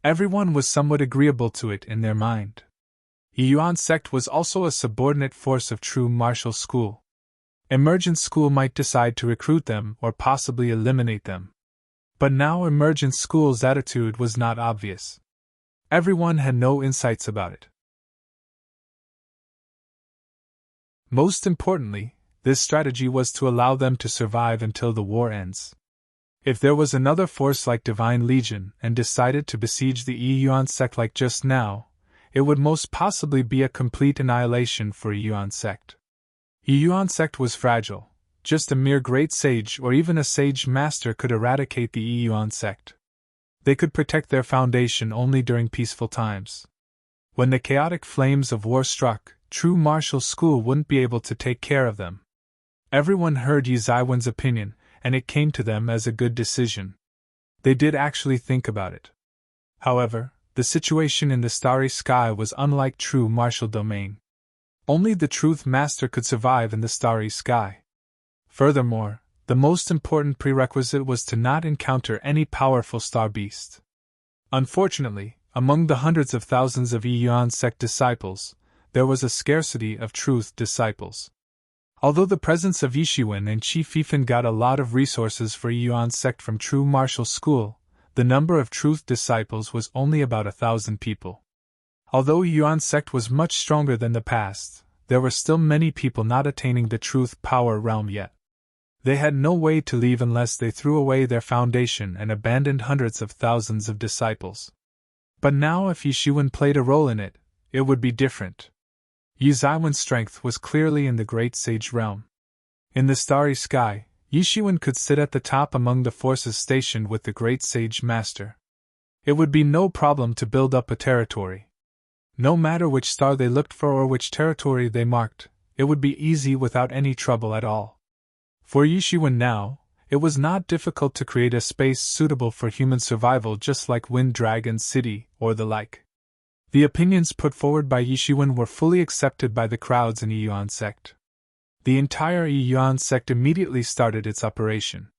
Everyone was somewhat agreeable to it in their mind. Yi Yuan sect was also a subordinate force of true martial school. Emergent school might decide to recruit them or possibly eliminate them. But now emergent school's attitude was not obvious. Everyone had no insights about it. Most importantly, this strategy was to allow them to survive until the war ends. If there was another force like Divine Legion and decided to besiege the Yuan sect like just now, it would most possibly be a complete annihilation for Yuan sect. Yuan sect was fragile. Just a mere great sage or even a sage master could eradicate the Yuan sect. They could protect their foundation only during peaceful times. When the chaotic flames of war struck, true martial school wouldn't be able to take care of them. Everyone heard Yi Zaiwen's opinion, and it came to them as a good decision. They did actually think about it. However, the situation in the starry sky was unlike true martial domain. Only the Truth Master could survive in the starry sky. Furthermore, the most important prerequisite was to not encounter any powerful star beast. Unfortunately, among the hundreds of thousands of Yuan sect disciples, there was a scarcity of truth disciples. Although the presence of Yishiwen and Qi Fifan got a lot of resources for Yuan sect from true martial school, the number of truth disciples was only about 1,000 people. Although Yuan sect was much stronger than the past, there were still many people not attaining the truth power realm yet. They had no way to leave unless they threw away their foundation and abandoned hundreds of thousands of disciples. But now if Yishiwen played a role in it, it would be different. Yi Zaiwen's strength was clearly in the great sage realm. In the starry sky, Yishiwen could sit at the top among the forces stationed with the great sage master. It would be no problem to build up a territory. No matter which star they looked for or which territory they marked, it would be easy without any trouble at all. For Yishiwen now, it was not difficult to create a space suitable for human survival just like Wind Dragon City or the like. The opinions put forward by Yishiwen were fully accepted by the crowds in Yuan sect. The entire Yuan sect immediately started its operation.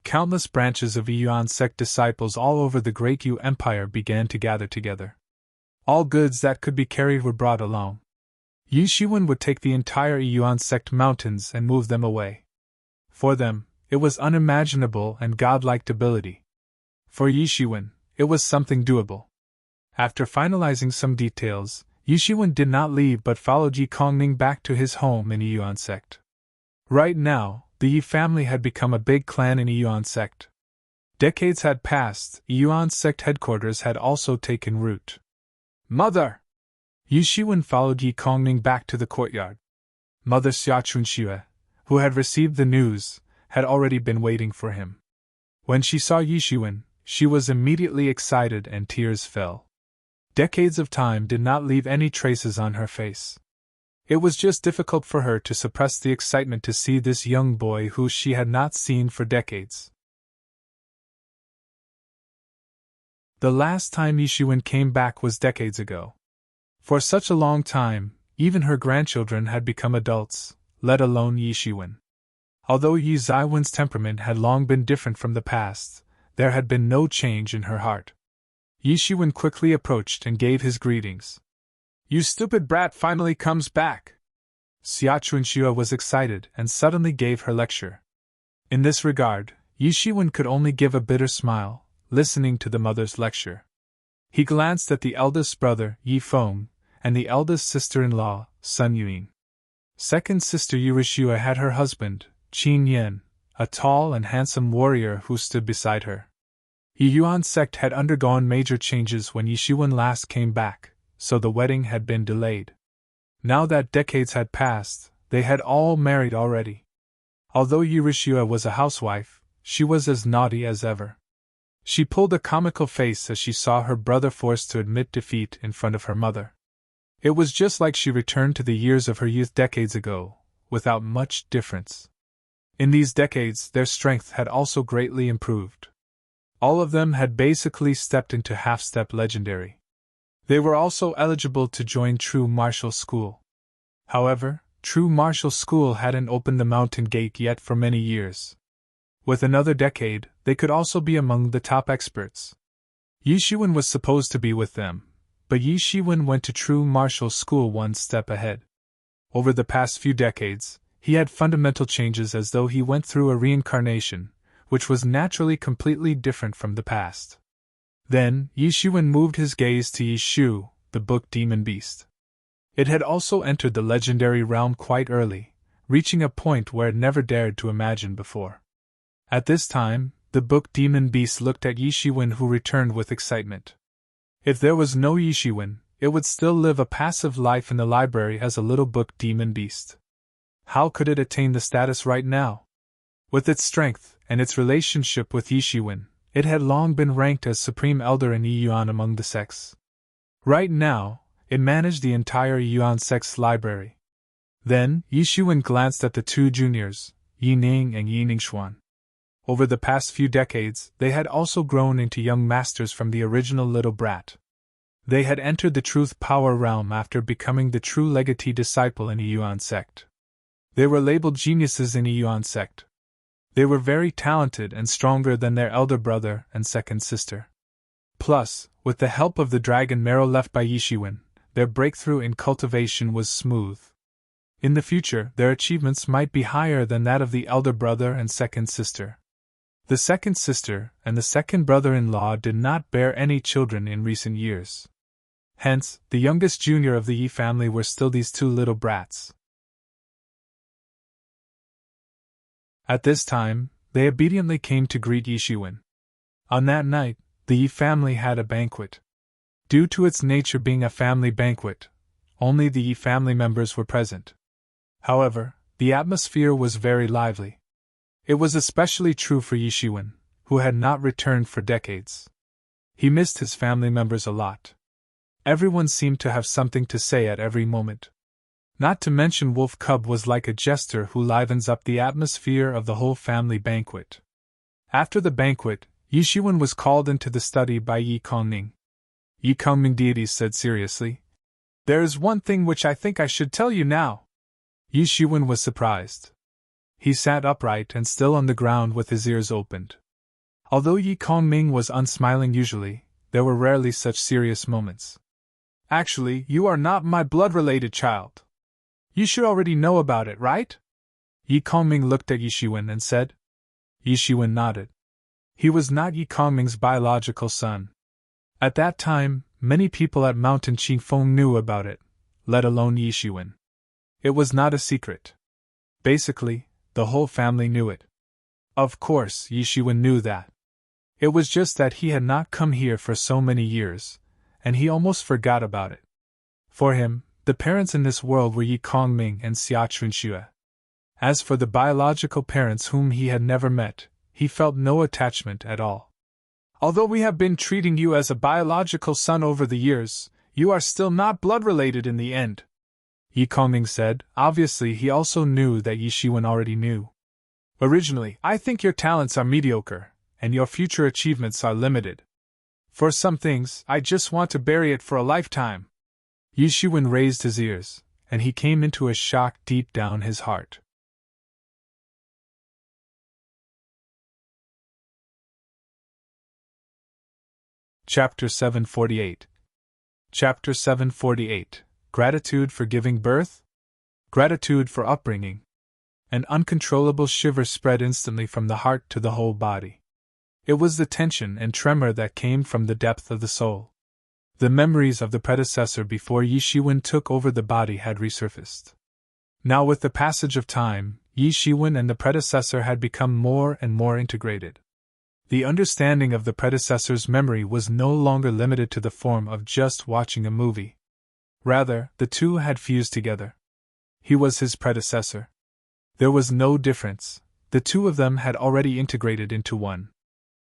Countless branches of Yuan sect disciples all over the Great Yu Empire began to gather together. All goods that could be carried were brought along. Yishiwen would take the entire Yuan sect mountains and move them away. For them, it was unimaginable and godlike ability. For Yishiwen, it was something doable. After finalizing some details, Yishiwen did not leave but followed Yi Kongning back to his home in Yuan sect. Right now, the Yi family had become a big clan in Yuan sect. Decades had passed, Yuan sect headquarters had also taken root. Mother! Yishiwen followed Yi Kongning back to the courtyard. Mother Xiachunxue, who had received the news, had already been waiting for him. When she saw Yishiwen, she was immediately excited and tears fell. Decades of time did not leave any traces on her face. It was just difficult for her to suppress the excitement to see this young boy who she had not seen for decades. The last time Yishiwen came back was decades ago. For such a long time, even her grandchildren had become adults, let alone Yishiwen. Although Yi Zaiwen's temperament had long been different from the past, there had been no change in her heart. Yishiwen quickly approached and gave his greetings. You stupid brat finally comes back! Xiachunxue was excited and suddenly gave her lecture. In this regard, Yishiwen could only give a bitter smile, listening to the mother's lecture. He glanced at the eldest brother, Yi Feng, and the eldest sister-in-law, Sun Yuan. Second sister Yurishua had her husband, Qin Yen, a tall and handsome warrior who stood beside her. Yuan sect had undergone major changes when Yishiwen last came back, so the wedding had been delayed. Now that decades had passed, they had all married already. Although Yurishua was a housewife, she was as naughty as ever. She pulled a comical face as she saw her brother forced to admit defeat in front of her mother. It was just like she returned to the years of her youth decades ago, without much difference. In these decades, their strength had also greatly improved. All of them had basically stepped into half-step legendary. They were also eligible to join True Martial School. However, True Martial School hadn't opened the mountain gate yet for many years. With another decade, they could also be among the top experts. Yishiwen was supposed to be with them, but Yishiwen went to True Martial School one step ahead. Over the past few decades, he had fundamental changes as though he went through a reincarnation, which was naturally completely different from the past. Then, Yishiwen moved his gaze to Yishu, the book Demon Beast. It had also entered the legendary realm quite early, reaching a point where it never dared to imagine before. At this time, The book demon beast looked at Yishiwen, who returned with excitement. If there was no Yishiwen, it would still live a passive life in the library as a little book demon beast. How could it attain the status right now? With its strength and its relationship with Yishiwen, it had long been ranked as supreme elder in Yiyuan among the sects. Right now, it managed the entire Yiyuan sect's library. Then, Yishiwen glanced at the two juniors, Yining and Yiningshuan. Over the past few decades, they had also grown into young masters from the original little brat. They had entered the truth power realm after becoming the true legatee disciple in Yiyuan sect. They were labeled geniuses in Yiyuan sect. They were very talented and stronger than their elder brother and second sister. Plus, with the help of the dragon marrow left by Yishiwen, their breakthrough in cultivation was smooth. In the future, their achievements might be higher than that of the elder brother and second sister. The second sister and the second brother-in-law did not bear any children in recent years. Hence, the youngest junior of the Yi family were still these two little brats. At this time, they obediently came to greet Yishiwen. On that night, the Yi family had a banquet. Due to its nature being a family banquet, only the Yi family members were present. However, the atmosphere was very lively. It was especially true for Yishiwen, who had not returned for decades. He missed his family members a lot. Everyone seemed to have something to say at every moment. Not to mention Wolf Cub was like a jester who livens up the atmosphere of the whole family banquet. After the banquet, Yishiwen was called into the study by Yi Kongming. Yi Kongming deities said seriously, "There is one thing which I think I should tell you now." Yishiwen was surprised. He sat upright and still on the ground with his ears opened. Although Yi Kongming was unsmiling usually, there were rarely such serious moments. "Actually, you are not my blood-related child. You should already know about it, right?" Yi Kongming looked at Yishiwen and said. Yishiwen nodded. He was not Yi Kongming's biological son. At that time, many people at Mountain Qingfeng knew about it, let alone Yishiwen. It was not a secret. Basically, the whole family knew it. Of course, Yishiwen knew that. It was just that he had not come here for so many years, and he almost forgot about it. For him, the parents in this world were Yi Kongming and Xia Chunxue. As for the biological parents whom he had never met, he felt no attachment at all. "Although we have been treating you as a biological son over the years, you are still not blood-related in the end," Yi Kongming said. Obviously he also knew that Yishiwen already knew. "Originally, I think your talents are mediocre, and your future achievements are limited. For some things, I just want to bury it for a lifetime." Yishiwen raised his ears, and he came into a shock deep down his heart. Chapter 748. Chapter 748. Gratitude for giving birth? Gratitude for upbringing. An uncontrollable shiver spread instantly from the heart to the whole body. It was the tension and tremor that came from the depth of the soul. The memories of the predecessor before Yishiwen took over the body had resurfaced. Now with the passage of time, Yishiwen and the predecessor had become more and more integrated. The understanding of the predecessor's memory was no longer limited to the form of just watching a movie. Rather, the two had fused together. He was his predecessor. There was no difference, the two of them had already integrated into one.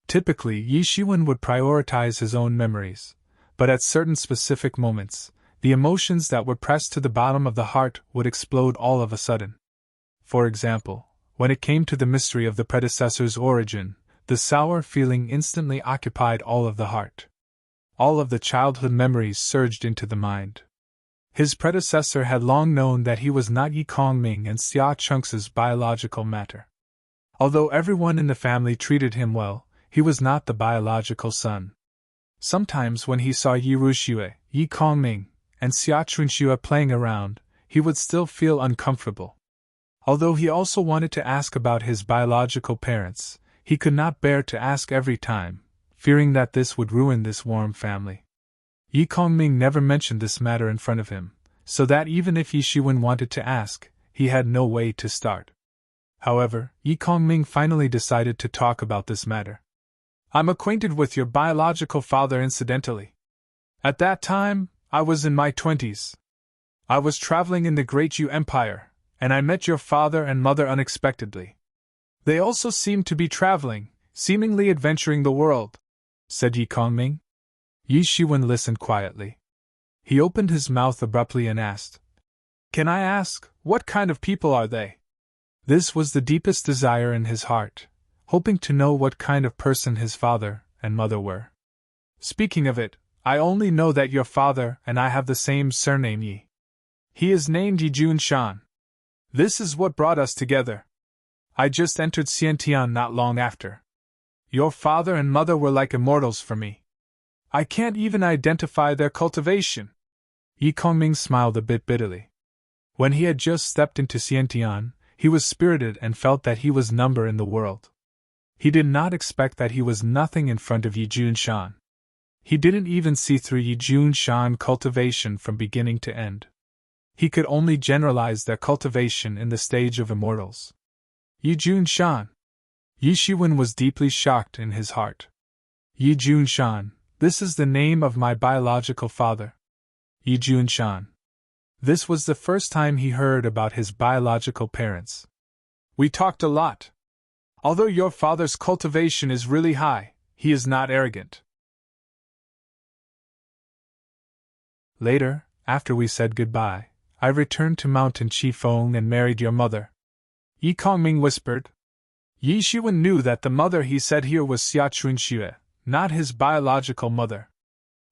Typically, Yishiwen would prioritize his own memories, but at certain specific moments, the emotions that were pressed to the bottom of the heart would explode all of a sudden. For example, when it came to the mystery of the predecessor's origin, the sour feeling instantly occupied all of the heart. All of the childhood memories surged into the mind. His predecessor had long known that he was not Yi Kongming and Xia Chunx's biological matter. Although everyone in the family treated him well, he was not the biological son. Sometimes when he saw Yi Ruxue, Yi Kongming, and Xia Chunxue playing around, he would still feel uncomfortable. Although he also wanted to ask about his biological parents, he could not bear to ask every time, fearing that this would ruin this warm family. Yi Kongming never mentioned this matter in front of him, so that even if Yishiwen wanted to ask, he had no way to start. However, Yi Kongming finally decided to talk about this matter. I'm acquainted with your biological father incidentally. At that time, I was in my 20s. I was traveling in the Great Yu Empire, and I met your father and mother unexpectedly. They also seemed to be traveling, seemingly adventuring the world, said Yi Kongming. Yi Shiwen listened quietly. He opened his mouth abruptly and asked, Can I ask, what kind of people are they? This was the deepest desire in his heart, hoping to know what kind of person his father and mother were. Speaking of it, I only know that your father and I have the same surname Yi. He is named Yi Junshan. This is what brought us together. I just entered Xiantian not long after. Your father and mother were like immortals for me. I can't even identify their cultivation. Yi Kongming smiled a bit bitterly. When he had just stepped into Xiantian, he was spirited and felt that he was number in the world. He did not expect that he was nothing in front of Yi Junshan. He didn't even see through Yi Junshan cultivation from beginning to end. He could only generalize their cultivation in the stage of immortals. Yi Junshan. Yi Shiwen was deeply shocked in his heart. Yi Junshan, this is the name of my biological father. Yi Junshan. This was the first time he heard about his biological parents. We talked a lot. Although your father's cultivation is really high, he is not arrogant. Later, after we said goodbye, I returned to Mountain Qifeng and married your mother. Yi Kongming whispered. Yi Shiwen knew that the mother he said here was Xia Chunxue, not his biological mother.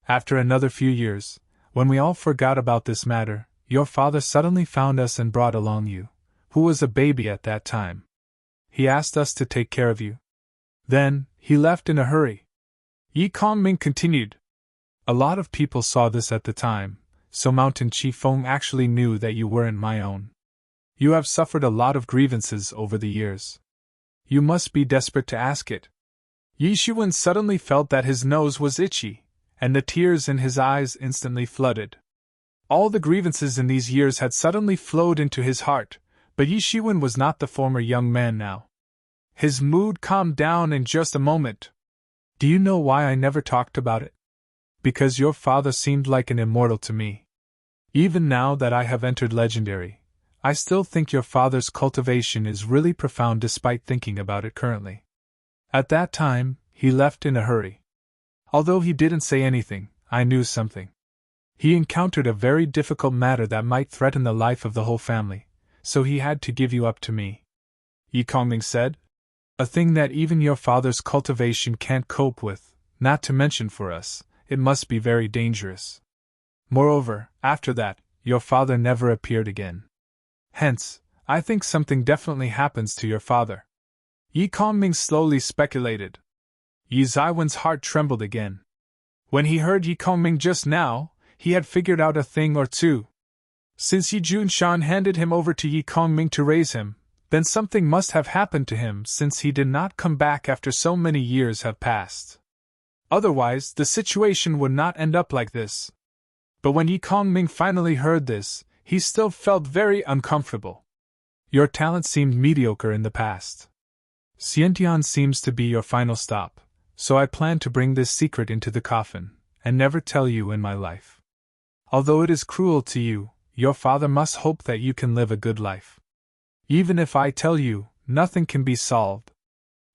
After another few years, when we all forgot about this matter, your father suddenly found us and brought along you, who was a baby at that time. He asked us to take care of you. Then, he left in a hurry. Yi Kongming continued. A lot of people saw this at the time, so Mountain Qifeng actually knew that you weren't my own. You have suffered a lot of grievances over the years. You must be desperate to ask it. Yi Shiwen suddenly felt that his nose was itchy, and the tears in his eyes instantly flooded. All the grievances in these years had suddenly flowed into his heart, but Yi Shiwen was not the former young man now. His mood calmed down in just a moment. Do you know why I never talked about it? Because your father seemed like an immortal to me. Even now that I have entered legendary, I still think your father's cultivation is really profound despite thinking about it currently. At that time, he left in a hurry. Although he didn't say anything, I knew something. He encountered a very difficult matter that might threaten the life of the whole family, so he had to give you up to me. Yi Kongming said. A thing that even your father's cultivation can't cope with, not to mention for us, it must be very dangerous. Moreover, after that, your father never appeared again. Hence, I think something definitely happens to your father. Yi Kongming slowly speculated. Yi Zaiwen's heart trembled again. When he heard Yi Kongming just now, he had figured out a thing or two. Since Yi Junshan handed him over to Yi Kongming to raise him, then something must have happened to him since he did not come back after so many years have passed. Otherwise, the situation would not end up like this. But when Yi Kongming finally heard this, he still felt very uncomfortable. Your talent seemed mediocre in the past. Xiantian seems to be your final stop, so I plan to bring this secret into the coffin, and never tell you in my life. Although it is cruel to you, your father must hope that you can live a good life. Even if I tell you, nothing can be solved.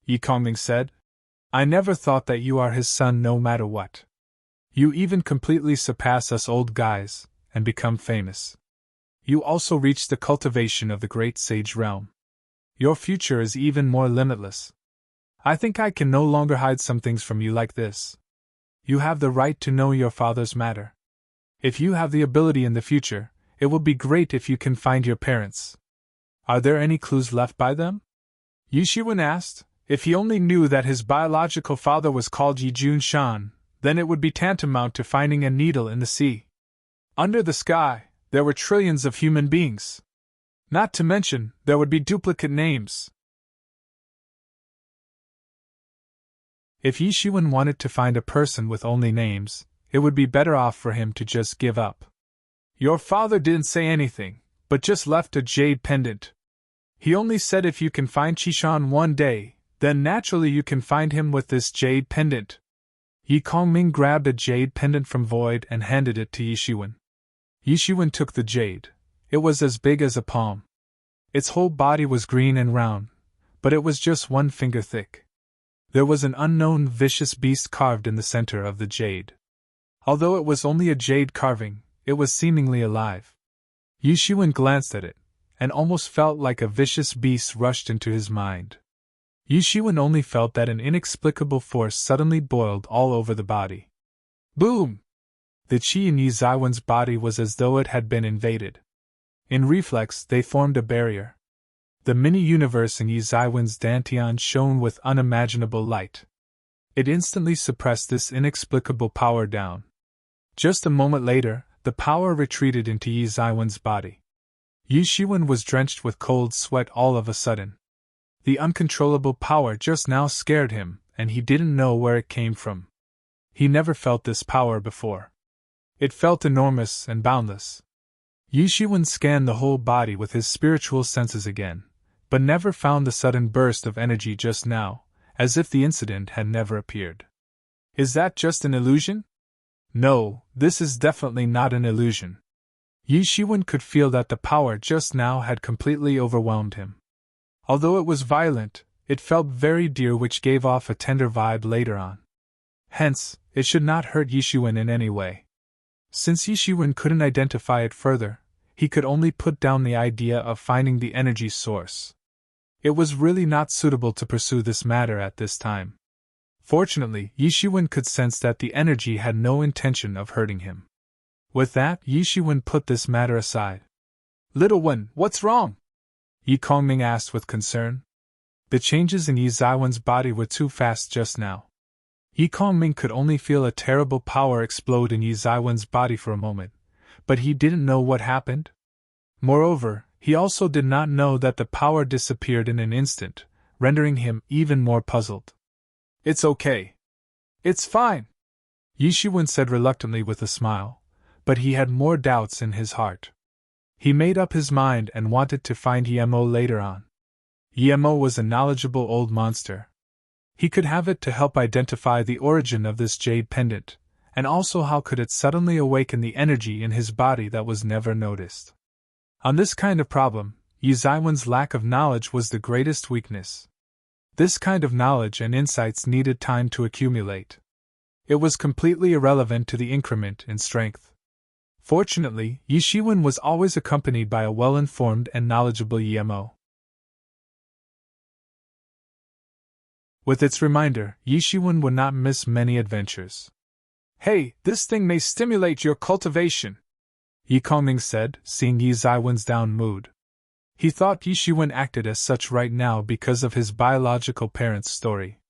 Yi Kongming said. I never thought that you are his son no matter what. You even completely surpass us old guys, and become famous. You also reach the cultivation of the great sage realm. Your future is even more limitless. I think I can no longer hide some things from you like this. You have the right to know your father's matter. If you have the ability in the future, it will be great if you can find your parents. Are there any clues left by them? Yi Shiwen asked. If he only knew that his biological father was called Yi Junshan, then it would be tantamount to finding a needle in the sea. Under the sky, there were trillions of human beings. Not to mention, there would be duplicate names. If Yi Shiwen wanted to find a person with only names, it would be better off for him to just give up. Your father didn't say anything, but just left a jade pendant. He only said if you can find Qishan one day, then naturally you can find him with this jade pendant. Yi Kongming grabbed a jade pendant from Void and handed it to Yishiwen. Yishiwen took the jade. It was as big as a palm. Its whole body was green and round, but it was just 1 finger thick. There was an unknown vicious beast carved in the center of the jade. Although it was only a jade carving, it was seemingly alive. Yishiwen glanced at it, and almost felt like a vicious beast rushed into his mind. Yishiwen only felt that an inexplicable force suddenly boiled all over the body. Boom! The chi in Yi Zaiwen's body was as though it had been invaded. In reflex, they formed a barrier. The mini-universe in Yi Zaiwen's dantian shone with unimaginable light. It instantly suppressed this inexplicable power down. Just a moment later, the power retreated into Yi Zaiwen's body. Yishiwen was drenched with cold sweat all of a sudden. The uncontrollable power just now scared him, and he didn't know where it came from. He never felt this power before. It felt enormous and boundless. Yishiwen scanned the whole body with his spiritual senses again, but never found the sudden burst of energy just now, as if the incident had never appeared. Is that just an illusion? No, this is definitely not an illusion. Yishiwen could feel that the power just now had completely overwhelmed him. Although it was violent, it felt very dear, which gave off a tender vibe later on. Hence, it should not hurt Yishiwen in any way. Since Yishiwen couldn't identify it further, he could only put down the idea of finding the energy source. It was really not suitable to pursue this matter at this time. Fortunately, Yishiwen could sense that the energy had no intention of hurting him. With that, Yishiwen put this matter aside. Little one, what's wrong? Yi Kongming asked with concern. The changes in Yi Zaiwen's body were too fast just now. Yi Kongming could only feel a terrible power explode in Yi Zaiwen's body for a moment, but he didn't know what happened. Moreover, he also did not know that the power disappeared in an instant, rendering him even more puzzled. It's okay. It's fine, Yishiwen said reluctantly with a smile, but he had more doubts in his heart. He made up his mind and wanted to find Yemo later on. Yemo was a knowledgeable old monster. He could have it to help identify the origin of this jade pendant, and also how could it suddenly awaken the energy in his body that was never noticed. On this kind of problem, Yi Zaiwen's lack of knowledge was the greatest weakness. This kind of knowledge and insights needed time to accumulate. It was completely irrelevant to the increment in strength. Fortunately, Yishiwen was always accompanied by a well-informed and knowledgeable Yemo. With its reminder, Yishiwen would not miss many adventures. Hey, this thing may stimulate your cultivation, Yi Kongming said, seeing Yi Zaiwen's down mood. He thought Yishiwen acted as such right now because of his biological parents' story.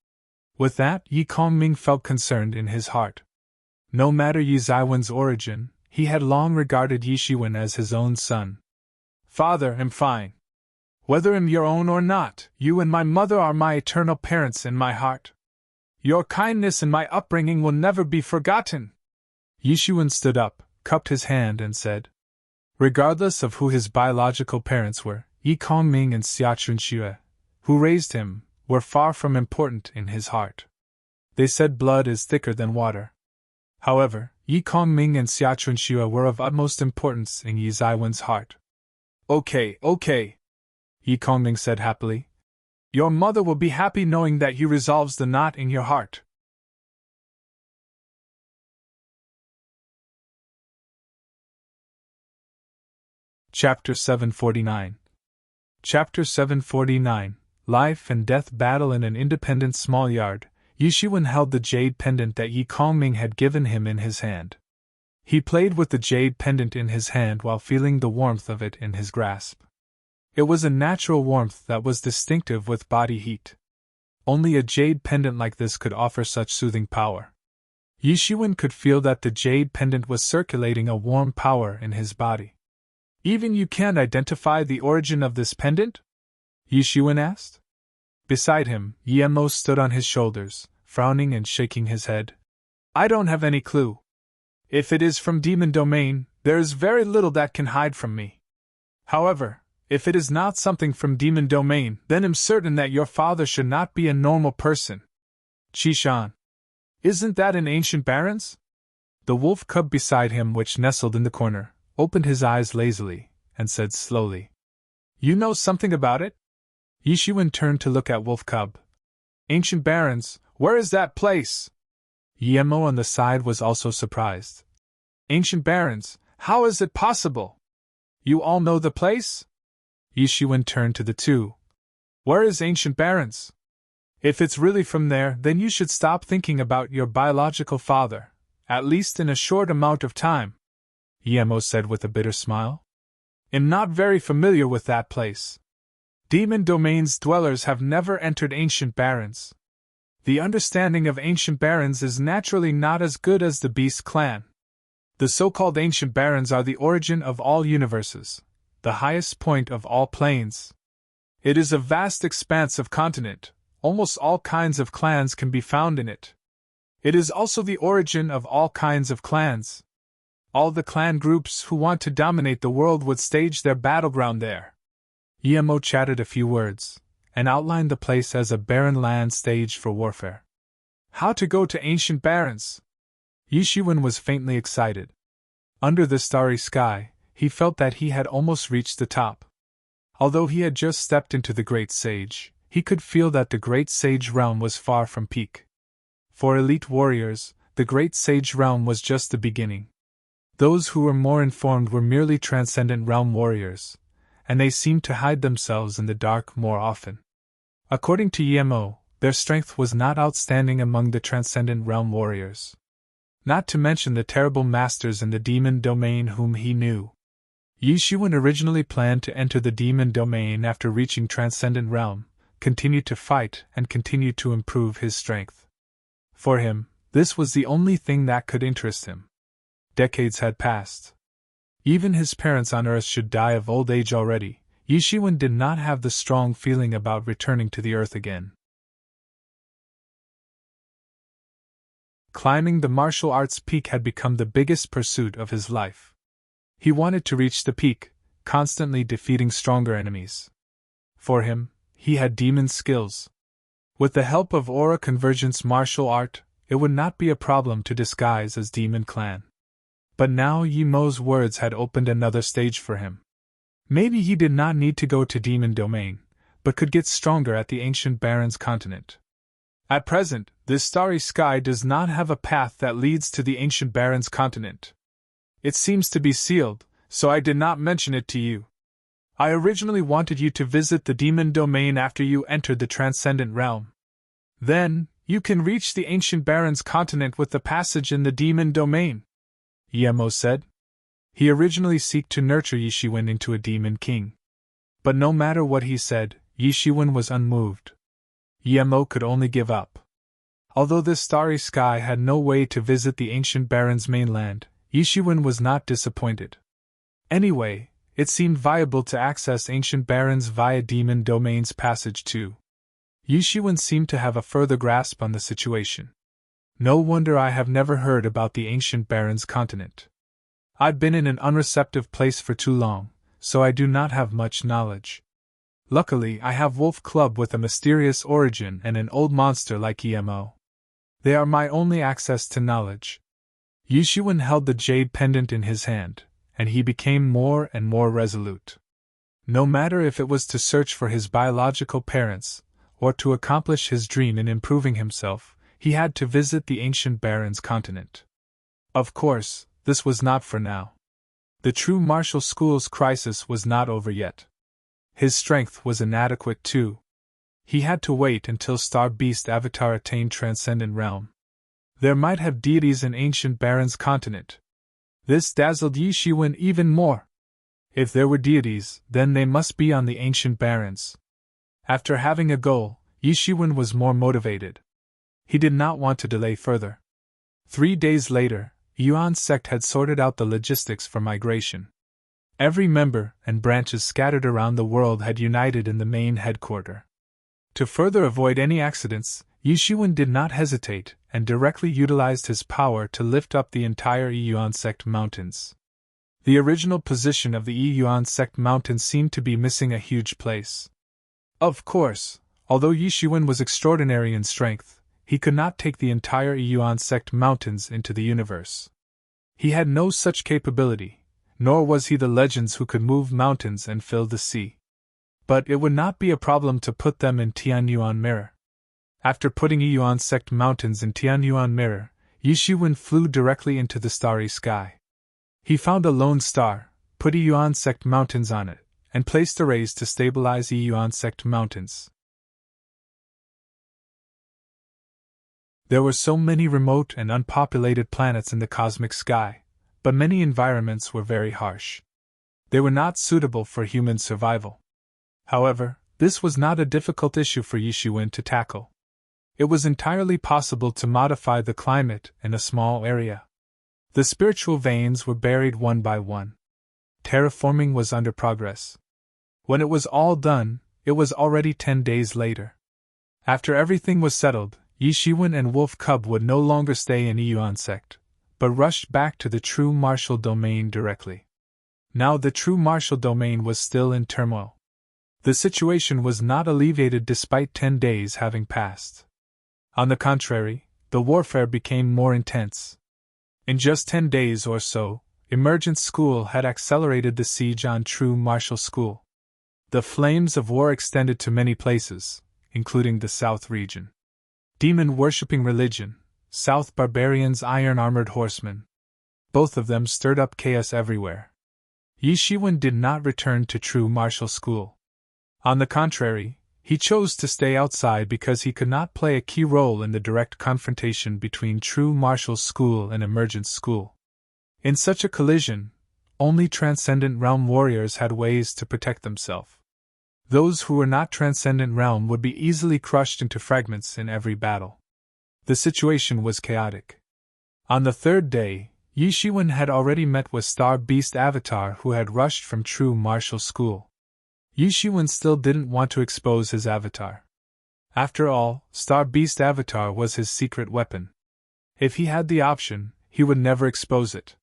With that, Yi Kongming felt concerned in his heart. No matter Yi Zaiwen's origin, he had long regarded Yishiwen as his own son. Father, I'm fine. Whether I'm your own or not, you and my mother are my eternal parents in my heart. Your kindness and my upbringing will never be forgotten. Yishiwen stood up, cupped his hand and said. Regardless of who his biological parents were, Yi Kongming and Xia Chunxue, who raised him, were far from important in his heart. They said blood is thicker than water. However, Yi Kongming and Xia Chunxue were of utmost importance in Yi Zaiwen's heart. Okay, Yi Kongming said happily. Your mother will be happy knowing that he resolves the knot in your heart. Chapter 749. Chapter 749. Life and Death Battle in an independent small yard. Yishiwen held the jade pendant that Yi Kongming had given him in his hand. He played with the jade pendant in his hand while feeling the warmth of it in his grasp. It was a natural warmth that was distinctive with body heat. Only a jade pendant like this could offer such soothing power. Yishiwen could feel that the jade pendant was circulating a warm power in his body. Even you can't identify the origin of this pendant? Yishiwen asked. Beside him, Yemo stood on his shoulders, frowning and shaking his head. I don't have any clue. If it is from demon domain, there is very little that can hide from me. However, If it is not something from demon domain, then I'm certain that your father should not be a normal person. Chishan. Isn't that an ancient baron's? The wolf cub beside him, which nestled in the corner, opened his eyes lazily, and said slowly, You know something about it? Yishuan turned to look at wolf cub. Ancient barons, where is that place? Yemo on the side was also surprised. Ancient barons, how is it possible? You all know the place? Yishuan turned to the two. Where is Ancient Barons? If it's really from there, then you should stop thinking about your biological father, at least in a short amount of time, Yemo said with a bitter smile. I'm not very familiar with that place. Demon Domain's dwellers have never entered Ancient Barons. The understanding of Ancient Barons is naturally not as good as the Beast clan. The so-called Ancient Barons are the origin of all universes, the highest point of all planes. It is a vast expanse of continent, almost all kinds of clans can be found in it. It is also the origin of all kinds of clans. All the clan groups who want to dominate the world would stage their battleground there. Yemo chatted a few words, and outlined the place as a barren land stage for warfare. How to go to Ancient Barons? Yishuan was faintly excited. Under the starry sky, he felt that he had almost reached the top. Although he had just stepped into the Great Sage, he could feel that the Great Sage realm was far from peak. For elite warriors, the Great Sage realm was just the beginning. Those who were more informed were merely transcendent realm warriors, and they seemed to hide themselves in the dark more often. According to Yemo, their strength was not outstanding among the transcendent realm warriors. Not to mention the terrible masters in the demon domain whom he knew. Yishuan originally planned to enter the demon domain after reaching Transcendent Realm, continue to fight, and continue to improve his strength. For him, this was the only thing that could interest him. Decades had passed. Even his parents on Earth should die of old age already. Yishuan did not have the strong feeling about returning to the Earth again. Climbing the martial arts peak had become the biggest pursuit of his life. He wanted to reach the peak, constantly defeating stronger enemies. For him, he had demon skills. With the help of aura convergence martial art, it would not be a problem to disguise as Demon Clan. But now Yemo's words had opened another stage for him. Maybe he did not need to go to Demon Domain, but could get stronger at the Ancient Barons continent. At present, this starry sky does not have a path that leads to the Ancient Barons continent. It seems to be sealed, so I did not mention it to you. I originally wanted you to visit the Demon Domain after you entered the Transcendent Realm. Then, you can reach the Ancient Barons continent with the passage in the Demon Domain, Yemo said. He originally sought to nurture Yishuan into a Demon King. But no matter what he said, Yishuan was unmoved. Yemo could only give up. Although this starry sky had no way to visit the Ancient Barons' mainland, Yishuan was not disappointed. Anyway, it seemed viable to access Ancient Barons via Demon Domain's passage too. Yishuan seemed to have a further grasp on the situation. No wonder I have never heard about the Ancient Barons continent. I've been in an unreceptive place for too long, so I do not have much knowledge. Luckily, I have Wolf Club with a mysterious origin and an old monster like Emo. They are my only access to knowledge. Yishuan held the jade pendant in his hand, and he became more and more resolute. No matter if it was to search for his biological parents, or to accomplish his dream in improving himself, he had to visit the Ancient Barons continent. Of course, this was not for now. The true martial school's crisis was not over yet. His strength was inadequate too. He had to wait until Star Beast Avatar attained Transcendent Realm. There might have deities in Ancient Barons continent. This dazzled Yishuan even more. If there were deities, then they must be on the Ancient Barons. After having a goal, Yishuan was more motivated. He did not want to delay further. 3 days later, Yuan's sect had sorted out the logistics for migration. Every member and branches scattered around the world had united in the main headquarters. To further avoid any accidents, Yishuan did not hesitate and directly utilized his power to lift up the entire Yuan sect mountains. The original position of the Yuan sect mountain seemed to be missing a huge place. Of course, although Yi Shiwen was extraordinary in strength, he could not take the entire Yuan sect mountains into the universe. He had no such capability, nor was he the legends who could move mountains and fill the sea. But it would not be a problem to put them in Tianyuan Mirror. After putting Yuan sect mountains in Tianyuan Mirror, Yi Shiwen flew directly into the starry sky. He found a lone star, put Yuan sect mountains on it, and placed arrays to stabilize Yuan sect mountains. There were so many remote and unpopulated planets in the cosmic sky, but many environments were very harsh. They were not suitable for human survival. However, this was not a difficult issue for Yi Shiwen to tackle. It was entirely possible to modify the climate in a small area. The spiritual veins were buried one by one. Terraforming was under progress. When it was all done, it was already 10 days later. After everything was settled, Yi Shiwen and Wolf Cub would no longer stay in Yuan sect, but rushed back to the true martial domain directly. Now the true martial domain was still in turmoil. The situation was not alleviated despite 10 days having passed. On the contrary, the warfare became more intense. In just 10 days or so, Emergent School had accelerated the siege on True Martial School. The flames of war extended to many places, including the South region. Demon-worshipping religion, South barbarians, iron-armored horsemen. Both of them stirred up chaos everywhere. Yi Shiwen did not return to True Martial School. On the contrary, he chose to stay outside because he could not play a key role in the direct confrontation between True Martial School and Emergent School. In such a collision, only Transcendent Realm warriors had ways to protect themselves. Those who were not Transcendent Realm would be easily crushed into fragments in every battle. The situation was chaotic. On the third day, Yi Shiwen had already met with Star Beast Avatar who had rushed from True Martial School. Yi Shiwen still didn't want to expose his avatar. After all, Star Beast Avatar was his secret weapon. If he had the option, he would never expose it.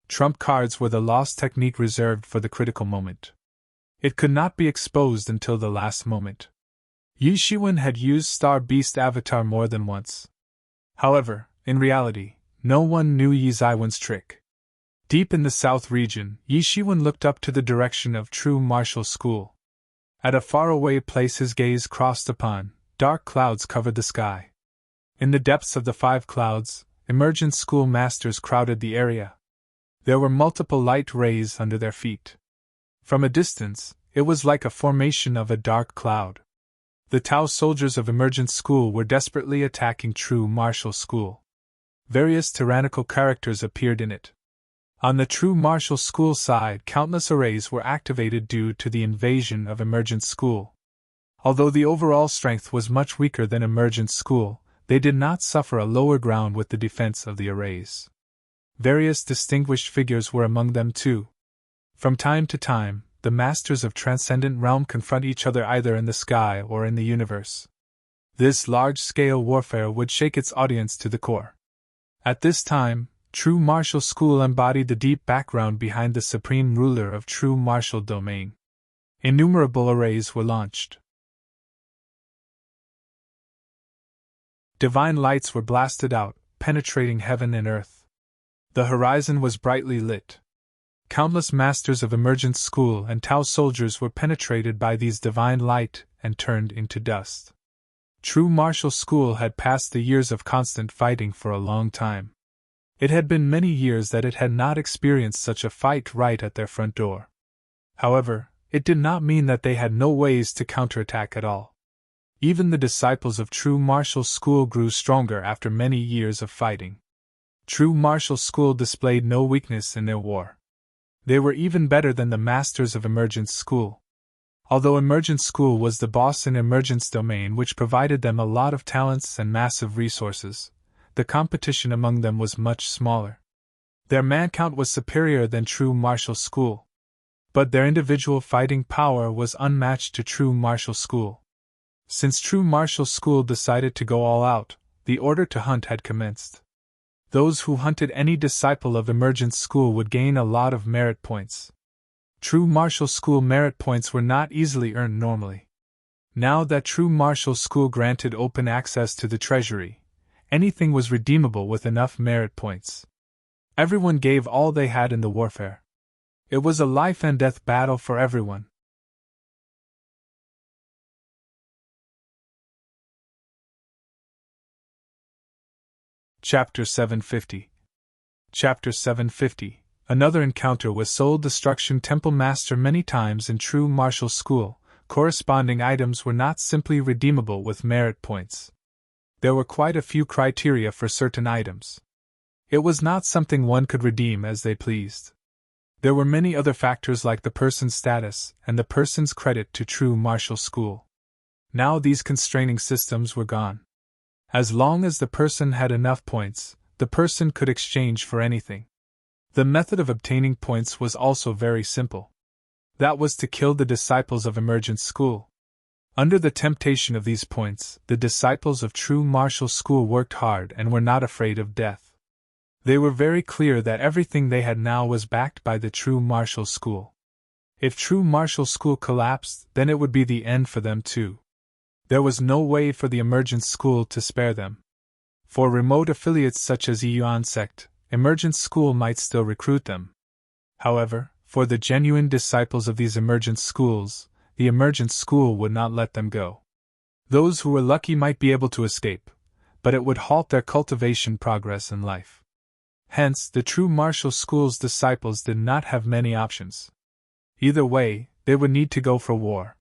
Trump cards were the lost technique reserved for the critical moment. It could not be exposed until the last moment. Yi Shiwen had used Star Beast Avatar more than once. However, in reality, no one knew Yi Zaiwen's trick. Deep in the South region, Yi Shiwen looked up to the direction of True Martial School. At a faraway place his gaze crossed upon, dark clouds covered the sky. In the depths of the 5 clouds, Emergent School masters crowded the area. There were multiple light rays under their feet. From a distance, it was like a formation of a dark cloud. The Tao soldiers of Emergent School were desperately attacking True Martial School. Various tyrannical characters appeared in it. On the True Martial School side, countless arrays were activated due to the invasion of Emergent School. Although the overall strength was much weaker than Emergent School, they did not suffer a lower ground with the defense of the arrays. Various distinguished figures were among them too. From time to time, the masters of Transcendent Realm confront each other either in the sky or in the universe. This large-scale warfare would shake its audience to the core. At this time, True Martial School embodied the deep background behind the supreme ruler of True Martial Domain. Innumerable arrays were launched. Divine lights were blasted out, penetrating heaven and earth. The horizon was brightly lit. Countless masters of Emergent School and Tao soldiers were penetrated by these divine light and turned into dust. True Martial School had passed the years of constant fighting for a long time. It had been many years that it had not experienced such a fight right at their front door. However, it did not mean that they had no ways to counterattack at all. Even the disciples of True Martial School grew stronger after many years of fighting. True Martial School displayed no weakness in their war. They were even better than the masters of Emergent School. Although Emergent School was the boss in Emergence Domain, which provided them a lot of talents and massive resources, the competition among them was much smaller. Their man count was superior than True Martial School. But their individual fighting power was unmatched to True Martial School. Since True Martial School decided to go all out, the order to hunt had commenced. Those who hunted any disciple of Emergent School would gain a lot of merit points. True Martial School merit points were not easily earned normally. Now that True Martial School granted open access to the treasury, anything was redeemable with enough merit points. Everyone gave all they had in the warfare. It was a life and death battle for everyone. Chapter 750. Chapter 750. Another encounter with Soul Destruction Temple Master. Many times in True Martial School, corresponding items were not simply redeemable with merit points. There were quite a few criteria for certain items. It was not something one could redeem as they pleased. There were many other factors like the person's status and the person's credit to True Martial School. Now these constraining systems were gone. As long as the person had enough points, the person could exchange for anything. The method of obtaining points was also very simple. That was to kill the disciples of Emergent School. Under the temptation of these points, the disciples of True Martial School worked hard and were not afraid of death. They were very clear that everything they had now was backed by the True Martial School. If True Martial School collapsed, then it would be the end for them too. There was no way for the Emergent School to spare them. For remote affiliates such as Yuan Sect, Emergent School might still recruit them. However, for the genuine disciples of these Emergent Schools, the Emergent School would not let them go. Those who were lucky might be able to escape, but it would halt their cultivation progress in life. Hence, the True Martial School's disciples did not have many options. Either way, they would need to go for war.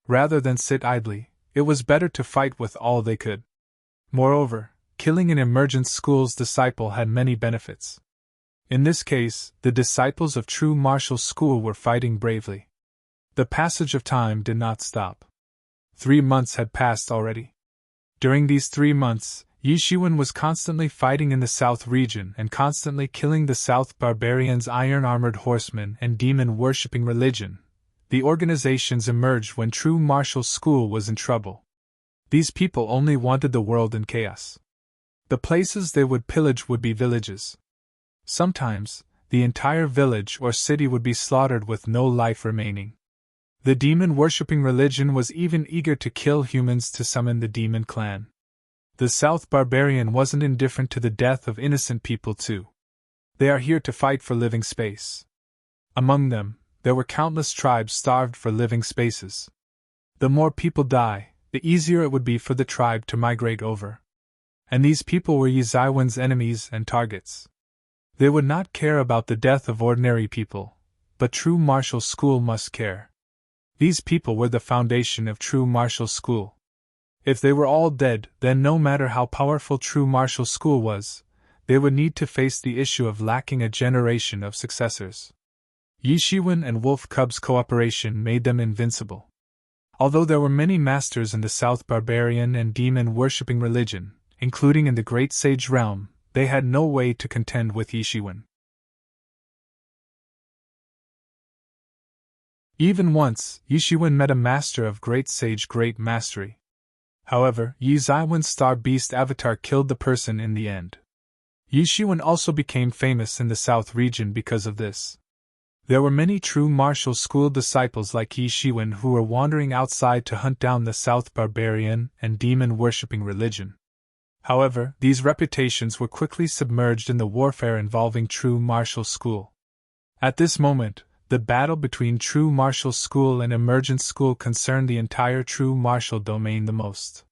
Rather than sit idly, it was better to fight with all they could. Moreover, killing an Emergent School's disciple had many benefits. In this case, the disciples of True Martial School were fighting bravely. The passage of time did not stop. 3 months had passed already. During these 3 months, Yishuan was constantly fighting in the South region and constantly killing the South barbarians' iron-armored horsemen and demon-worshipping religion. The organizations emerged when True Martial School was in trouble. These people only wanted the world in chaos. The places they would pillage would be villages. Sometimes, the entire village or city would be slaughtered with no life remaining. The demon-worshipping religion was even eager to kill humans to summon the demon clan. The South barbarian wasn't indifferent to the death of innocent people too. They are here to fight for living space. Among them, there were countless tribes starved for living spaces. The more people die, the easier it would be for the tribe to migrate over. And these people were Yizaiwan's enemies and targets. They would not care about the death of ordinary people, but True Martial School must care. These people were the foundation of True Martial School. If they were all dead, then no matter how powerful True Martial School was, they would need to face the issue of lacking a generation of successors. Yishuan and Wolf Cub's cooperation made them invincible. Although there were many masters in the South barbarian and demon-worshipping religion, including in the Great Sage realm, they had no way to contend with Yishuan. Even once, Yishuan met a master of Great Sage Great Mastery. However, Yizaiwan's Star Beast avatar killed the person in the end. Yishuan also became famous in the South region because of this. There were many True Martial School disciples like Yishuan who were wandering outside to hunt down the South barbarian and demon-worshipping religion. However, these reputations were quickly submerged in the warfare involving True Martial School. At this moment, the battle between True Martial School and Emergent School concerned the entire True Martial domain the most.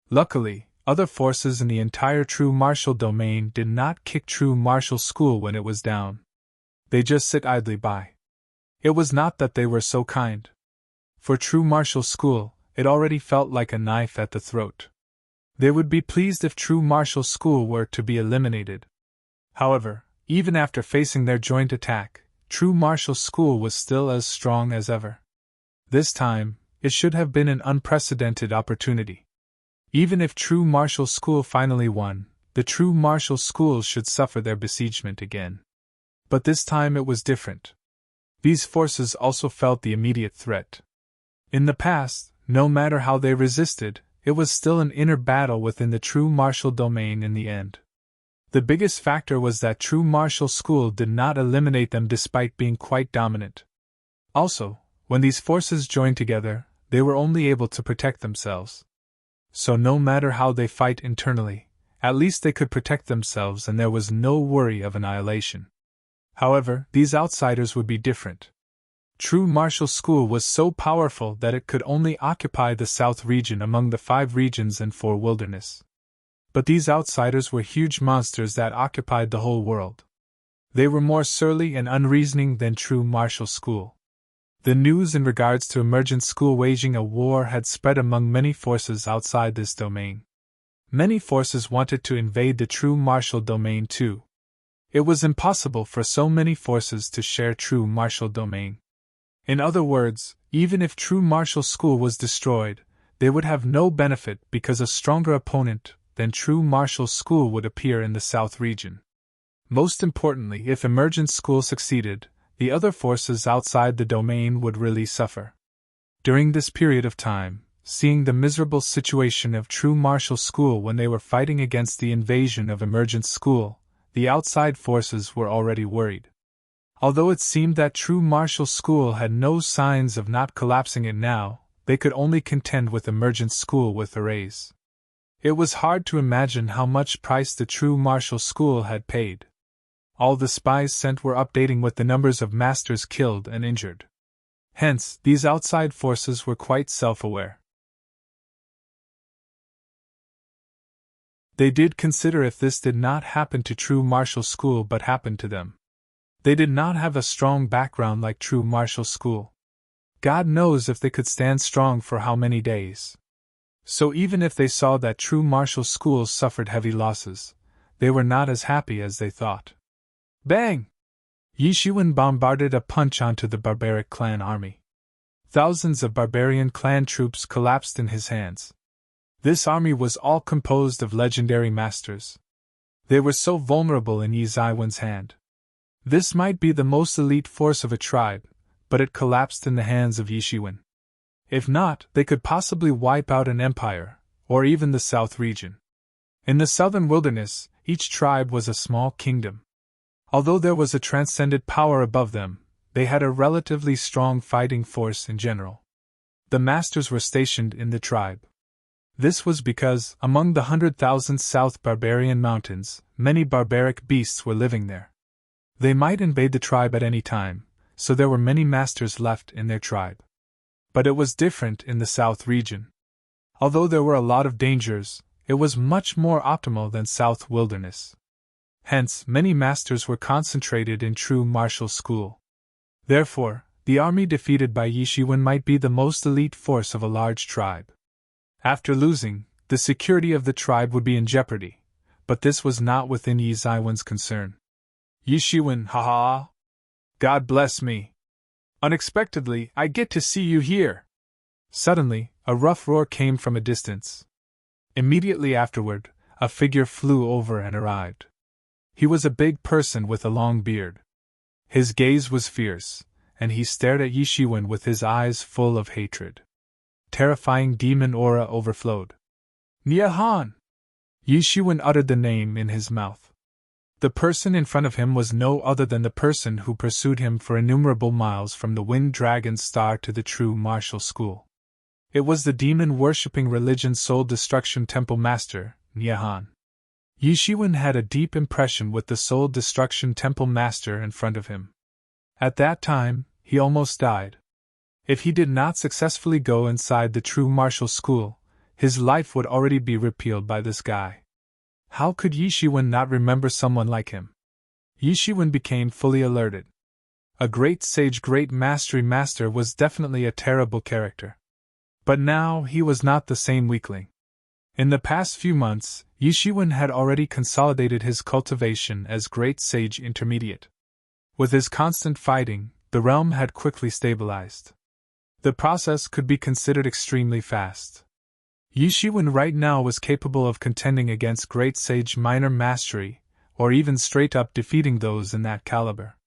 Luckily, other forces in the entire True Martial domain did not kick True Martial School when it was down. They just sit idly by. It was not that they were so kind. For True Martial School, it already felt like a knife at the throat. They would be pleased if True Martial School were to be eliminated. However, even after facing their joint attack, True Martial School was still as strong as ever. This time, it should have been an unprecedented opportunity. Even if True Martial School finally won, the True Martial Schools should suffer their besiegement again. But this time it was different. These forces also felt the immediate threat. In the past, no matter how they resisted, it was still an inner battle within the True Martial domain in the end. The biggest factor was that true martial school did not eliminate them despite being quite dominant. Also, when these forces joined together, they were only able to protect themselves. So no matter how they fight internally, at least they could protect themselves and there was no worry of annihilation. However, these outsiders would be different. True martial school was so powerful that it could only occupy the south region among the 5 regions and 4 wilderness. But these outsiders were huge monsters that occupied the whole world. They were more surly and unreasoning than true martial school. The news in regards to emergent school waging a war had spread among many forces outside this domain. Many forces wanted to invade the true martial domain too. It was impossible for so many forces to share true martial domain. In other words, even if true martial school was destroyed, they would have no benefit because a stronger opponent than true martial school would appear in the south region. Most importantly, if emergent school succeeded, the other forces outside the domain would really suffer. During this period of time, seeing the miserable situation of true martial school when they were fighting against the invasion of emergent school, the outside forces were already worried. Although it seemed that true martial school had no signs of not collapsing it now, they could only contend with emergent school with arrays. It was hard to imagine how much price the true martial school had paid. All the spies sent were updating with the numbers of masters killed and injured. Hence, these outside forces were quite self-aware. They did consider if this did not happen to true martial school but happened to them. They did not have a strong background like true martial school. God knows if they could stand strong for how many days. So even if they saw that true martial schools suffered heavy losses, they were not as happy as they thought. Bang! Yishuan bombarded a punch onto the barbaric clan army. Thousands of barbarian clan troops collapsed in his hands. This army was all composed of legendary masters. They were so vulnerable in Yi Zaiwen's hand. This might be the most elite force of a tribe, but it collapsed in the hands of Yishuan. If not, they could possibly wipe out an empire, or even the south region. In the southern wilderness, each tribe was a small kingdom. Although there was a transcendent power above them, they had a relatively strong fighting force in general. The masters were stationed in the tribe. This was because, among the 100,000 South Barbarian Mountains, many barbaric beasts were living there. They might invade the tribe at any time, so there were many masters left in their tribe. But it was different in the South region. Although there were a lot of dangers, it was much more optimal than South Wilderness. Hence, many masters were concentrated in true martial school. Therefore, the army defeated by Yishuan might be the most elite force of a large tribe. After losing, the security of the tribe would be in jeopardy, but this was not within Yi Zaiwen's concern. Yishuan, haha! God bless me! Unexpectedly, I get to see you here! Suddenly, a rough roar came from a distance. Immediately afterward, a figure flew over and arrived. He was a big person with a long beard. His gaze was fierce, and he stared at Yishuan with his eyes full of hatred. Terrifying demon aura overflowed. Niahan! Yishuan uttered the name in his mouth. The person in front of him was no other than the person who pursued him for innumerable miles from the Wind Dragon's Star to the true martial school. It was the demon-worshipping religion Soul Destruction Temple Master, Niahan. Yishuan had a deep impression with the Soul Destruction Temple Master in front of him. At that time, he almost died. If he did not successfully go inside the true martial school, his life would already be repealed by this guy. How could Yishuan not remember someone like him? Yishuan became fully alerted. A great sage, great mastery master was definitely a terrible character. But now he was not the same weakling. In the past few months, Yishuan had already consolidated his cultivation as Great Sage Intermediate. With his constant fighting, the realm had quickly stabilized. The process could be considered extremely fast. Yishuan right now was capable of contending against Great Sage Minor Mastery, or even straight up defeating those in that caliber.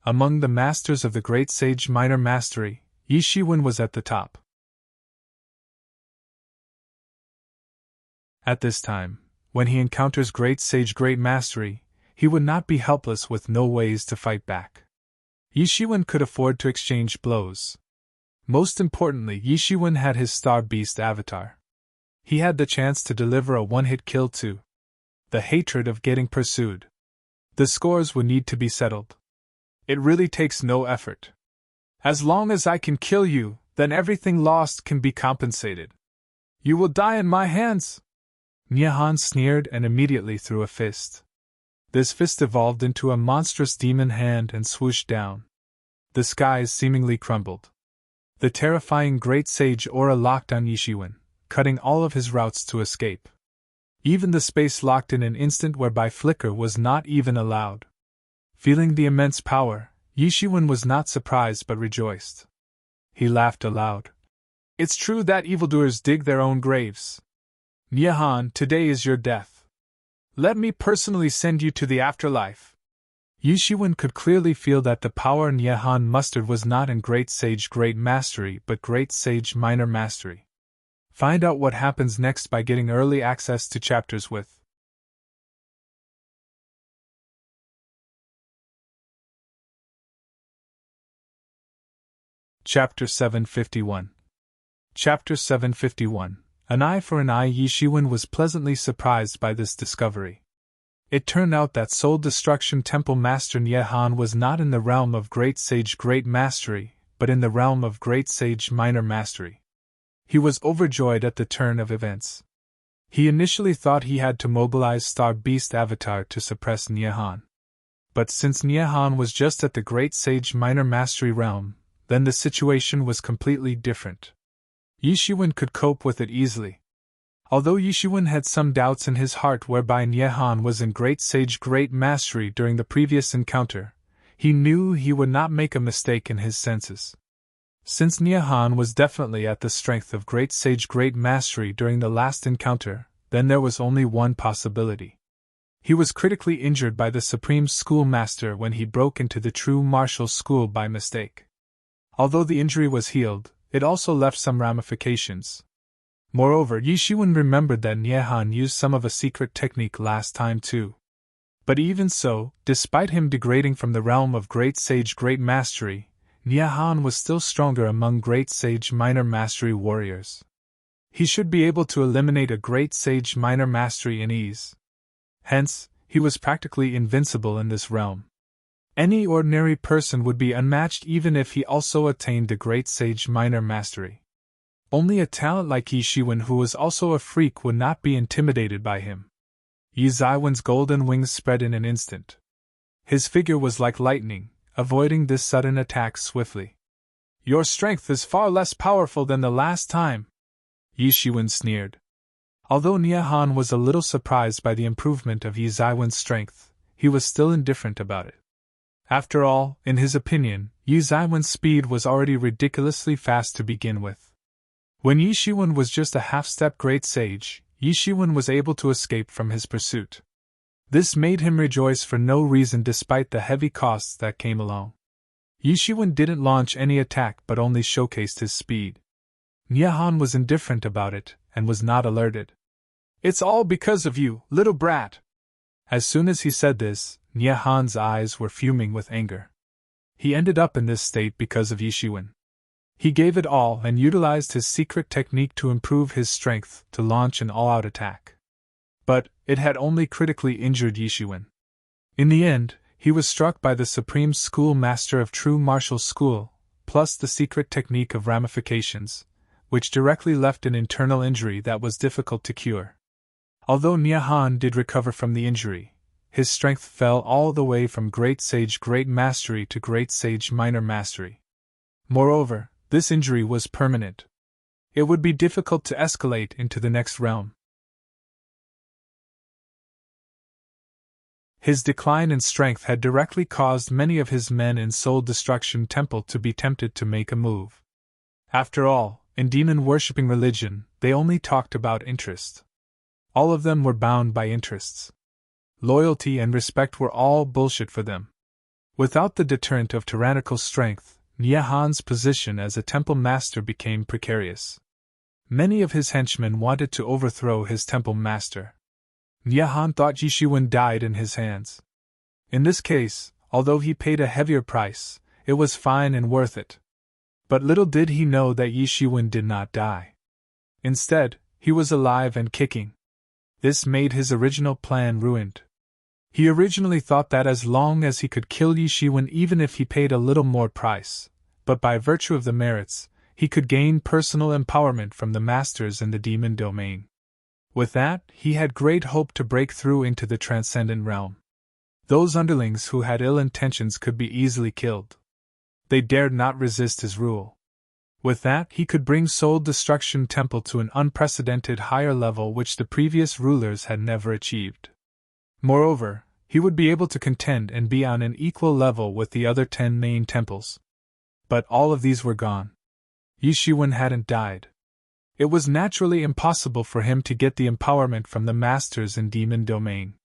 Among the masters of the Great Sage Minor Mastery, Yishuan was at the top. At this time, When he encounters great sage great mastery, he would not be helpless with no ways to fight back. Yi Shiwen could afford to exchange blows. Most importantly, Yi Shiwen had his Star Beast avatar. He had the chance to deliver a one-hit kill to the hatred of getting pursued. The scores would need to be settled. It really takes no effort. As long as I can kill you, then everything lost can be compensated. You will die in my hands! Nyehan sneered and immediately threw a fist. This fist evolved into a monstrous demon hand and swooshed down. The skies seemingly crumbled. The terrifying great sage aura locked on Yi Shiwen, cutting all of his routes to escape. Even the space locked in an instant whereby flicker was not even allowed. Feeling the immense power, Yi Shiwen was not surprised but rejoiced. He laughed aloud. It's true that evildoers dig their own graves. Nyehan, today is your death. Let me personally send you to the afterlife. Yi Shiwen could clearly feel that the power Nyehan mustered was not in Great Sage Great Mastery but Great Sage Minor Mastery. Find out what happens next by getting early access to chapters with Chapter 751. Chapter 751. An eye for an eye. Yi Shiwen was pleasantly surprised by this discovery. It turned out that Soul Destruction Temple Master Nyehan was not in the realm of Great Sage Great Mastery, but in the realm of Great Sage Minor Mastery. He was overjoyed at the turn of events. He initially thought he had to mobilize Star Beast Avatar to suppress Nyehan. But since Nyehan was just at the Great Sage Minor Mastery realm, then the situation was completely different. Yi Shiwen could cope with it easily. Although Yi Shiwen had some doubts in his heart whereby Nyehan was in Great Sage Great Mastery during the previous encounter, he knew he would not make a mistake in his senses. Since Nyehan was definitely at the strength of Great Sage Great Mastery during the last encounter, then there was only one possibility. He was critically injured by the Supreme Schoolmaster when he broke into the True Martial School by mistake. Although the injury was healed, it also left some ramifications. Moreover, Yi Shiwen remembered that Nyehan used some of a secret technique last time too. But even so, despite him degrading from the realm of Great Sage Great Mastery, Nyehan was still stronger among Great Sage Minor Mastery warriors. He should be able to eliminate a Great Sage Minor Mastery in ease. Hence, he was practically invincible in this realm. Any ordinary person would be unmatched even if he also attained the Great Sage Minor Mastery. Only a talent like Yi Shiwen, who was also a freak, would not be intimidated by him. Yi Zaiwen's golden wings spread in an instant. His figure was like lightning, avoiding this sudden attack swiftly. Your strength is far less powerful than the last time, Yi Shiwen sneered. Although Nyehan was a little surprised by the improvement of Yi Zaiwen's strength, he was still indifferent about it. After all, in his opinion, Yi Zaiwen's speed was already ridiculously fast to begin with. When Yi Shiwen was just a half-step great sage, Yi Shiwen was able to escape from his pursuit. This made him rejoice for no reason despite the heavy costs that came along. Yi Shiwen didn't launch any attack but only showcased his speed. Nyehan was indifferent about it, and was not alerted. It's all because of you, little brat! As soon as he said this, Nyehan's eyes were fuming with anger. He ended up in this state because of Yi Shiwen. He gave it all and utilized his secret technique to improve his strength to launch an all-out attack. But it had only critically injured Yi Shiwen. In the end, he was struck by the Supreme Schoolmaster of True Martial School, plus the secret technique of ramifications, which directly left an internal injury that was difficult to cure. Although Nyehan did recover from the injury, his strength fell all the way from Great Sage Great Mastery to Great Sage Minor Mastery. Moreover, this injury was permanent. It would be difficult to escalate into the next realm. His decline in strength had directly caused many of his men in Soul Destruction Temple to be tempted to make a move. After all, in demon-worshipping religion, they only talked about interest. All of them were bound by interests. Loyalty and respect were all bullshit for them. Without the deterrent of tyrannical strength, Nyehan's position as a temple master became precarious. Many of his henchmen wanted to overthrow his temple master. Nyahan thought Yi Shiwen died in his hands. In this case, although he paid a heavier price, it was fine and worth it. But little did he know that Yi Shiwen did not die. Instead, he was alive and kicking. This made his original plan ruined. He originally thought that as long as he could kill Yi Shiwen even if he paid a little more price, but by virtue of the merits, he could gain personal empowerment from the masters in the demon domain. With that, he had great hope to break through into the transcendent realm. Those underlings who had ill intentions could be easily killed. They dared not resist his rule. With that, he could bring Soul Destruction Temple to an unprecedented higher level which the previous rulers had never achieved. Moreover, he would be able to contend and be on an equal level with the other 10 main temples. But all of these were gone. Yi Shiwen hadn't died. It was naturally impossible for him to get the empowerment from the masters in demon domain.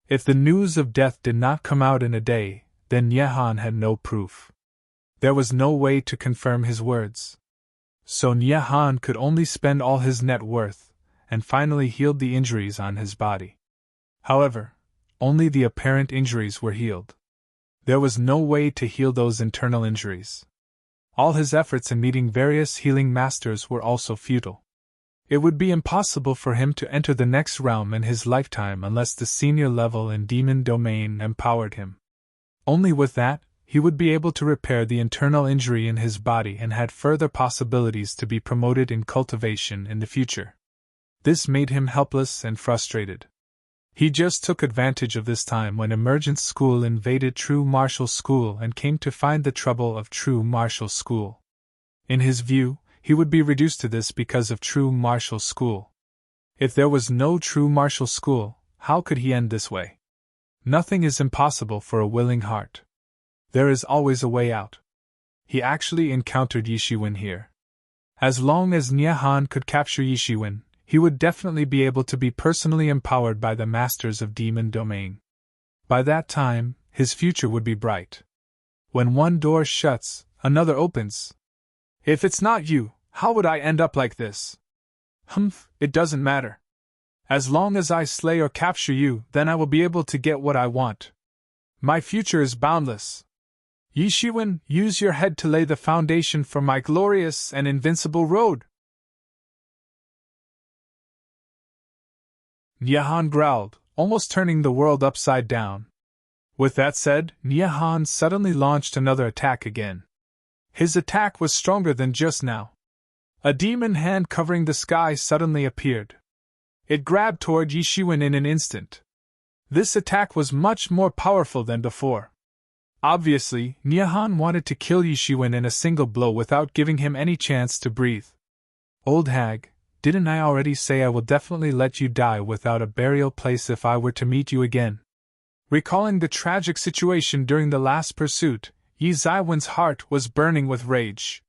If the news of death did not come out in a day, then Nyahan had no proof. There was no way to confirm his words. So Nyahan could only spend all his net worth, and finally healed the injuries on his body. However, only the apparent injuries were healed. There was no way to heal those internal injuries. All his efforts in meeting various healing masters were also futile. It would be impossible for him to enter the next realm in his lifetime unless the senior level in demon domain empowered him. Only with that, he would be able to repair the internal injury in his body and had further possibilities to be promoted in cultivation in the future. This made him helpless and frustrated. He just took advantage of this time when Emergence School invaded True Martial School and came to find the trouble of True Martial School. In his view, he would be reduced to this because of True Martial School. If there was no True Martial School, how could he end this way? Nothing is impossible for a willing heart. There is always a way out. He actually encountered Yi Shiwen here. As long as Nyahan could capture Yi Shiwen, he would definitely be able to be personally empowered by the masters of demon domain. By that time, his future would be bright. When one door shuts, another opens. If it's not you, how would I end up like this? It doesn't matter. As long as I slay or capture you, then I will be able to get what I want. My future is boundless. Yi Shiwen, use your head to lay the foundation for my glorious and invincible road. Nyahan growled, almost turning the world upside down. With that said, Nyahan suddenly launched another attack again. His attack was stronger than just now. A demon hand covering the sky suddenly appeared. It grabbed toward Yi Shiwen in an instant. This attack was much more powerful than before. Obviously, Nyahan wanted to kill Yi Shiwen in a single blow without giving him any chance to breathe. Old hag, didn't I already say I will definitely let you die without a burial place if I were to meet you again? Recalling the tragic situation during the last pursuit, Yi Shiwen's heart was burning with rage.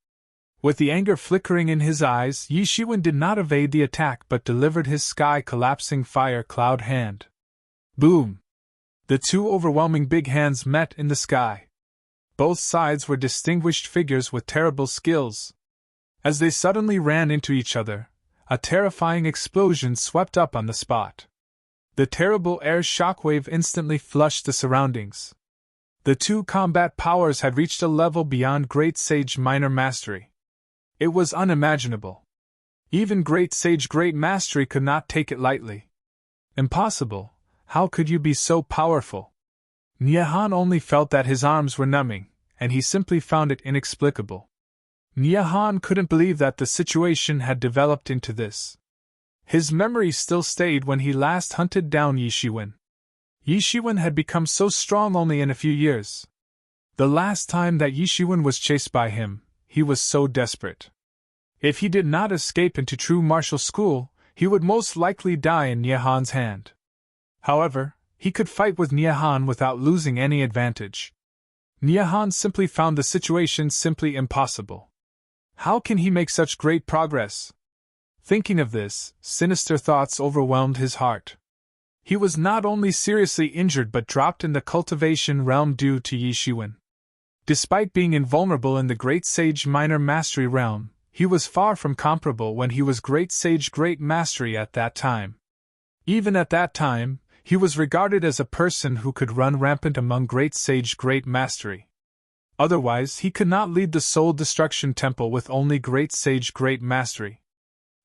With the anger flickering in his eyes, Yi Shiwen did not evade the attack but delivered his sky-collapsing fire cloud hand. Boom! The two overwhelming big hands met in the sky. Both sides were distinguished figures with terrible skills. As they suddenly ran into each other, a terrifying explosion swept up on the spot. The terrible air shockwave instantly flushed the surroundings. The two combat powers had reached a level beyond Great Sage Minor Mastery. It was unimaginable. Even Great Sage Great Mastery could not take it lightly. Impossible. How could you be so powerful? Nyahan only felt that his arms were numbing, and he simply found it inexplicable. Nyahan couldn't believe that the situation had developed into this. His memory still stayed when he last hunted down Yi Shiwen. Yi Shiwen had become so strong only in a few years. The last time that Yi Shiwen was chased by him, he was so desperate. If he did not escape into True Martial School, he would most likely die in Nyahan's hand. However, he could fight with Nyahan without losing any advantage. Nyahan simply found the situation simply impossible. How can he make such great progress? Thinking of this, sinister thoughts overwhelmed his heart. He was not only seriously injured but dropped in the cultivation realm due to Yi Shiwen. Despite being invulnerable in the Great Sage Minor Mastery realm, he was far from comparable when he was Great Sage Great Mastery at that time. Even at that time, he was regarded as a person who could run rampant among great sage great mastery. Otherwise, he could not lead the soul destruction temple with only great sage great mastery.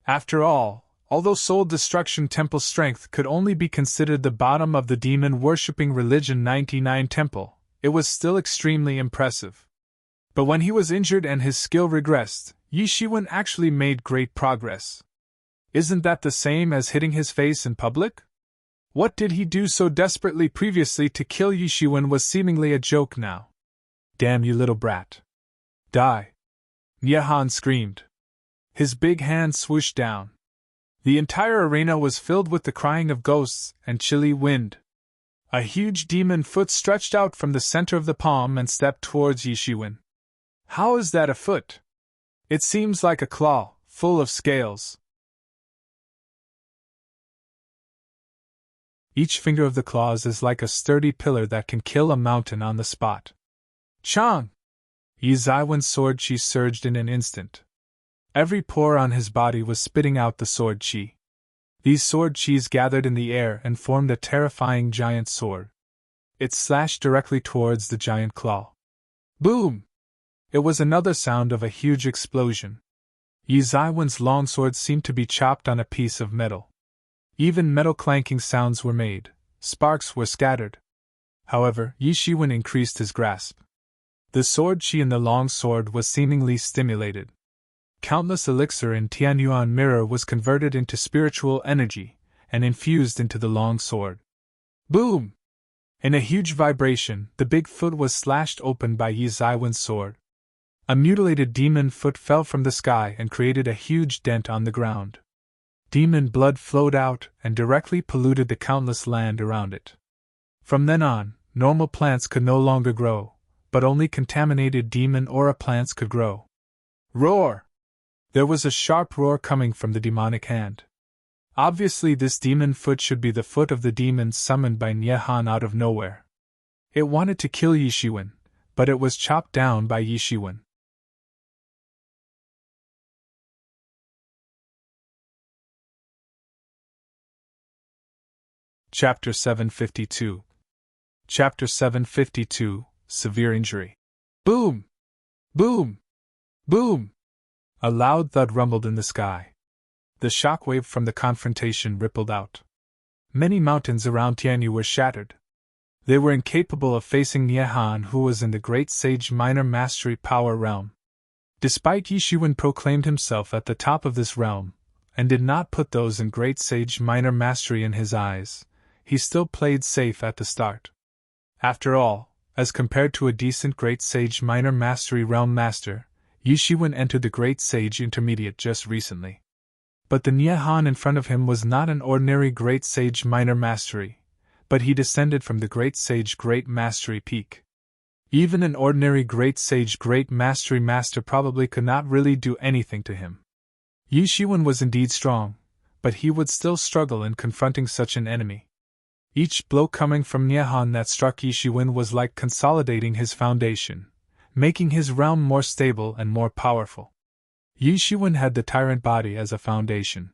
After all, although soul destruction temple strength could only be considered the bottom of the demon-worshipping religion 99 temple, it was still extremely impressive. But when he was injured and his skill regressed, Yi Shiwen actually made great progress. Isn't that the same as hitting his face in public? What did he do so desperately previously to kill Yi Shiwen was seemingly a joke now. Damn you little brat. Die! Nye Han screamed. His big hand swooshed down. The entire arena was filled with the crying of ghosts and chilly wind. A huge demon foot stretched out from the center of the palm and stepped towards Yi Shiwen. How is that a foot? It seems like a claw, full of scales. Each finger of the claws is like a sturdy pillar that can kill a mountain on the spot. Chang! Yi Zaiwen's sword chi surged in an instant. Every pore on his body was spitting out the sword chi. These sword chis gathered in the air and formed a terrifying giant sword. It slashed directly towards the giant claw. Boom! It was another sound of a huge explosion. Yi Zaiwen's longsword seemed to be chopped on a piece of metal. Even metal clanking sounds were made, sparks were scattered. However, Yi Shiwen increased his grasp. The sword chi in the long sword was seemingly stimulated. Countless elixir in Tianyuan mirror was converted into spiritual energy and infused into the long sword. Boom! In a huge vibration, the big foot was slashed open by Yi Zaiwen's sword. A mutilated demon foot fell from the sky and created a huge dent on the ground. Demon blood flowed out and directly polluted the countless land around it. From then on, normal plants could no longer grow, but only contaminated demon aura plants could grow. Roar! There was a sharp roar coming from the demonic hand. Obviously this demon foot should be the foot of the demon summoned by Nye Han out of nowhere. It wanted to kill Yi Shiwen, but it was chopped down by Yi Shiwen. Chapter 752. Chapter 752, Severe Injury. Boom! Boom! Boom! A loud thud rumbled in the sky. The shockwave from the confrontation rippled out. Many mountains around Tianyu were shattered. They were incapable of facing Nye Han, who was in the Great Sage Minor Mastery Power realm. Despite Yi Shiwen proclaimed himself at the top of this realm, and did not put those in Great Sage Minor Mastery in his eyes, he still played safe at the start. After all, as compared to a decent Great Sage Minor Mastery realm master, Yi Shiwen entered the Great Sage Intermediate just recently. But the Nye Han in front of him was not an ordinary Great Sage Minor Mastery, but he descended from the Great Sage Great Mastery peak. Even an ordinary Great Sage Great Mastery master probably could not really do anything to him. Yi Shiwen was indeed strong, but he would still struggle in confronting such an enemy. Each blow coming from Nye Han that struck Yi Shiwen was like consolidating his foundation, making his realm more stable and more powerful. Yi Shiwen had the tyrant body as a foundation.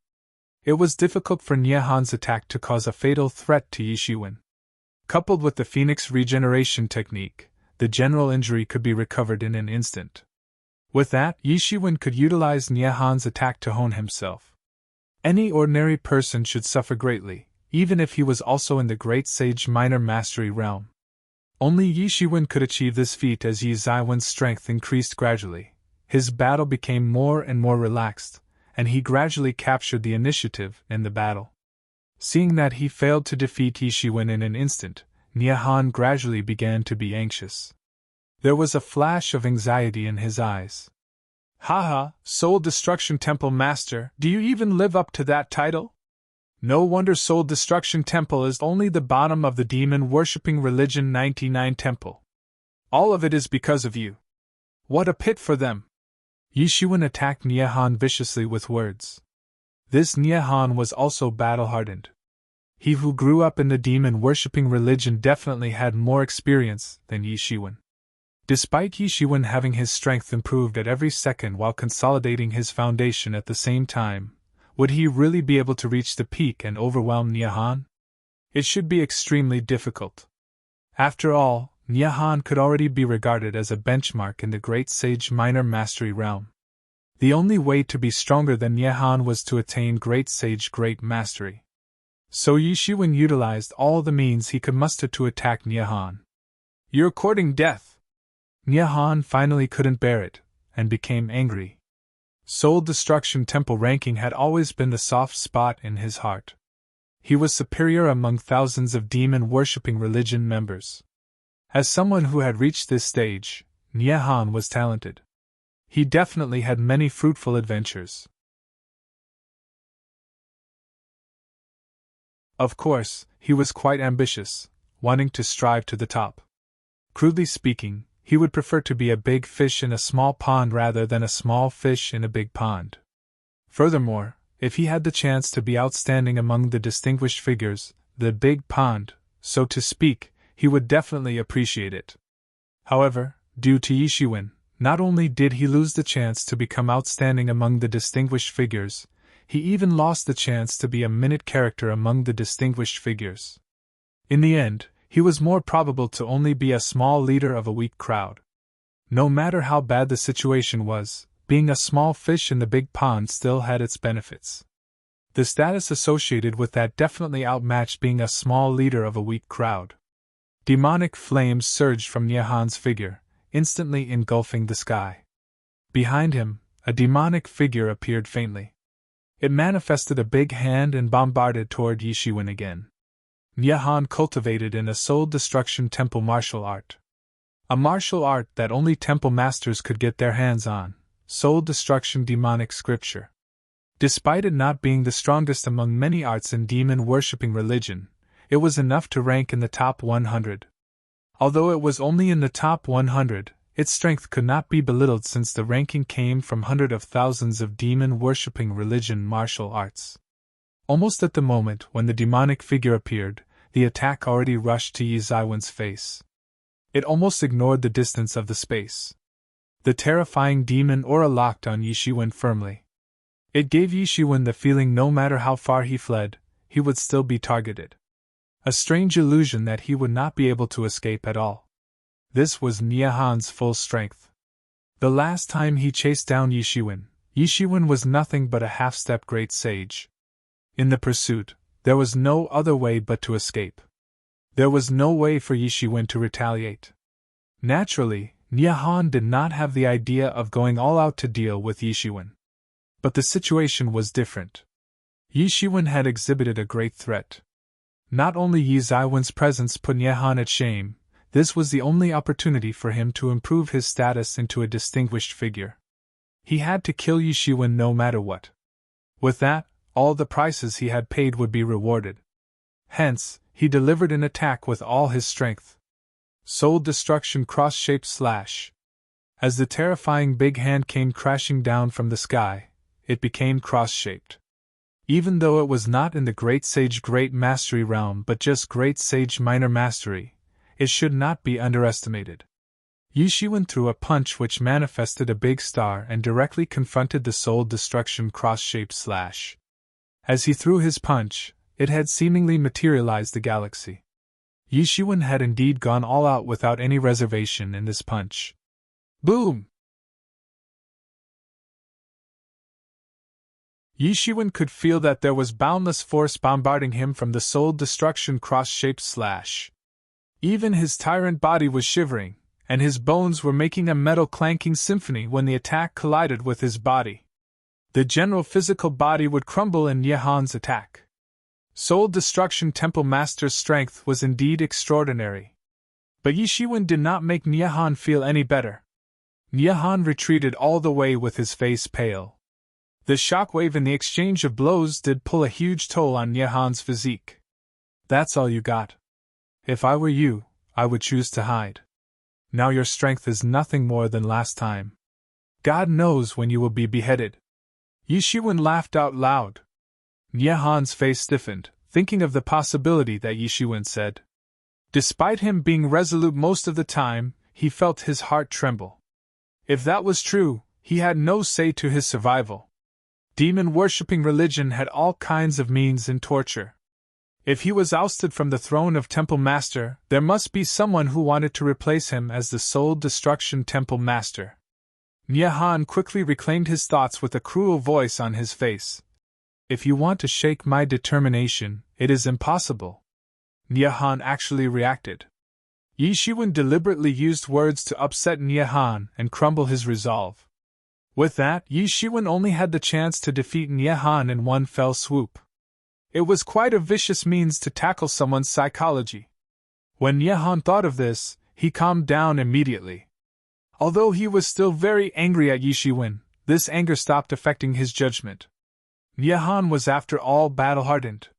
It was difficult for Nye Han's attack to cause a fatal threat to Yi Shiwen. Coupled with the Phoenix regeneration technique, the general injury could be recovered in an instant. With that, Yi Shiwen could utilize Nye Han's attack to hone himself. Any ordinary person should suffer greatly, even if he was also in the Great Sage Minor Mastery realm. Only Yi Shiwen could achieve this feat as Yi Zaiwen's strength increased gradually. His battle became more and more relaxed, and he gradually captured the initiative in the battle. Seeing that he failed to defeat Yi Shiwen in an instant, Nye Han gradually began to be anxious. There was a flash of anxiety in his eyes. Haha, Soul Destruction Temple Master, do you even live up to that title? No wonder Soul Destruction Temple is only the bottom of the demon-worshipping religion 99 temple. All of it is because of you. What a pit for them! Yi Shiwen attacked Nye Han viciously with words. This Nye Han was also battle-hardened. He who grew up in the demon-worshipping religion definitely had more experience than Yi Shiwen. Despite Yi Shiwen having his strength improved at every second while consolidating his foundation at the same time, Would he really be able to reach the peak and overwhelm Nyahan? It should be extremely difficult. After all, Nyahan could already be regarded as a benchmark in the Great Sage Minor Mastery realm. The only way to be stronger than Nyahan was to attain Great Sage Great Mastery. So Yi Shiwen utilized all the means he could muster to attack Nyahan. "You're courting death!" Nyahan finally couldn't bear it, and became angry. Soul Destruction Temple ranking had always been the soft spot in his heart. He was superior among thousands of demon-worshipping religion members. As someone who had reached this stage, Nyahan was talented. He definitely had many fruitful adventures. Of course, he was quite ambitious, wanting to strive to the top. Crudely speaking, he would prefer to be a big fish in a small pond rather than a small fish in a big pond. Furthermore, if he had the chance to be outstanding among the distinguished figures, the big pond, so to speak, he would definitely appreciate it. However, due to Yi Shiwen, not only did he lose the chance to become outstanding among the distinguished figures, he even lost the chance to be a minute character among the distinguished figures. In the end, he was more probable to only be a small leader of a weak crowd. No matter how bad the situation was, being a small fish in the big pond still had its benefits. The status associated with that definitely outmatched being a small leader of a weak crowd. Demonic flames surged from Nyahan's figure, instantly engulfing the sky. Behind him, a demonic figure appeared faintly. It manifested a big hand and bombarded toward Yi Shiwen again. Nyahan cultivated in a soul destruction temple martial art. A martial art that only temple masters could get their hands on, soul destruction demonic scripture. Despite it not being the strongest among many arts in demon-worshipping religion, it was enough to rank in the top 100. Although it was only in the top 100, its strength could not be belittled since the ranking came from hundreds of thousands of demon-worshipping religion martial arts. Almost at the moment when the demonic figure appeared, the attack already rushed to Yi Shiwen's face. It almost ignored the distance of the space. The terrifying demon aura locked on Yi Shiwen firmly. It gave Yi Shiwen the feeling no matter how far he fled, he would still be targeted. A strange illusion that he would not be able to escape at all. This was Nyahan's full strength. The last time he chased down Yi Shiwen was nothing but a half-step great sage. In the pursuit, there was no other way but to escape. There was no way for Yi Shiwen to retaliate. Naturally, Nyahan did not have the idea of going all out to deal with Yi Shiwen. But the situation was different. Yi Shiwen had exhibited a great threat. Not only Yi Shiwen's presence put Nyahan at shame, this was the only opportunity for him to improve his status into a distinguished figure. He had to kill Yi Shiwen no matter what. With that, all the prices he had paid would be rewarded. Hence, he delivered an attack with all his strength. Soul Destruction Cross-Shaped Slash. As the terrifying big hand came crashing down from the sky, it became cross-shaped. Even though it was not in the Great Sage Great Mastery realm but just Great Sage Minor Mastery, it should not be underestimated. Yi Shiwen threw a punch which manifested a big star and directly confronted the Soul Destruction Cross-Shaped Slash. As he threw his punch, it had seemingly materialized the galaxy. Yi Shiwen had indeed gone all out without any reservation in this punch. Boom! Yi Shiwen could feel that there was boundless force bombarding him from the Soul Destruction Cross-Shaped Slash. Even his tyrant body was shivering, and his bones were making a metal clanking symphony when the attack collided with his body. The general physical body would crumble in Nyahan's attack. Soul Destruction Temple Master's strength was indeed extraordinary. But Yi Shiwen did not make Nyahan feel any better. Nyahan retreated all the way with his face pale. The shockwave in the exchange of blows did pull a huge toll on Nyahan's physique. That's all you got. If I were you, I would choose to hide. Now your strength is nothing more than last time. God knows when you will be beheaded. Yi Shiwen laughed out loud. Nyahan's face stiffened, thinking of the possibility that Yi Shiwen said. Despite him being resolute most of the time, he felt his heart tremble. If that was true, he had no say to his survival. Demon-worshipping religion had all kinds of means in torture. If he was ousted from the throne of Temple Master, there must be someone who wanted to replace him as the Soul Destruction Temple Master. Nyehan quickly reclaimed his thoughts with a cruel voice on his face. If you want to shake my determination, it is impossible. Nyehan actually reacted. Yi Shiwen deliberately used words to upset Nyehan and crumble his resolve. With that, Yi Shiwen only had the chance to defeat Nyehan in one fell swoop. It was quite a vicious means to tackle someone's psychology. When Nyehan thought of this, he calmed down immediately. Although he was still very angry at Yi Shiwen, this anger stopped affecting his judgment. Nyehan was after all battle-hardened.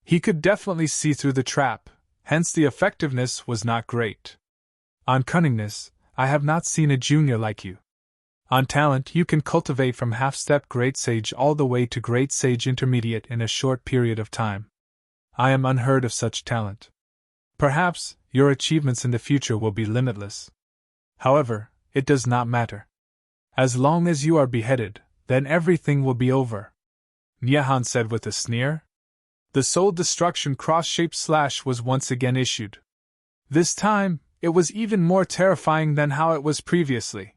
He could definitely see through the trap, hence the effectiveness was not great. On cunningness, I have not seen a junior like you. On talent, you can cultivate from half-step Great Sage all the way to Great Sage Intermediate in a short period of time. I am unheard of such talent. Perhaps, your achievements in the future will be limitless. However, it does not matter. As long as you are beheaded, then everything will be over. Nyehan said with a sneer. The Soul Destruction cross-shaped slash was once again issued. This time, it was even more terrifying than how it was previously.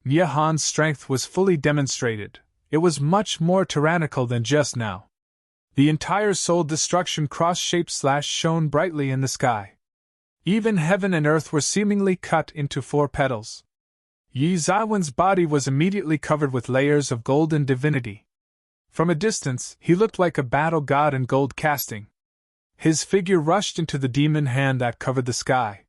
Nyehan's strength was fully demonstrated. It was much more tyrannical than just now. The entire Soul Destruction cross-shaped slash shone brightly in the sky. Even heaven and earth were seemingly cut into 4 petals. Yi Zaiwen's body was immediately covered with layers of golden divinity. From a distance, he looked like a battle god in gold casting. His figure rushed into the demon hand that covered the sky.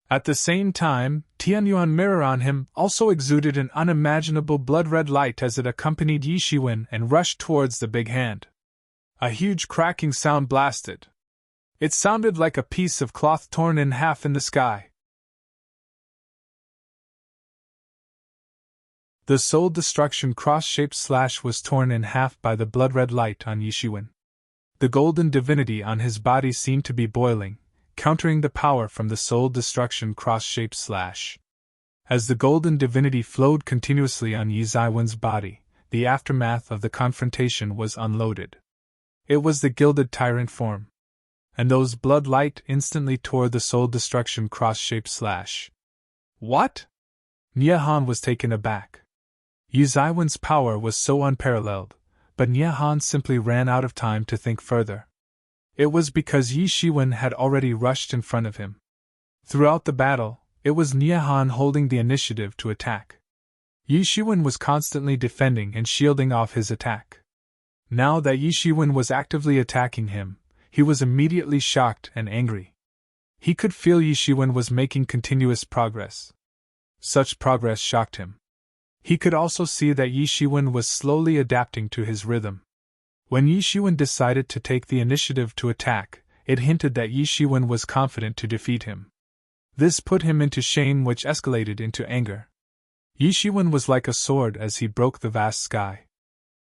At the same time, Tianyuan mirror on him also exuded an unimaginable blood-red light as it accompanied Yi Shiwen and rushed towards the big hand. A huge cracking sound blasted. It sounded like a piece of cloth torn in half in the sky. The Soul Destruction cross-shaped slash was torn in half by the blood-red light on Yi Shiwen. The golden divinity on his body seemed to be boiling, countering the power from the Soul Destruction cross-shaped slash. As the golden divinity flowed continuously on Yi Zaiwen's body, the aftermath of the confrontation was unloaded. It was the gilded tyrant form. And those blood light instantly tore the Soul Destruction cross-shaped slash. What? Nyehan was taken aback. Yi Zaiwen's power was so unparalleled, but Nyehan simply ran out of time to think further. It was because Yi Shiwen had already rushed in front of him. Throughout the battle, it was Nyehan holding the initiative to attack. Yi Shiwen was constantly defending and shielding off his attack. Now that Yi Shiwen was actively attacking him, he was immediately shocked and angry. He could feel Yi Shiwen was making continuous progress. Such progress shocked him. He could also see that Yi Shiwen was slowly adapting to his rhythm. When Yi Shiwen decided to take the initiative to attack, it hinted that Yi Shiwen was confident to defeat him. This put him into shame, which escalated into anger. Yi Shiwen was like a sword as he broke the vast sky.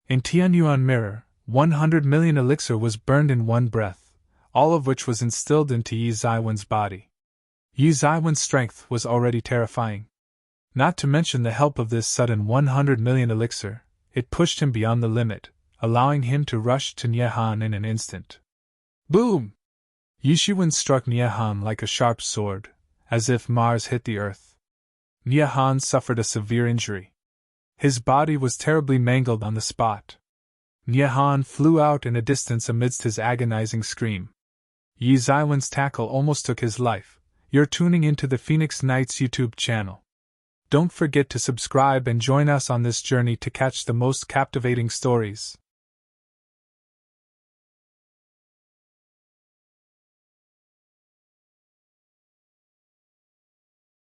In Tianyuan mirror, 100 million elixir was burned in one breath, all of which was instilled into Yi Zaiwen's body. Yi Zaiwen's strength was already terrifying. Not to mention the help of this sudden 100 million elixir, it pushed him beyond the limit, allowing him to rush to Nyehan in an instant. Boom! Yi Shiwen struck Nyehan like a sharp sword, as if Mars hit the earth. Nyehan suffered a severe injury. His body was terribly mangled on the spot. Nyehan flew out in a distance amidst his agonizing scream. Yi Zaiwen's tackle almost took his life. You're tuning into the Phoenix Knights YouTube channel. Don't forget to subscribe and join us on this journey to catch the most captivating stories.